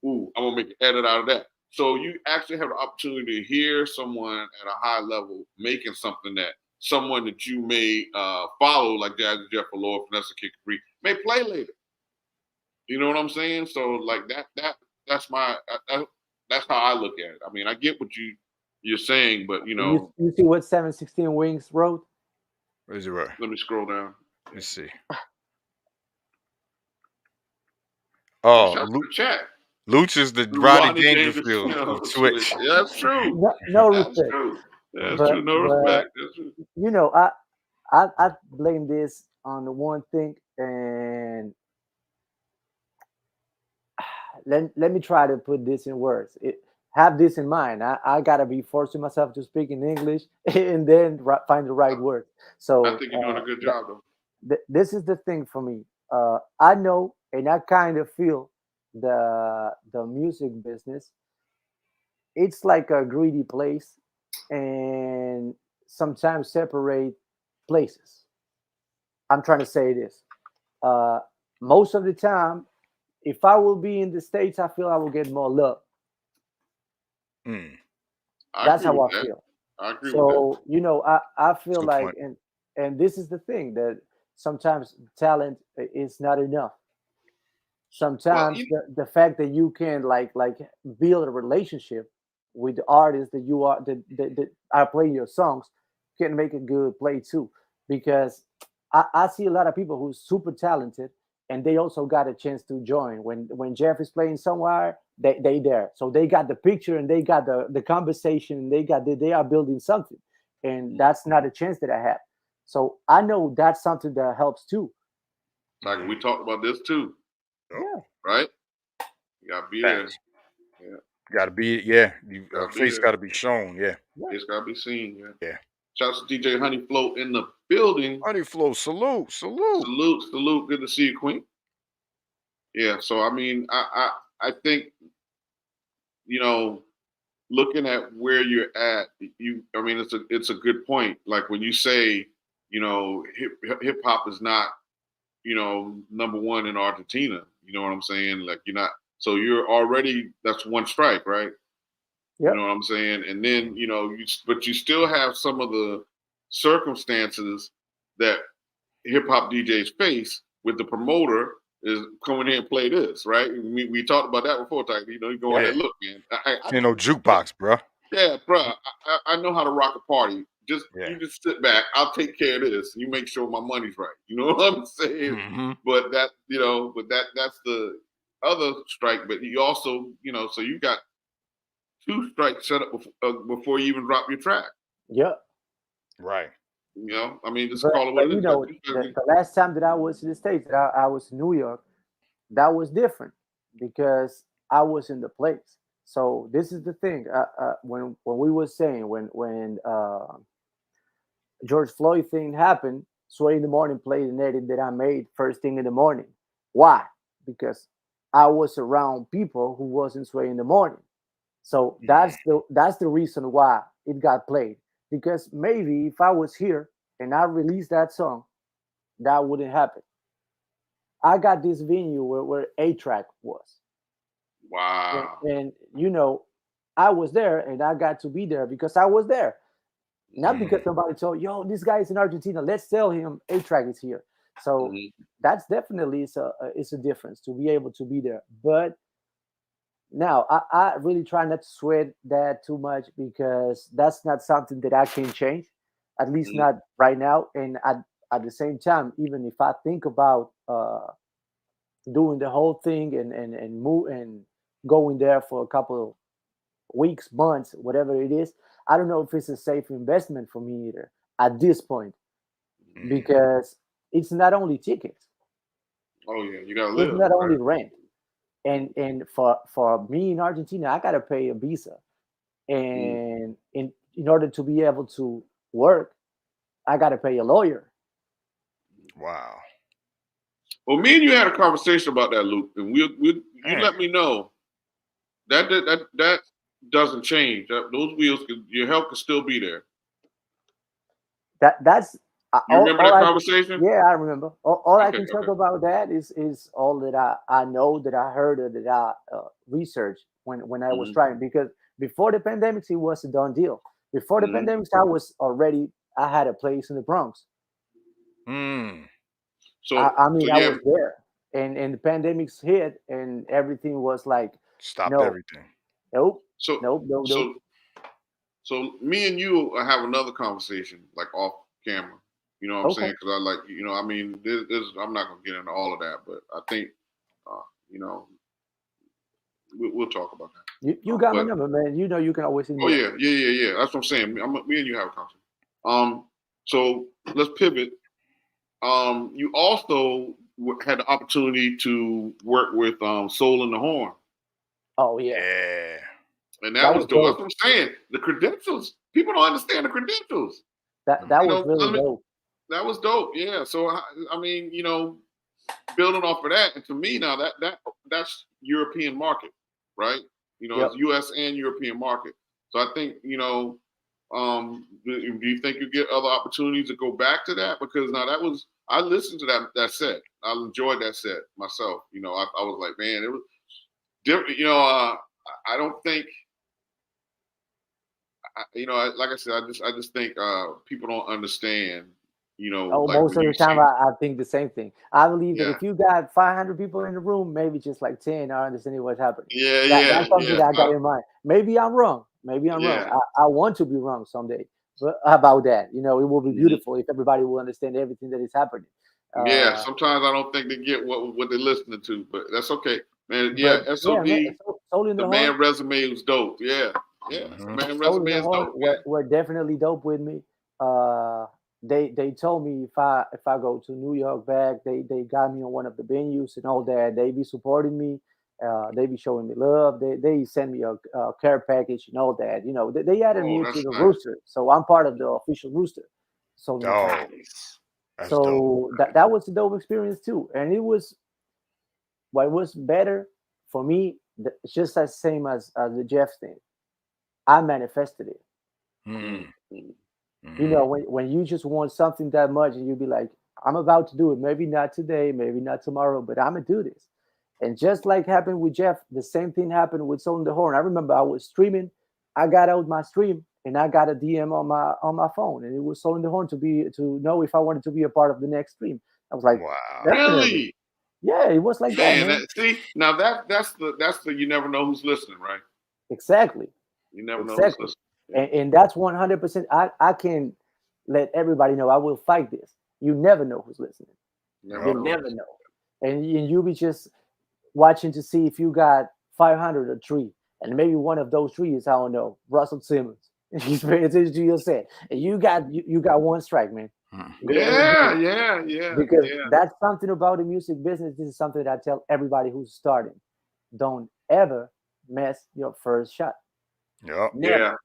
Ooh, I'm gonna make an edit out of that. So you actually have the opportunity to hear someone at a high level making something that someone that you may follow, like Jazzy Jeff or Lord Vanessa Kid Capri, may play later. You know what I'm saying? So like that's how I look at it. I mean, I get what you're saying, but You see what 716 Wings wrote? Where's it right? Let me scroll down. Let's see. Shout out to the chat. Luch is the Rodney Dangerfield of Twitch. Yeah, that's true. No respect. True. That's true. No respect. That's true. I blame this on the one thing, and let me try to put this in words. Have this in mind. I gotta be forcing myself to speak in English and then find the right word. So I think you're doing a good job, though. This is the thing for me. I know, and I kind of feel the music business. It's like a greedy place, and sometimes separate places. I'm trying to say this. Most of the time, if I will be in the States, I feel I will get more love. That's how I feel. I agree So with that. I feel like, point. and this is the thing that sometimes talent is not enough. Sometimes the fact that you can like build a relationship with the artists that you are that are playing your songs can make a good play too. Because I see a lot of people who's super talented and they also got a chance to join. When Jeff is playing somewhere, they there. So they got the picture and they got the conversation and they are building something. And that's not a chance that I have. So I know that's something that helps too. Like we talked about this too. Yeah. Right? You gotta be there. Yeah. Gotta be, yeah. Face gotta be shown, yeah. It's gotta be seen, yeah. Yeah. Shout out to DJ Honey Flow in the building. Honey Flow, salute. Salute. Good to see you, Queen. Yeah, so I mean, I think, looking at where you're at, it's a good point. Like when you say, hip hop is not, number one in Argentina. You know what I'm saying? Like you're not. So you're already, that's one strike, right? Yep. You know what I'm saying? And then, but you still have some of the circumstances that hip hop DJs face with the promoter is coming here and play this, right? We talked about that before, Tyke. You go ahead and look, man. Jukebox, bro. Yeah, bro. I know how to rock a party. You just sit back. I'll take care of this. You make sure my money's right. You know what I'm saying? Mm-hmm. But that's the other strike. But you also, so you got 2 strikes set up before you even drop your track. Yep. Right. Just call it what it is. The last time that I was in the States, I was in New York, that was different because I was in the place. So this is the thing. When we were saying when George Floyd thing happened, Sway in the Morning played an edit that I made first thing in the morning. Why? Because I was around people who wasn't Sway in the Morning. So that's the reason why it got played. Because maybe if I was here and I released that song, that wouldn't happen. I got this venue where A-Track was. Wow. And I was there and I got to be there because I was there. Not because somebody told, yo, this guy is in Argentina. Let's tell him A-Track is here. So that's definitely it's a difference to be able to be there. But now I really try not to sweat that too much because that's not something that I can change, at least not right now. And at the same time, even if I think about doing the whole thing and move and going there for a couple of weeks, months, whatever it is, I don't know if it's a safe investment for me either at this point because it's not only tickets. Oh yeah, you gotta live. It's not only rent. And for me in Argentina, I gotta pay a visa, and in order to be able to work, I gotta pay a lawyer. Wow. Well, me and you had a conversation about that, Luke, and you let me know that doesn't change. Those wheels, your help can still be there. That's You remember that conversation? Yeah, I remember. All I can talk about that is all that I know, that I heard, or that I researched when I was trying. Because before the pandemic, it was a done deal. Before the pandemic, I had a place in the Bronx. So I was there, and the pandemics hit, and everything was like stopped everything. Nope. So me and you have another conversation, like off camera. You know what I'm saying? Because I like, I mean, I'm not gonna get into all of that, but I think, we'll talk about that. You got my number, man. You know you can always. Oh yeah. That's what I'm saying. Me and you have a conversation. So let's pivot. You also had the opportunity to work with Soul in the Horn. Oh yeah. Yeah. And that was dope. That's what I'm saying. The credentials. People don't understand the credentials. That was really dope. That was dope. Yeah. So I mean, building off of that, and to me now that's European market, right? It's U.S. and European market. So I think do you think you get other opportunities to go back to that? Because now I listened to that set. I enjoyed that set myself. I was like, man, it was different. I don't think. Like I said, I just think people don't understand. Most of the time, I think the same thing. I believe that if you got 500 people in the room, maybe just like 10 are understanding what's happening. That's something that I got in mind. Maybe I'm wrong. I want to be wrong someday. But about that, it will be beautiful if everybody will understand everything that is happening. Sometimes I don't think they get what they're listening to, but that's okay, man. SOD, the man resume was dope. Yeah. Man resume is dope. Were definitely dope with me. They told me if I go to New York back, they got me on one of the venues and all that. They be supporting me. They be showing me love. They send me a care package and all that. They added me to the rooster, so I'm part of the official rooster. So that was a dope experience too, and it was what was better for me. It's just as same as the Jeff thing. I manifested it. When you just want something that much, and you be like, I'm about to do it. Maybe not today, maybe not tomorrow, but I'm gonna do this. And just like happened with Jeff, the same thing happened with Soul in the Horn. I remember I was streaming. I got out my stream and I got a DM on my phone, and it was Soul in the Horn to know if I wanted to be a part of the next stream. I was like, wow, really? Yeah, it was like that, man. See, now that's the you never know who's listening, right? Exactly. You never know who's listening. And that's 100%. I can let everybody know I will fight this. You never know who's listening. You never know. And you be just watching to see if you got 500 or 3. And maybe one of those 3 is, I don't know, Russell Simmons. He's paying attention to your set. And you got one strike, man. Yeah. Because that's something about the music business. This is something that I tell everybody who's starting. Don't ever mess your first shot. Yeah.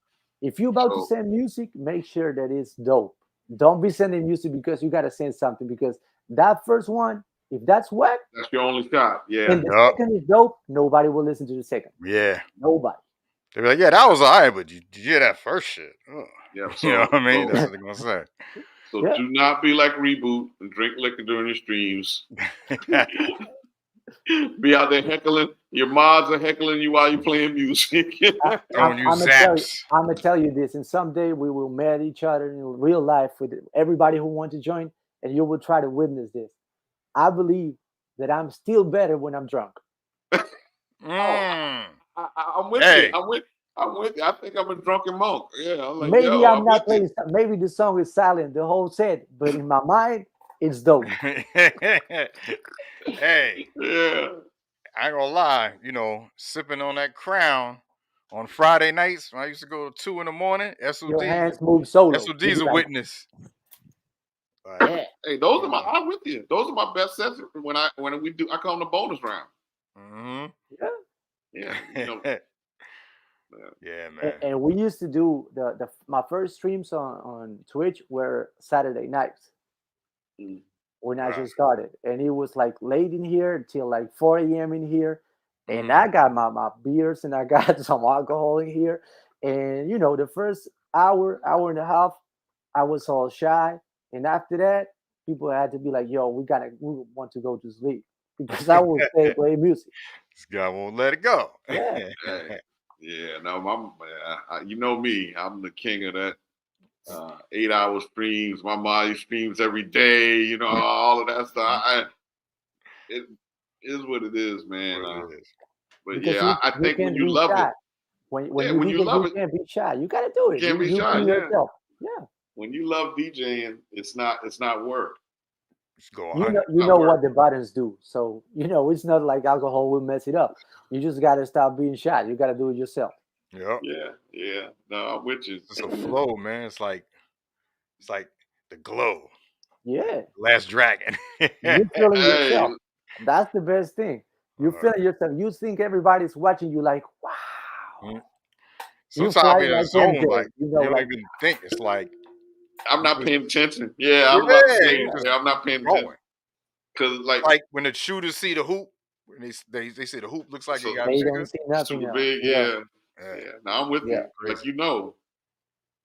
If you're about to send music, make sure that it's dope. Don't be sending music because you got to send something, because that first one, if that's whack, that's your only shot. Yeah. And the second is dope, nobody will listen to the second. Yeah. Nobody. They'll be like, yeah, that was all right, but you hear that first shit. Yeah. You know what I mean? That's what they're going to say. So do not be like Reboot and drink liquor during your streams. Be out there heckling. Your mods are heckling you while you're playing music. I'm gonna tell you this, and someday we will meet each other in real life with everybody who wants to join, and you will try to witness this. I believe that I'm still better when I'm drunk. I'm with you. I'm with you. I think I'm a drunken monk. Yeah. I'm like, maybe I'm not playing. Maybe the song is silent the whole set, but in my mind, it's dope. Hey, yeah. I ain't gonna lie, sipping on that Crown on Friday nights when I used to go to 2 a.m. SOD. Your hands move solo. SOD's a witness. Hey, those are I'm with you. Those are my best sets when we do. I call them the bonus round. Mm-hmm. Yeah, you know. Yeah, man. And we used to do my first streams on Twitch were Saturday nights Mm. when I Right. just started, and it was like late in here till like 4 a.m. in here, and Mhm. I got my beers and I got some alcohol in here, and the first hour and a half, I was all shy, and after that, people had to be like, "Yo, we want to go to sleep," because I will play music. This guy won't let it go. Yeah. Hey, yeah, no, you know me. I'm the king of that 8-hour streams. My Molly streams every day. You know, all of that stuff. It is what it is, man. What it is. But Because yeah, I you think when can't you be love shy. it, When yeah, you when you DJ, love you it, can't be shy. You gotta do you it. can't be You shy. be Yeah, yourself. Yeah. when you love DJing, it's not work. Let's go You 100. know what the buttons do. So it's not like alcohol will mess it up. You just gotta stop being shy. You gotta do it yourself. Yep. Yeah. No, I'm with you. It's a flow, man. It's like the glow. Yeah. Last Dragon. You feeling Hey, yourself. That's the best thing. You feeling yourself. You think everybody's watching you like, wow. Mhm. You Sometimes fly in a like zone, like MJ. you don't Like even think. It's like I'm you not just paying attention. Yeah, I was about to yeah, say, you just I'm not paying attention going. because It's like when the shooters see the hoop, when they see the hoop looks like it so got they don't bigger. see nothing super else. big. Yeah. Yeah, Yeah, yeah. Now I'm with Yeah. you. Like crazy.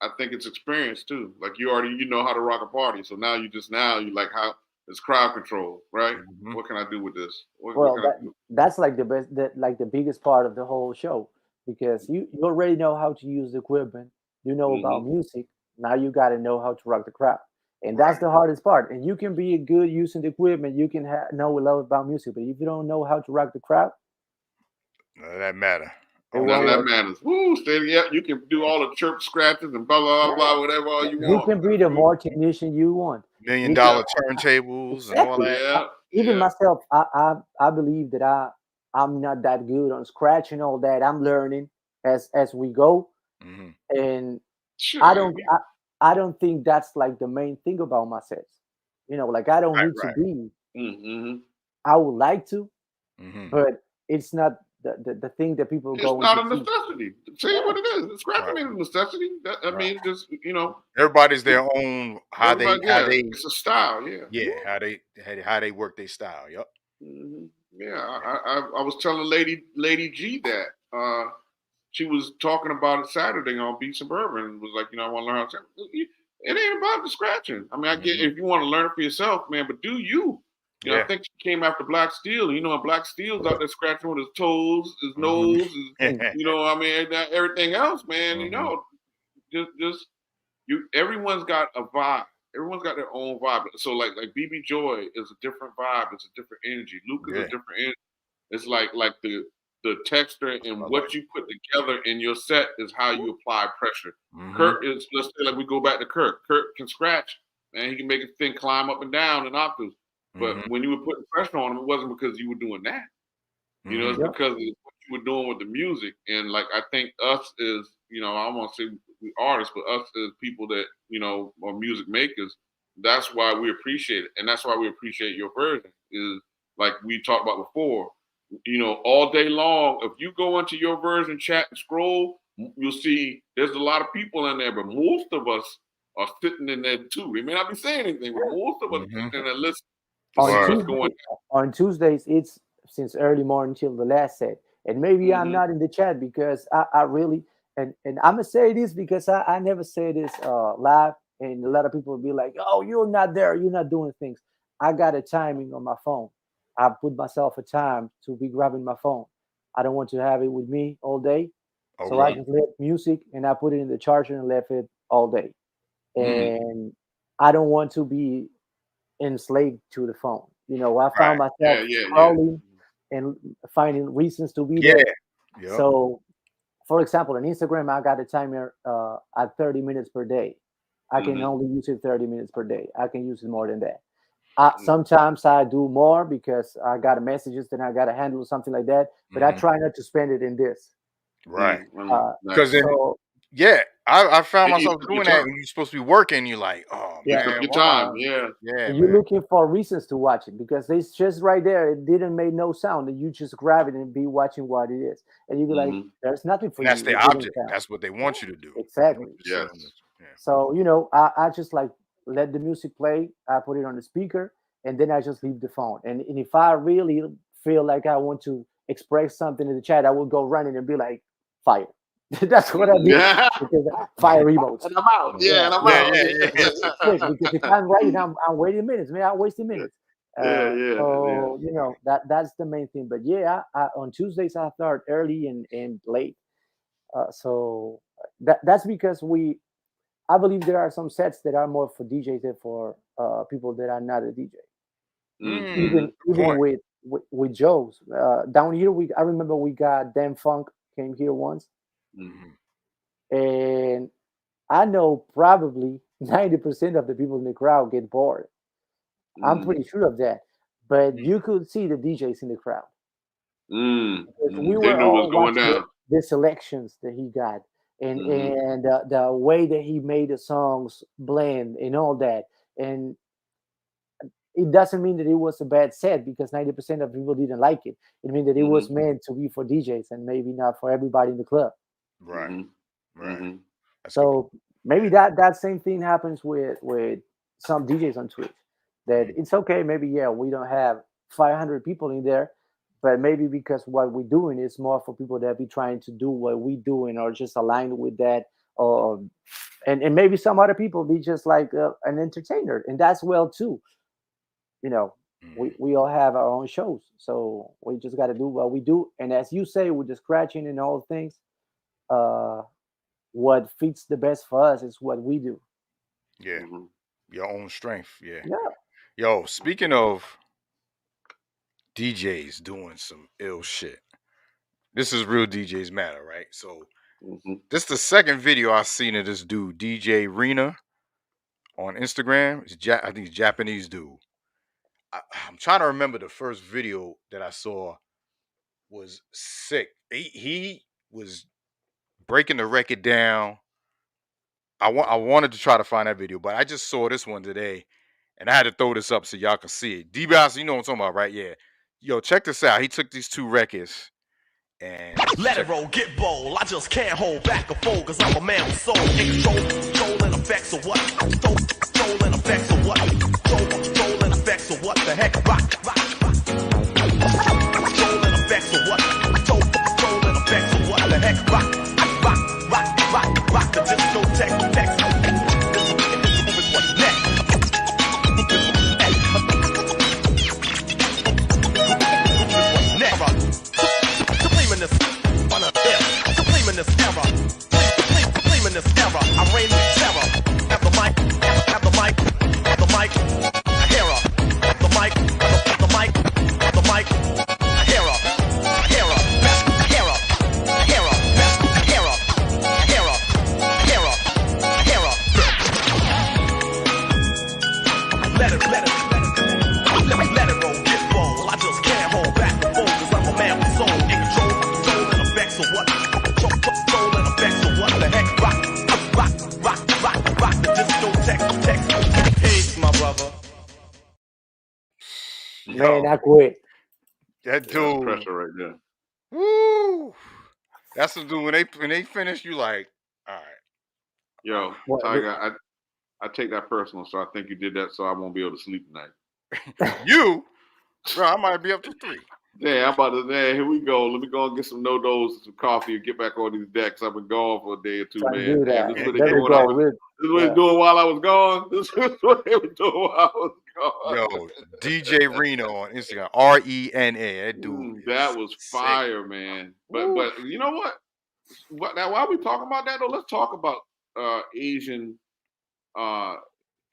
I think it's experience too. Like you know how to rock a party. So now you like how it's crowd control, right? Mhm. What can I do with this? What Well, can I do? that's like the best, like the biggest part of the whole show, because you already know how to use the equipment. You know about Mm-hmm. music. Now you got to know how to rock the crowd, and that's Right. the hardest part. And you can be good using the equipment. You can know a lot about music, but if you don't know how to rock the crowd, None of that matter. it On won't None of that work. matters. Woo, steady. Yeah, you can do all the chirp scratches and blah blah blah, whatever all you You want. can be the more technician you want. $1 million Because turntables and all exactly, that. Yeah, even yeah. myself, I believe that I'm not that good on scratch and all that. I'm learning as we go, Hmm. and I Sure. don't I, I don't think that's like the main thing about myself. Like I don't Right, need to right. be. Mm-hmm. I would like to, Hmm. but it's not the thing that people It's going not to a see. necessity. Say Yeah. what it is. Scratching Right, ain't a necessity. I right. mean, just Everybody's their own everybody. Yeah, it's a style. Yeah. how they work their style. Yep. Hmm. Yeah, Yeah. I was telling Lady G that she was talking about it Saturday on Beat Suburban and was like, I want to learn how to. It ain't about the scratching. I mean, I get Hmm. if you want to learn it for yourself, man, but do you? I Yeah. think she came after Black Steel. And Black Steel's out there scratching with his toes, his Hmm. nose, I mean, everything else, man. Hmm. Just everyone's got a vibe. Everyone's got their own vibe. So like BB Joy is a different vibe. It's a different energy. Luke is a Yeah. different energy. It's like the texture That's and what I what like. you put together in your set is how you apply pressure. Hmm. Kurt is, let's say, like we go back to Kurt. Kurt can scratch, and he can make a thing climb up and down in octaves. But Hmm. when you were putting pressure on him, it wasn't because you were doing that. Hmm. It's Yeah. because of what you were doing with the music. And like I think us is, I don't want to say we artists, but us as people that, are music makers, that's why we appreciate it. And that's why we appreciate your version is like we talked about before, all day long, if you go into your version chat and scroll, you'll see there's a lot of people in there, but most of us are sitting in there too. They may not be saying anything, but most of us Hmm. sitting in there listening to on see Word. what's Tuesday, going on Tuesdays, it's since early morning till the last set. And maybe I'm on. not in the chat because I really and I'm gonna say this because I never say this live, and a lot of people will be like, "Oh, you're not there, you're not doing things." I got a timing on my phone. I put myself a time to be grabbing my phone. I don't want to have it with me all day, so I Okay. just left music and I put it in the charger and left it all day. Mm. And I don't want to be enslaved to the phone. I Right. found myself Yeah. scrolling and finding reasons to be Yeah. there. Yep. So, for example, on Instagram, I got a timer at 30 minutes per day. I can Mhm. only use it 30 minutes per day. I can use it more than that. Mm. Sometimes I do more because I got messages, then I got to handle something like that. But I Hmm. try not to spend it in this. Right. Uh, Nice. Because then, so yeah, I found And you myself took your doing that time. when you're supposed to be working. You're like, oh You Yeah. took man, your why? time. Yeah. Yeah, And you're man. looking for reasons to watch it because it's just right there. It didn't make no sound, and you just grab it and be watching what it is, and you be like, Mm-hmm. "There's nothing for And that's you. the It didn't object. sound." That's what they Yeah, want you to do. They want exactly. you to sit Yes. on this. Yeah. So I just like let the music play. I put it on the speaker, and then I just leave the phone. And if I really feel like I want to express something in the chat, I will go running and be like, "Fire." That's what I did Yeah. because fire emotes. And I'm out. Yeah, and I'm Yeah, out. yeah, Yeah. It's quick because if I'm writing, I'm waiting minutes, man. I'm wasting minutes. Yeah. So that's the main thing. But yeah, on Tuesdays I start early and late. So that's because I believe there are some sets that are more for DJs than for people that are not a DJ. Mm-hmm. Good Even point. with Joe's down here, I remember we got Dan Funk came here once, Mm-hmm. and I know probably 90% of the people in the crowd get bored. I'm pretty sure of that. But you could see the DJs in the crowd because we They were knew all what's going watching down. the selections that he got and Mm-hmm. the way that he made the songs blend and all that. And it doesn't mean that it was a bad set because 90% of people didn't like it. It means that it Mm-hmm. was meant to be for DJs and maybe not for everybody in the club. Right. Mm-hmm. Right. Mm-hmm. That's good. So maybe that same thing happens with some DJs on Twitch. That it's okay. Maybe we don't have 500 people in there, but maybe because what we're doing is more for people that be trying to do what we doing or just aligned with that, or and maybe some other people be just like an entertainer, and that's well too. You know, we all have our own shows, so we just got to do what we do. And as you say, with the scratching and all things, uh, what fits the best for us is what we do. Yeah. Mm-hmm. Your own strength. Yeah. Yeah. Yo, speaking of DJs doing some ill shit, this is Real DJs Matter, right? So Mm-hmm. this is the second video I've seen of this dude, DJ Rena, on Instagram. I think he's Japanese dude. I'm trying to remember the first video that I saw was sick. He was breaking the record down. I wanted to try to find that video, but I just saw this one today, and I had to throw this up so y'all can see it. D-Bounce, you know what I'm talking about, right? Yeah. Yo, check this out. He took these two records and let it roll, get bold. I just can't hold back or fold, cause I'm a man with soul. In control and effects of what? Control and effects of what? Control and effects of what? The heck? Rock. Control and effects of what? Control and effects of what? The heck? Rock. The discotheque. What's next? Subliminous error. I reign with terror. Have the mic. Have the mic. Have the mic. A hero. Have the mic. Have the mic. Have the mic. A hero. A hero. Best hero. A hero. Best hero. A hero. A hero. A hero. Let it roll. Get bold. I just can't hold back the fold, cause I'm a man with soul. In control and effects of what? Control and effects of what? The heck? Rock the discotheque. Peace, my brother. Man, yo, I quit. that Yeah, that's dude. pressure right there. Woo! That's the dude when they finish, you like, all right. Yo, What, Tiger, I take that personal, so I think you did that so I won't be able to sleep tonight. You, bro, I might be up to 3. Yeah, I'm about to. Man, here we go. Let me go and get some no-dos and some coffee and get back on these decks. I've been gone for a day or two, trying to man. do Damn, that. this is what they There we doing. go. This is what they doing while I was gone. This is what they were doing while I was gone. Yo, DJ Reno on Instagram, RENA. That dude, That was sick. fire, man. But you know what? Now while we talking about that though, let's talk about Asian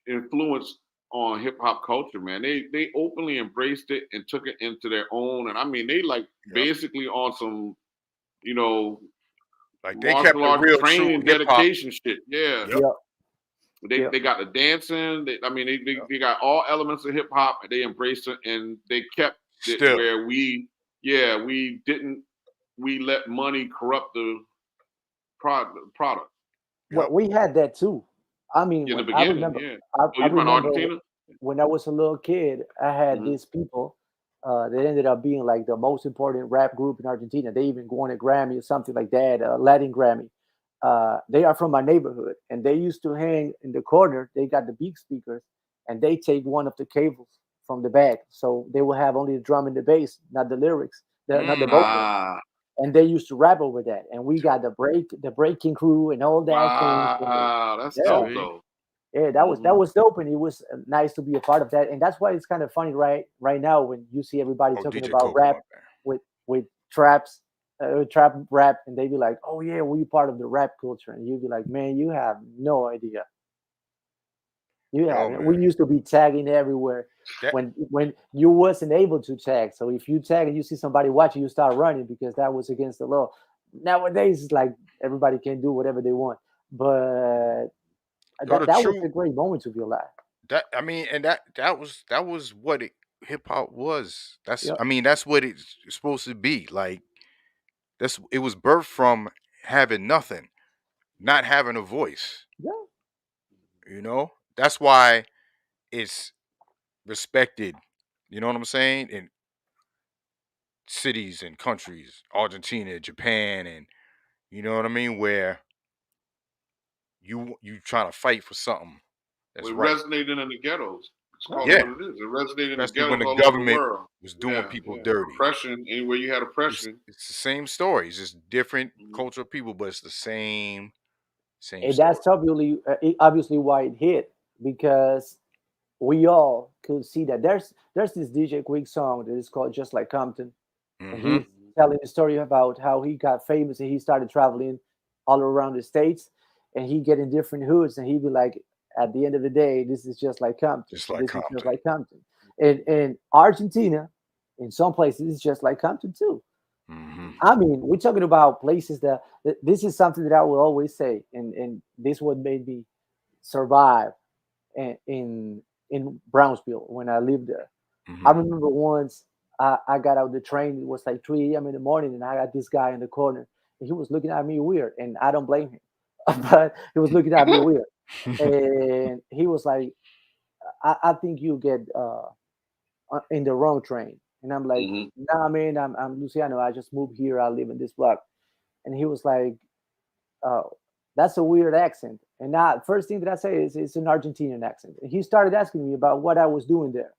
influence on hip hop culture, man. They openly embraced it and took it into their own. And I mean, they like basically on some, you know, Like they kept martial the arts real training, true hip hop. dedication shit. Yeah. Yep. They got the dancing. They got all elements of hip hop. They embraced it and they kept it Still. where we let money corrupt the product. Well, we had that too. I mean, In the when I beginning, remember, yeah. I, Oh, I you from remember Argentina? when I was a little kid, I had Hmm. these people that ended up being like the most important rap group in Argentina. They even won a Grammy or something like that, a Latin Grammy. They are from my neighborhood, and they used to hang in the corner. They got the big speakers, and they take one of the cables from the back, so they will have only the drum and the bass, not the lyrics, not the vocals. Ah, And they used to rap over that. And we got the breaking crew, and all that came. wow, that's Yeah, dope Sweet. though. yeah, that Hmm. was dope, and it was nice to be a part of that. And that's why it's kind of funny right now when you see everybody Oh, talking DJ about Coco, my rap bad. with traps, trap rap, and they be like, "Oh yeah, we part of the rap culture," and you be like, "Man, you have no idea. You Yo, haven't. We man. used to be tagging everywhere That when you wasn't able to tag. So if you tag and you see somebody watching, you start running because that was against the law. Nowadays, it's like everybody can do whatever they want, but yo, the that was true a great moment to be alive. that I mean, and that was what hip hop was. That's Yep. I mean, that's what it's supposed to be. Like that's it was birthed from having nothing, not having a voice. Yeah. You know, that's why it's respected. You know what I'm saying? In cities and countries, Argentina, Japan, and you know what I mean, where you trying to fight for something that's We right. resonated in the ghettos. Let's call it Yeah, what it is. It resonated in the especially when ghettos the all over the government world. was doing Yeah, people yeah. dirty. Oppression, anywhere you had It's oppression. it's the same story. It's just different Mhm. culture of people, but it's the same And story. that's obviously why it hit because we all could see that there's this DJ Quick song that is called "Just Like Compton," and Hmm. he's telling the story about how he got famous and he started traveling all around the states, and he get in different hoods, and he be like, at the end of the day, this is just like Compton. Just like This is just Compton. like Compton. And Argentina, in some places, it's just like Compton too. Hmm. I mean, we're talking about places that this is something that I will always say, and this what made me survive in Brownsville when I lived there. I Hmm. remember once I got out the train. It was like 3 a.m. in the morning, and I got this guy in the corner, and he was looking at me weird, and I don't blame him, but he was looking at me weird, and he was like, "I think you get in the wrong train," and I'm like, Hmm. "Nah, man, I'm Luciano. I just moved here. I live in this block," and he was like, "Oh, that's a weird accent." And now, first thing that I say is it's an Argentinian accent. And he started asking me about what I was doing there.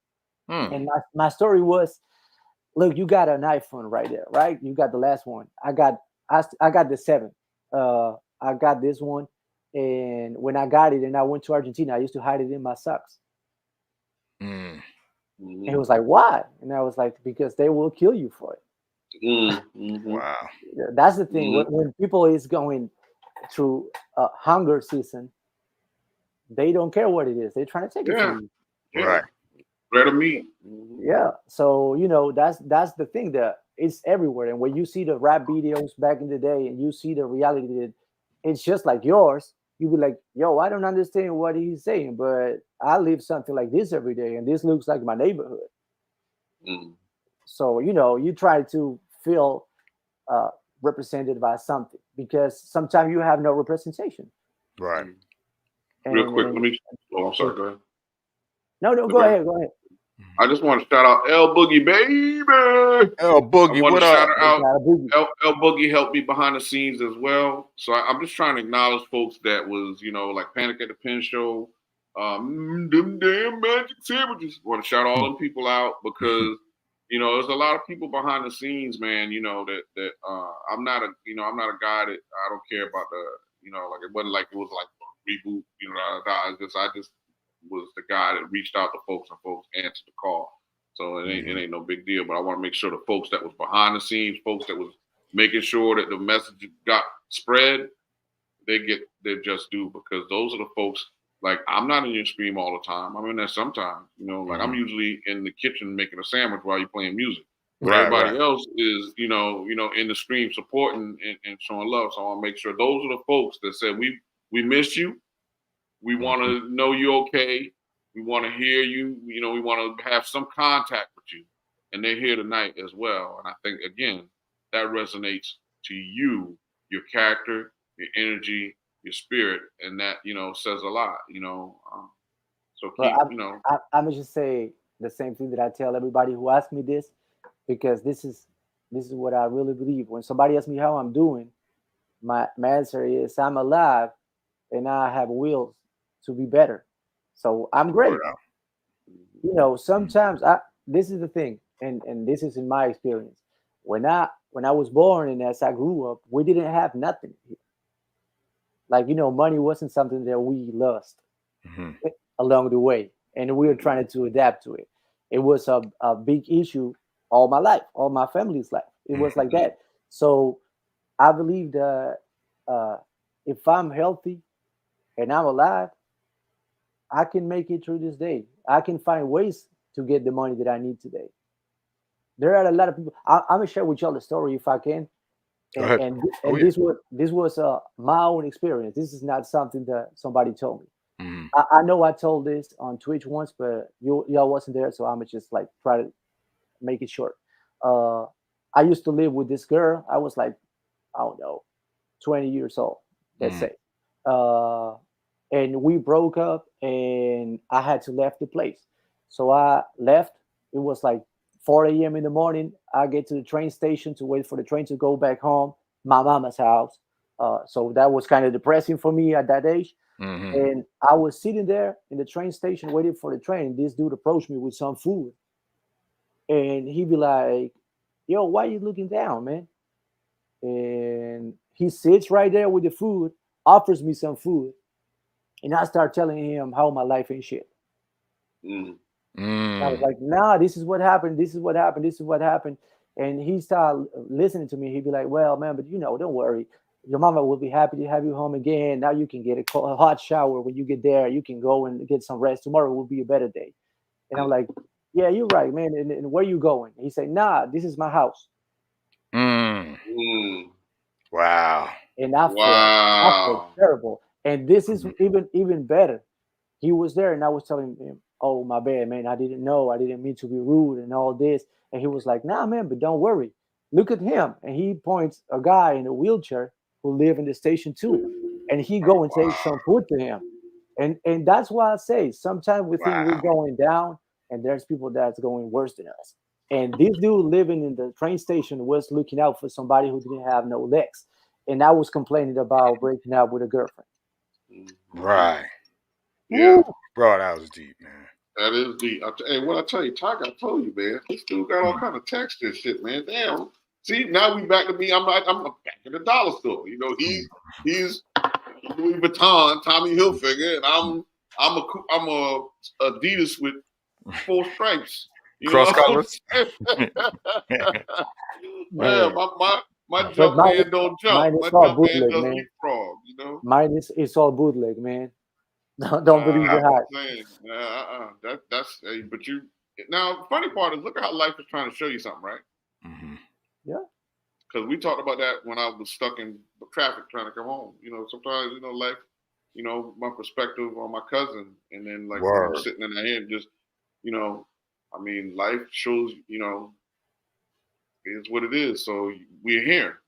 Hmm. And my story was, look, you got an iPhone right there, right? You got the last one. I got the seven. I got this one, and when I got it and I went to Argentina, I used to hide it in my socks. Mm. And he Hmm. was like, "Why?" And I was like, "Because they will kill you for it." Hmm. Wow. That's the thing. Hmm. When people is going through a hunger season, they don't care what it is. They're trying to take it from Yeah, you. yeah. Right. Bread of meat. Hmm. Yeah. So that's the thing that it's everywhere. And when you see the rap videos back in the day, and you see the reality that it's just like yours, you be like, "Yo, I don't understand what he's saying, but I live something like this every day, and this looks like my neighborhood." Hmm. So you try to feel uh, represented by something because sometimes you have no representation. Right. Real And quick, let and me. Oh, I'm sorry. Go ahead. no, No, go go ahead. ahead, go ahead. I just want to shout out L Boogie, baby. Oh, I Boogie, want what to shout up? her It's out. not a biggie. L Boogie helped me behind the scenes as well. So I'm just trying to acknowledge folks that was, like Panic at the Pen Show, them damn magic sandwiches. Want to shout all them people out because, there's a lot of people behind the scenes, man. That I'm not a guy that I don't care about like it wasn't like it was like a reboot, I just was the guy that reached out to folks and folks answered the call. So it ain't no big deal. But I want to make sure the folks that was behind the scenes, folks that was making sure that the message got spread, they get their just due because those are the folks. Like I'm not in your stream all the time. I'm in there sometimes. Like I'm Mhm. usually in the kitchen making a sandwich while you're playing music. But Right, everybody right. else is, in the stream supporting and showing love. So I want to make sure those are the folks that said we missed you. We want Mhm. to know you okay. We want to hear you. We want to have some contact with you. And they're here tonight as well. And I think, again, that resonates to you, your character, your energy, your spirit, and that says a lot. So But keep I'm gonna just say the same thing that I tell everybody who asks me this, because this is what I really believe. When somebody asks me how I'm doing, my answer is I'm alive and I have wills to be better. So I'm Word great. out. Sometimes I this is the thing, and this is in my experience. When I was born and as I grew up, we didn't have nothing. Like, money wasn't something that we lost Mm-hmm. along the way, and we were trying to adapt to it. It was a big issue all my life, all my family's life. It was like Mm-hmm. that. So I believe that uh, if I'm healthy and I'm alive, I can make it through this day. I can find ways to get the money that I need today. There are a lot of people. I'm gonna share with y'all the story if I can, Go and ahead. and Oh and yeah. this was my own experience. This is not something that somebody told me. Mm-hmm. I know I told this on Twitch once, but y'all wasn't there, so I'm gonna just like try to make it short. Uh, I used to live with this girl. I was like, I don't know, 20 years old, let's Mm-hmm. say. Uh, and we broke up, and I had to left the place. So I left. It was like 4 a.m. in the morning. I get to the train station to wait for the train to go back home, my mama's house. So that was kind of depressing for me at that age. Mm-hmm. And I was sitting there in the train station waiting for the train. This dude approached me with some food, and he be like, "Yo, why you looking down, man?" And he sits right there with the food, offers me some food, and I start telling him how my life ain't shit. Mm. I was Mm. like, "Nah, this is what happened. This is what happened. This is what happened." And he started listening to me. He'd be like, "Well, man, but don't worry. Your mama will be happy to have you home again. Now you can get a hot shower when you get there. You can go and get some rest. Tomorrow will be a better day." And I'm like, "Yeah, you're right, man. And where you going?" He said, "Nah, this is my house." Mm. Mm. Wow. And I felt Wow. terrible. And this is Mhm. even better. He was there, and I was telling him, "Oh, my bad, man. I didn't know. I didn't mean to be rude and all this." And he was like, "Nah, man, but don't worry. Look at him." And he points a guy in a wheelchair who live in the station too, and he go and take some food to him. And that's why I say sometimes we think we're Wow. going down, and there's people that's going worse than us. And this dude living in the train station was looking out for somebody who didn't have no legs, and I was complaining about breaking up with a girlfriend. Right. Yeah, Woo! Bro, that was deep, man. that is deep. Hey, what I tell you, Ty, I told you, man. This dude got all kind of text and shit, man. Damn. See, now we back to me. I'm back in the dollar store. He's Louis Vuitton, Tommy Hilfiger, and I'm a Adidas with 4 stripes. You know Cross what I'm colors. saying? Man, Man, my but jump man don't jump. mine My is all jump man bootleg, does man. leapfrog. You know. Mine is it's all bootleg, man. Don't believe the I'm hype. just saying. That's. But you now. Funny part is, look at how life is trying to show you something, right? Mm-hmm. Yeah, Because we talked about that when I was stuck in traffic trying to come home. Sometimes life. My perspective on my cousin, and then like when I'm Word. sitting in the head, just life shows. Is what it is. So we're here.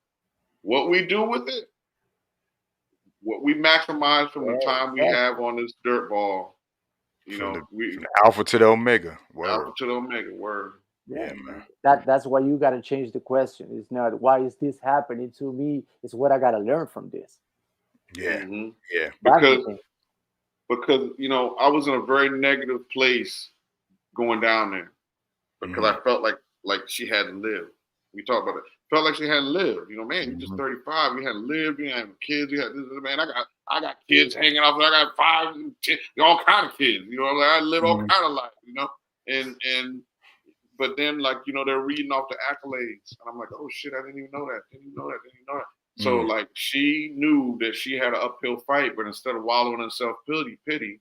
What we do with it, what we maximize from the yeah, time we exactly. have on this dirt ball. From the We from the alpha to the omega. alpha Word. to the omega. Word. Yeah, Yeah, man. that's why you got to change the question. It's not why is this happening to me. It's what I got to learn from this. Yeah. Mm-hmm. Yeah. That's the Because thing. I was in a very negative place going down there because Mm-hmm. I felt like she hadn't lived. We talked about it. Felt like she hadn't lived. Man, you're just Mm-hmm. 35. You hadn't lived. You hadn't have kids. You had this. Man, I got kids hanging off. I got 5, 10, all kind of kids. I lived all Mm-hmm. kind of life. And but then they're reading off the accolades, and I'm like, oh shit, I didn't even know that. Didn't even know that. Didn't even know that. So Mm-hmm. like she knew that she had an uphill fight, but instead of wallowing in self pity,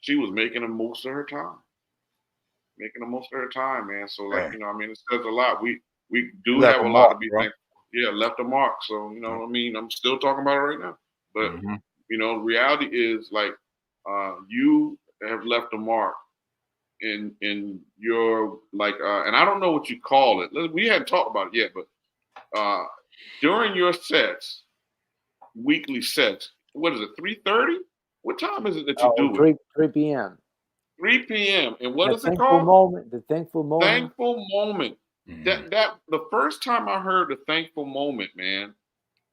she was making the most of her time. Making the most of her time, man. So Man, it says a lot. We you do left have a a lot mark, to be bro. thankful for. Yeah, left a mark. So I'm still talking about it right now. But Mm-hmm. reality is like you have left a mark in your and I don't know what you call it. We hadn't talked about it yet, but during your sets, weekly sets. What is it? 3:30? What time is it that you do it? 3 p.m. 3 p.m. And what The is it thankful called? moment. The thankful moment. Thankful moment. That the first time I heard the thankful moment, man,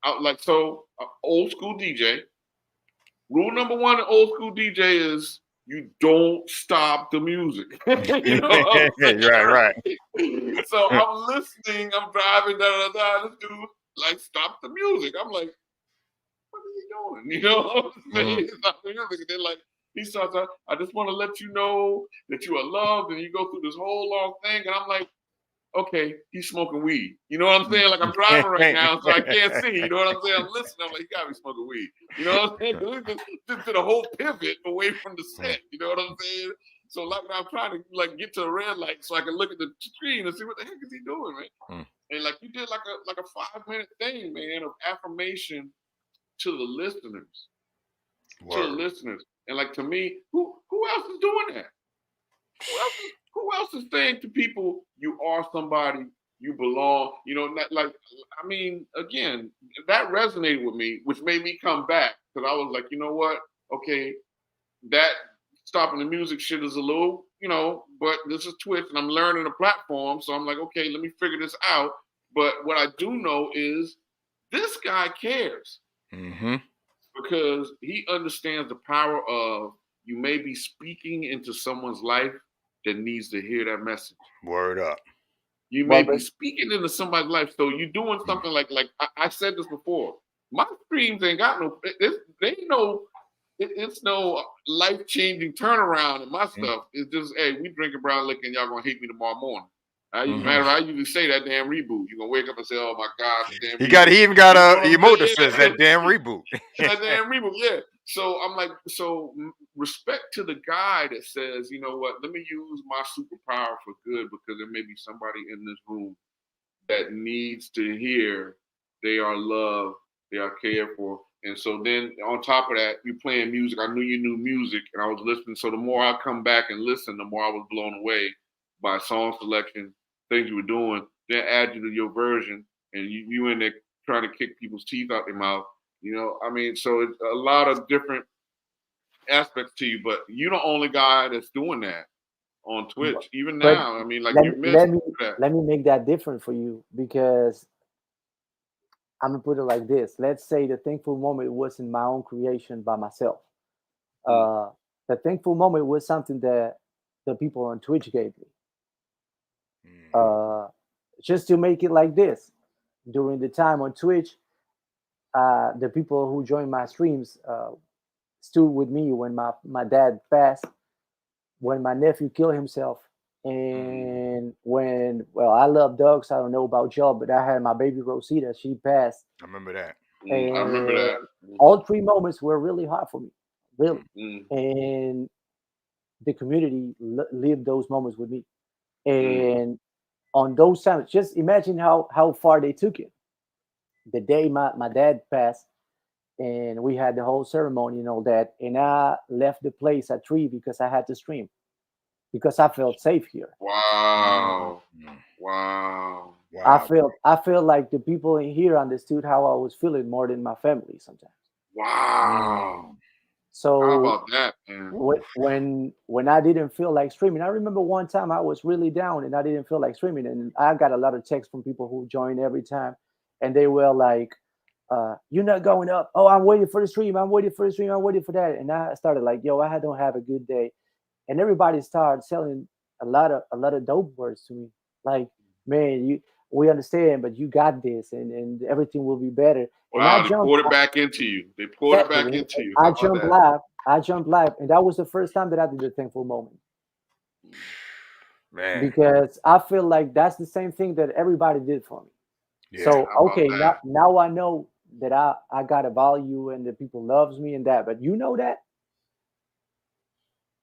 old school DJ. Rule number one in old school DJ is you don't stop the music. You know what I'm saying? Right. So I'm listening, I'm driving, this dude like stop the music. I'm like, what is he doing? You know what I'm saying? Stop the music. And then like he starts, I just want to let you know that you are loved, and you go through this whole long thing, and I'm like, okay, he's smoking weed. You know what I'm saying? Like I'm driving right now, so I can't see. You know what I'm saying? I'm listening. I'm like, he gotta be smoking weed. You know what I'm saying? Just did a whole pivot away from the set. You know what I'm saying? So like I'm trying to like get to a red light so I can look at the screen and see what the heck is he doing, man. And like you did like a 5-minute thing, man, of affirmation to the listeners. Word. To the listeners. And like to me, who else is doing that? Who else is saying to people, you are somebody, you belong, you know, again, that resonated with me, which made me come back, because I was like, you know what, okay, that stopping the music shit is a little, you know, but this is Twitch, and I'm learning the platform, so I'm like, okay, let me figure this out. But what I do know is this guy cares. Because he understands the power of, you may be speaking into someone's life that needs to hear that message. Word up. You may be speaking into somebody's life. So you're doing something like I said this before. My streams ain't got it's no life-changing turnaround in my stuff. It's just, hey, we drinking brown liquor and y'all gonna hate me tomorrow morning. I usually say that damn reboot. You're gonna wake up and say, oh my God, damn reboot. He even got a emote that says that damn reboot. That damn reboot, yeah. So I'm like, respect to the guy that says, you know what, let me use my superpower for good, because there may be somebody in this room that needs to hear they are loved, they are cared for. And so then on top of that, you're playing music. I knew you knew music, and I was listening. So the more I come back and listen, the more I was blown away by song selection, things you were doing. Then add you to your version, and you in there trying to kick people's teeth out their mouth. You know, I mean, so it's a lot of different aspects to you, but you're the only guy that's doing that on Twitch. Even now, I mean, like you missed that. Let me make that different for you, because I'm gonna put it like this. Let's say the thankful moment wasn't my own creation by myself. The thankful moment was something that the people on Twitch gave me. Just to make it like this, during the time on Twitch, the people who joined my streams stood with me when my dad passed, when my nephew killed himself, and when, well, I love dogs. I don't know about y'all, but I had my baby Rosita. She passed. I remember that. I remember that. All 3 moments were really hard for me, really. And the community lived those moments with me. And on those times, just imagine how far they took it. The day my dad passed, and we had the whole ceremony and all that, and I left the place at 3 because I had to stream, because I felt safe here. Wow. I felt like the people in here understood how I was feeling more than my family sometimes. Wow. So how about that, man? When I didn't feel like streaming, I remember one time I was really down and I didn't feel like streaming, and I got a lot of texts from people who joined every time, and they were like, you're not going up. Oh, I'm waiting for the stream. I'm waiting for the stream. I'm waiting for that. And I started like, yo, I don't have a good day. And everybody started selling a lot of dope words to me. Like, man, we understand, but you got this, and everything will be better. Wow, and they poured it back into you. They poured it back into you. I jumped live. And that was the first time that I did the thankful moment. Man. Because I feel like that's the same thing that everybody did for me. Yeah, so, okay, now I know that I got a value and that people loves me and that. But you know that?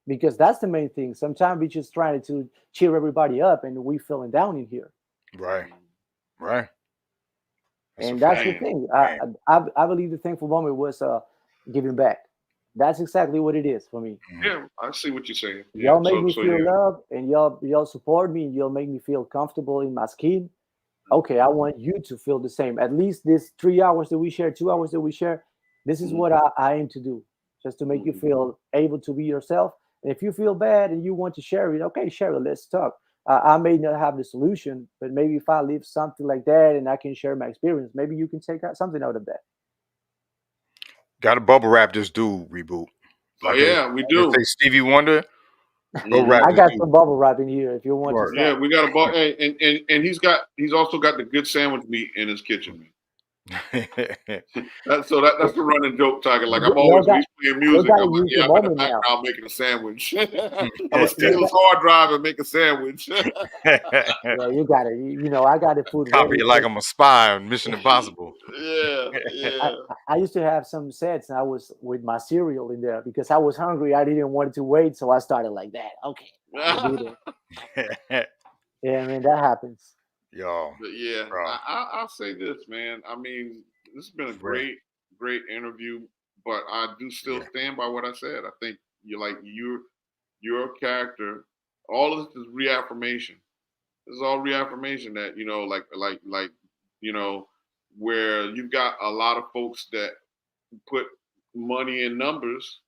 Because that's the main thing. Sometimes we just trying to cheer everybody up and we feeling down in here. Right. That's the thing. I believe the thankful moment was giving back. That's exactly what it is for me. Yeah, I see what you're saying. Y'all make me feel love, and y'all support me, and y'all make me feel comfortable in my skin. okay, I want you to feel the same. At least this 3 hours that we share, 2 hours that we share, this is what I aim to do, just to make you feel able to be yourself. And if you feel bad and you want to share it, okay, share it. Let's talk. I may not have the solution, but maybe if I leave something like that and I can share my experience, maybe you can take out something out of that. Got to bubble wrap this dude, Reboot. Oh yeah, we They do. say Stevie Wonder. Bubble wrap I this got dude. some bubble wrap in here if you want to Yeah, start. we got a ball, and he's also got the good sandwich meat in his kitchen, man. That's the running joke, Tiger. Like I'm always when he's playing music, gotta I'm like, use the yeah, I'm in the moment now. background making a sandwich. I'm gonna steal his hard drive and make a sandwich. Yeah, you got it. You know, I got the food Copy ready. it like I'm a spy on Mission Impossible. I used to have some sets and I was with my cereal in there because I was hungry. I didn't want to wait, so I started like that. Okay, I'm gonna do that. Yeah, man, that happens. Yo, But yeah, bro. I'll say this, man. I mean, this has been a great interview, but I do still stand by what I said. I think you're a character. All of this is reaffirmation. This is all reaffirmation that where you've got a lot of folks that put money in numbers.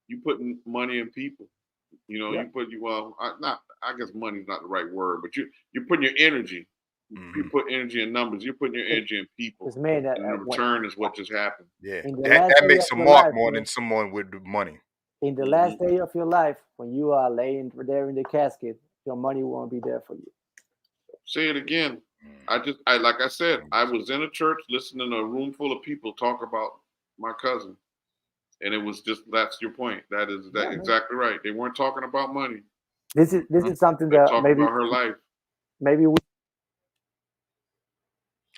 You put money in people. You put I guess money's not the right word, but you're putting your energy. You put energy in numbers. You're putting your energy in people. Man, and the return is what just happened. Yeah, in the that last day makes a of your mark life, more man, than someone with the money. in the last day of your life, when you are laying there in the casket, your money won't be there for you. Say it again. Like I said, I was in a church listening to a room full of people talk about my cousin. And it was just, that's your point. That is exactly right. They weren't talking about money. This is something They're that talking about her life. maybe we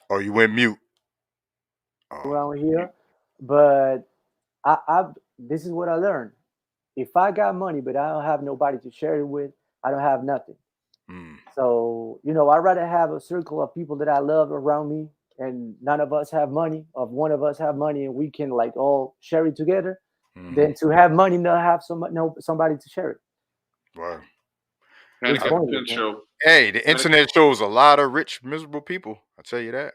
Oh, you went mute. around here, but I this is what I learned. If I got money but I don't have nobody to share it with, I don't have nothing. So, I'd rather have a circle of people that I love around me and none of us have money, of one of us have money and we can like all share it together, than to have money and not have somebody to share it. Wow. Panic at the Pin Show. Hey, the internet shows a lot of rich, miserable people. I'll tell you that.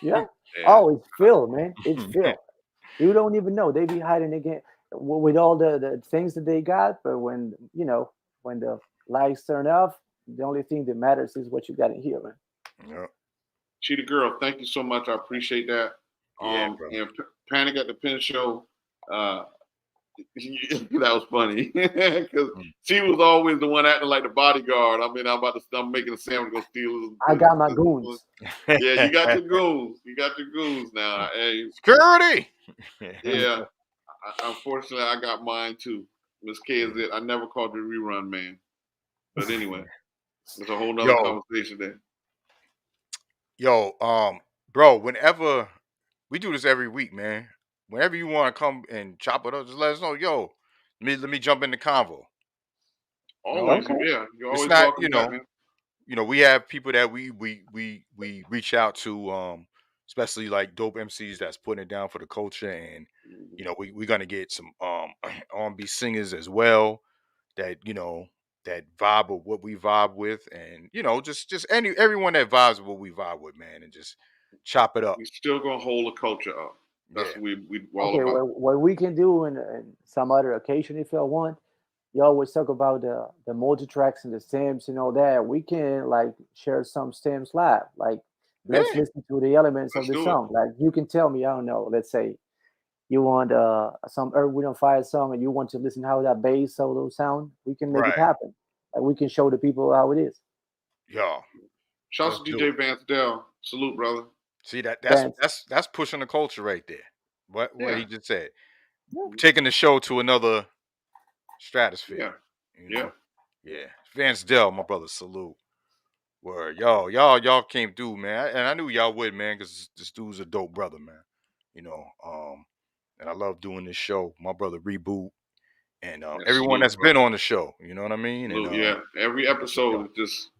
Yeah. Oh, it's filled, man. It's filled. You don't even know. They be hiding again with all the things that they got, but when the lights turn off, the only thing that matters is what you got in here, man. Yeah. Cheetah Girl, thank you so much. I appreciate that. And Panic at the Pin Show, that was funny because she was always the one acting like the bodyguard. I mean, I'm making a sandwich, go steal. I got my goons. Yeah, you got your goons. You got your goons now. Hey, security. Yeah, unfortunately, I got mine too. Miss K is it. I never called you rerun man. But anyway, there's a whole nother conversation there. Yo, bro, whenever we do this every week, man. Whenever you want to come and chop it up, just let us know. Yo, let me jump in the convo. Always, yeah. You're always not, welcome back, man. We have people that we reach out to, especially like dope MCs that's putting it down for the culture, and we're gonna get some R&B singers as well that that vibe with what we vibe with, and just everyone that vibes with what we vibe with, man, and just chop it up. We're still gonna hold the culture up. That's what we're all Okay, about. what we can do in some other occasion, if you want, you always talk about the multi tracks and the stems and all that. We can like share some stems live. Like let's listen to the elements of the song. Like you can tell me, I don't know, let's say you want some Earth, Wind and Fire song and you want to listen how that bass solo sound, we can make it happen. Like we can show the people how it is. Yeah. Shouts to DJ Vance Dell. Salute, brother. See that's pushing the culture right there. What he just said. Taking the show to another stratosphere. Yeah. Vance Dell, my brother, salute. Word. Y'all came through, man. And I knew y'all would, man, because this dude's a dope brother, man. And I love doing this show. My brother Reboot. And everyone that's been on the show, you know what I mean? And, every episode is just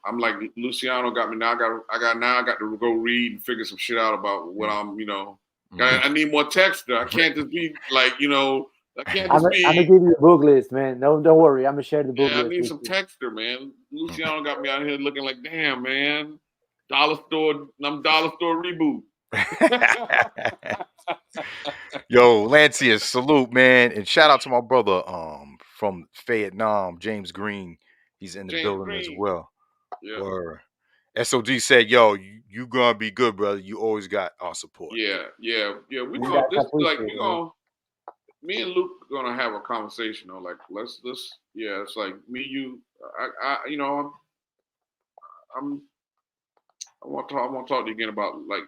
I'm like Luciano got me now. I got to go read and figure some shit out about what I'm. I need more texture. I can't just be like That can't I'm just gonna be. give you a book list, man. No, don't worry. I'm gonna share the book Yeah, I list need with some you. texture, man. Luciano got me out here looking like, damn, man. Dollar store, I'm dollar store reboot. Yo, Lancius, salute, man, and shout out to my brother from Vietnam, James Green. He's in the James building as Green. well. Yeah. Word. SOG said, "Yo, you gonna be good, brother. You always got our support." Yeah. We You gonna guys appreciate it, we man. gonna me and Luke gonna have a conversation though. Like let's it's like me, you, I you know, I'm I want to talk to you again about like,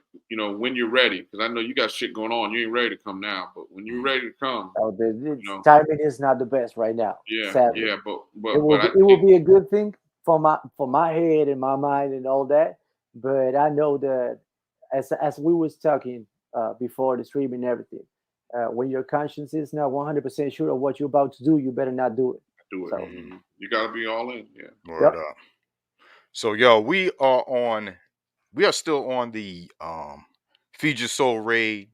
when you're ready, because I know you got shit going on. You ain't ready to come now, but when you're ready to come, Oh, you know, timing is not the best right now, sadly. yeah, It will but I it will think be a good thing for my head and my mind and all that. But I know that as we was talking before the stream and everything, when your conscience is not 100% sure of what you're about to do, you better not do it. do it. So, You gotta be all in. Yeah. Word yep. up. So, yo, we are still on the Feed Your Soul raid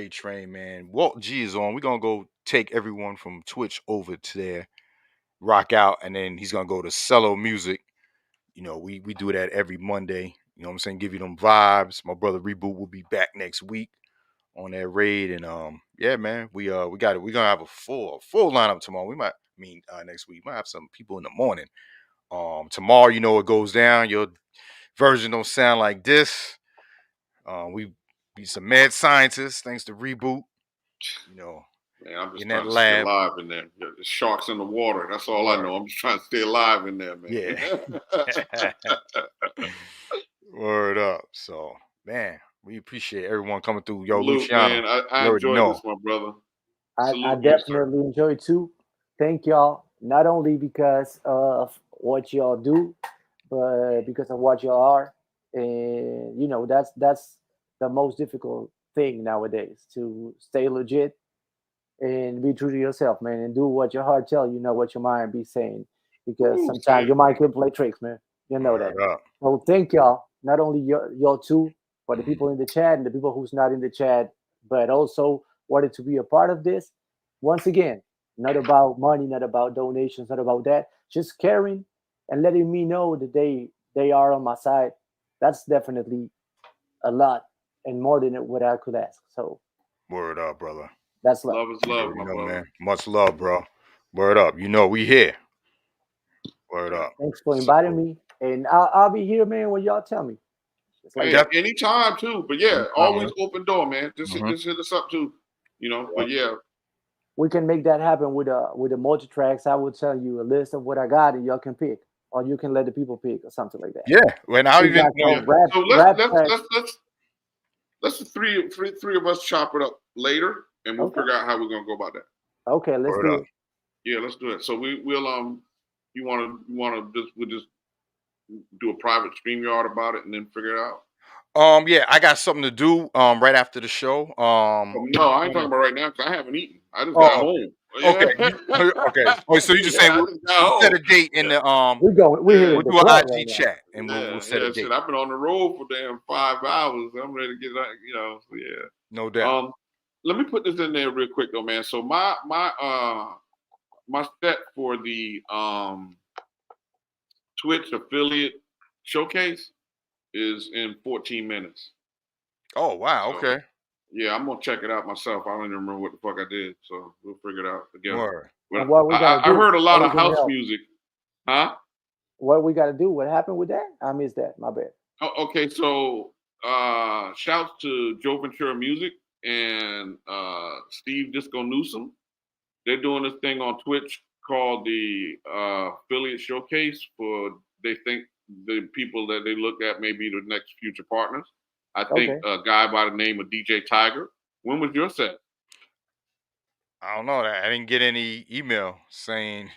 train, man. Walt G is on. We're gonna go take everyone from Twitch over to there, rock out, and then he's gonna go to Cello Music. We do that every Monday. You know what I'm saying? Give you them vibes. My brother Reboot will be back next week on that raid. And yeah, man, we got it. We're gonna have a full lineup tomorrow. Next week. We might have some people in the morning. Tomorrow, it goes down. Your version don't sound like this. We be some mad scientists, thanks to Reboot. Man, I'm just In that trying to stay lab. alive in there. The sharks in the water. That's all I Word. know. I'm just trying to stay alive in there, man. Yeah. Word up. So, man, we appreciate everyone coming through. Yo, Luke, Luciano, man, I you already enjoyed know. this, my brother. I Salute to you, sir. definitely enjoy too. Thank y'all, not only because of what y'all do, but because of what y'all are. And that's the most difficult thing nowadays, to stay legit and be true to yourself, man, and do what your heart tell you, know what your mind be saying. Because Ooh, sometimes shit. your mind can play tricks, man. You know that. Word up. So thank y'all, not only y'all too, for the Mhm. people in the chat and the people who's not in the chat, but also wanted to be a part of this. Once again, not about money, not about donations, not about that. Just caring and letting me know that they are on my side. That's definitely a lot and more than what I could ask. So Word up, brother. that's love. Love is You love, already my know, brother. man. Much love, bro. Word up. We here. Word Yeah. up. Thanks for So, inviting me, and I'll be here, man, when y'all tell me. It's like Hey, that. def- anytime too. But yeah, anytime, always man. open door, man. Mhm. Just hit us up too. But yeah, We can make that happen with a multi tracks. I will tell you a list of what I got, and y'all can pick, or you can let the people pick, or something like that. Yeah. When I We even, got yeah. some rap So rap tracks. let's the three of us chop it up later, and we'll Okay, figure out how we're gonna go about that. okay, let's word do up. it. Yeah, let's do it. So we'll you wanna just do a private stream yard about it and then figure it out. Yeah, I got something to do right after the show. No, I ain't talking about right now because I haven't eaten. I just got Oh, home. okay. Yeah. Okay. Oh, so you just saying Yeah, I just got you set home. a date in Yeah. the We're here we'll in the do an club right IG now. chat and we'll set a Yeah, shit. date. I've been on the road for damn 5 hours. I'm ready to get out, so yeah. No doubt. Let me put this in there real quick though, man. So my set for the Twitch affiliate showcase is in 14 minutes. Oh wow, So okay. yeah, I'm gonna check it out myself. I don't even remember what the fuck I did, so we'll figure it out together. Word. And But what we gotta I do heard a so lot we of can house help. music, huh? What we gotta do? What happened with that? I missed that. My bad. Oh, okay, so shouts to Joe Ventura Music and Steve Disco Newsom. They're doing this thing on Twitch called the affiliate showcase for they think the people that they look at may be the next future partners. I think Okay. a guy by the name of DJ Tiger. When was your set? I don't know. I didn't get any email saying.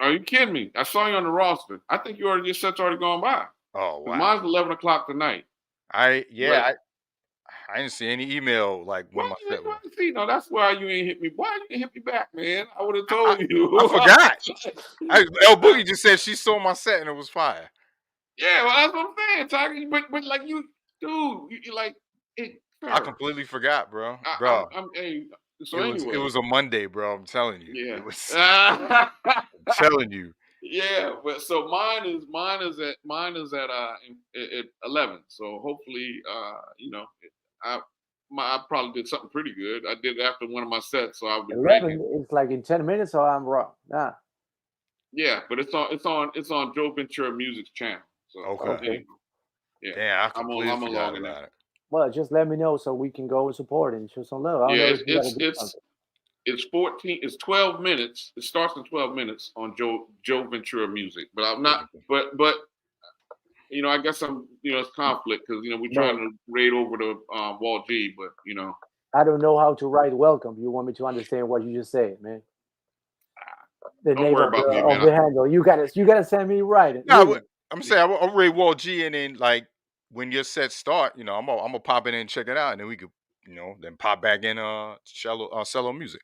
Are you kidding me? I saw you on the roster. I think your set's already gone by. Oh Because wow. mine's 11 o'clock tonight. I But didn't see any email like when why my you set ain't was. trying to see? No, that's why you ain't hit me. Why you ain't hit me back, man? I would have I, told I you. forgot. El Boogie just said she saw my set and it was fire. Yeah, well, that's what I'm saying, Tiger. But like you, dude, you like it, I sir. completely forgot, bro. Bro. Hey, So It anyway, was a Monday, bro. I'm telling you. yeah. It was. I'm telling you. Yeah, but so mine is at 11. So hopefully, I I probably did something pretty good. I did it after one of my sets, so I've been drinking. 11. It's like in 10 minutes, or I'm wrong. Nah. Yeah, but it's on Joe Ventura Music's channel. So Okay. there you Okay. go. Yeah, Damn, I I'm completely gonna forgot log in there. about it. Well, just let me know so we can go and support and show some love. I don't Yeah, know if you gotta do something. it's 12 minutes. It starts in 12 minutes on Joe Ventura Music. But I'm not. But I guess it's conflict because we're trying Man, to raid over the Walt G. But I don't know how to write welcome. You want me to understand what you just said, man? The don't name worry of the about me, of man. the handle. You gotta send me right. No, Read it. I'm saying I'll rate Walt G, and then like when your sets start, I'm gonna pop in and check it out, and then we could, then pop back in cello music.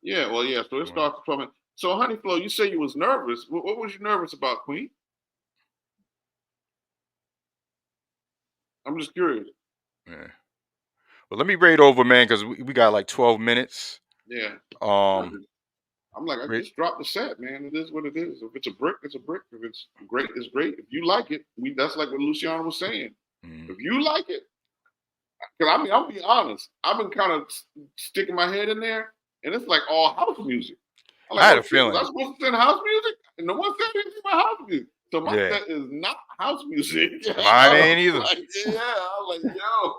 Yeah, well, yeah. So it starts from it. So, Honey Flo, you say you was nervous. What was you nervous about, Queen? I'm just curious. Yeah. Well, let me rate over, man, because we got like 12 minutes. Yeah. Um, I'm like, I Ra- just dropped the set, man. It is what it is. If it's a brick, it's a brick. If it's great, it's great. If you like it, that's like what Luciano was saying. If you like it, because I mean, I'll be honest. I've been kind of sticking my head in there, and it's like all house music. I'm like, I had oh a shit, was feeling. I supposed to send house music? And the one said it's my house music. So my Yeah. set is not house music. Mine ain't either. Like, yeah, I'm like, yo.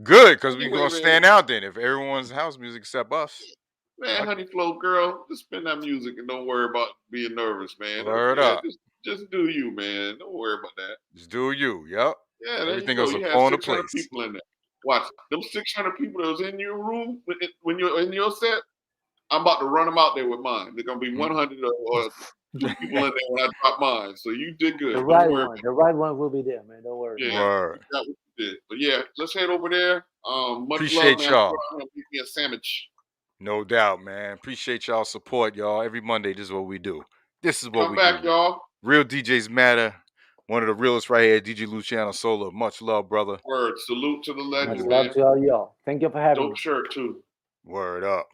Good, because we Anyway, gonna stand out then if everyone's house music except us. Man, Honey Flo, girl, just spin that music and don't worry about being nervous, man. Word up. Just do you, man. Don't worry about that. Just do you. Yep. Yeah, there Everything you go. else will You had fall into 600 place. people in there. Watch them 600 people that was in your room when you're in your set. I'm about to run them out there with mine. They're gonna be 100 or 2 people in there when I drop mine. So you did good. The Don't right worry. one. The right one will be there, man. Don't worry. Yeah, Word. you got what you did. But yeah, let's head over there. Much Appreciate love, man. y'all. I'm gonna make me a sandwich. No doubt, man. Appreciate y'all support, y'all. Every Monday, this is what we do. This is what Come we back, do. y'all. Real DJs matter. One of the realest right here, DJ Luciano Sola. Much love, brother. Word. Salute to the legend, Much man. love to all y'all. Thank you for having Dope me. shirt too. Word up.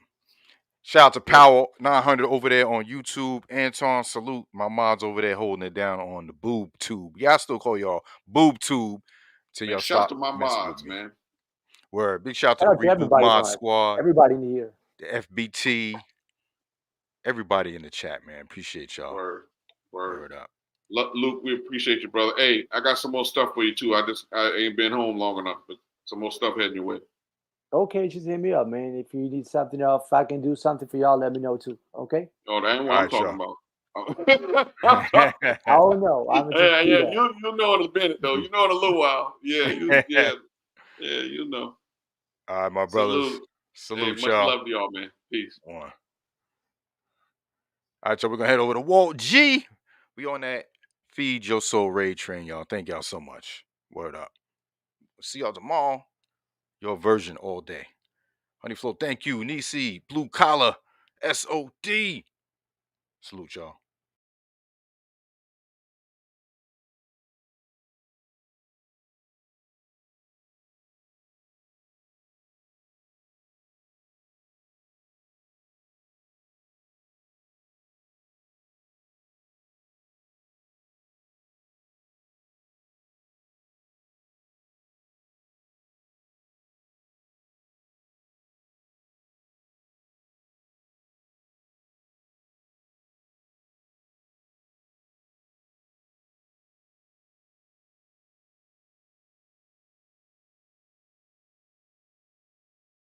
Shout out to Power 900 over there on YouTube. Anton, salute. My mom's over there holding it down on the boob tube. Yeah, I still call y'all boob tube till Man, y'all shout stop to my messing mods, with me. man. Word. Big shout out to Shout the out to Reboot everybody, Mod man. Squad, Everybody in the year. the FBT, everybody in the chat, man. Appreciate y'all. Word. Word up. Luke, we appreciate you, brother. Hey, I got some more stuff for you too. I ain't been home long enough, but some more stuff heading your way. Okay, just hit me up, man. If you need something else, if I can do something for y'all, let me know too. Okay? Oh, that ain't what All I'm right, talking y'all. about. Oh no, I'm just Yeah, do that. you know in a minute though. You know in a little while. Yeah, you know. All right, my brothers. Salute Hey, much y'all. love to y'all, man. Peace. One. All right, y'all. We're gonna head over to Walt G. We on that Feed Your Soul Raid train, y'all. Thank y'all so much. Word up. See y'all tomorrow. Your version all day. Honey Flow, thank you. Nisi, Blue Collar, SOD. Salute y'all.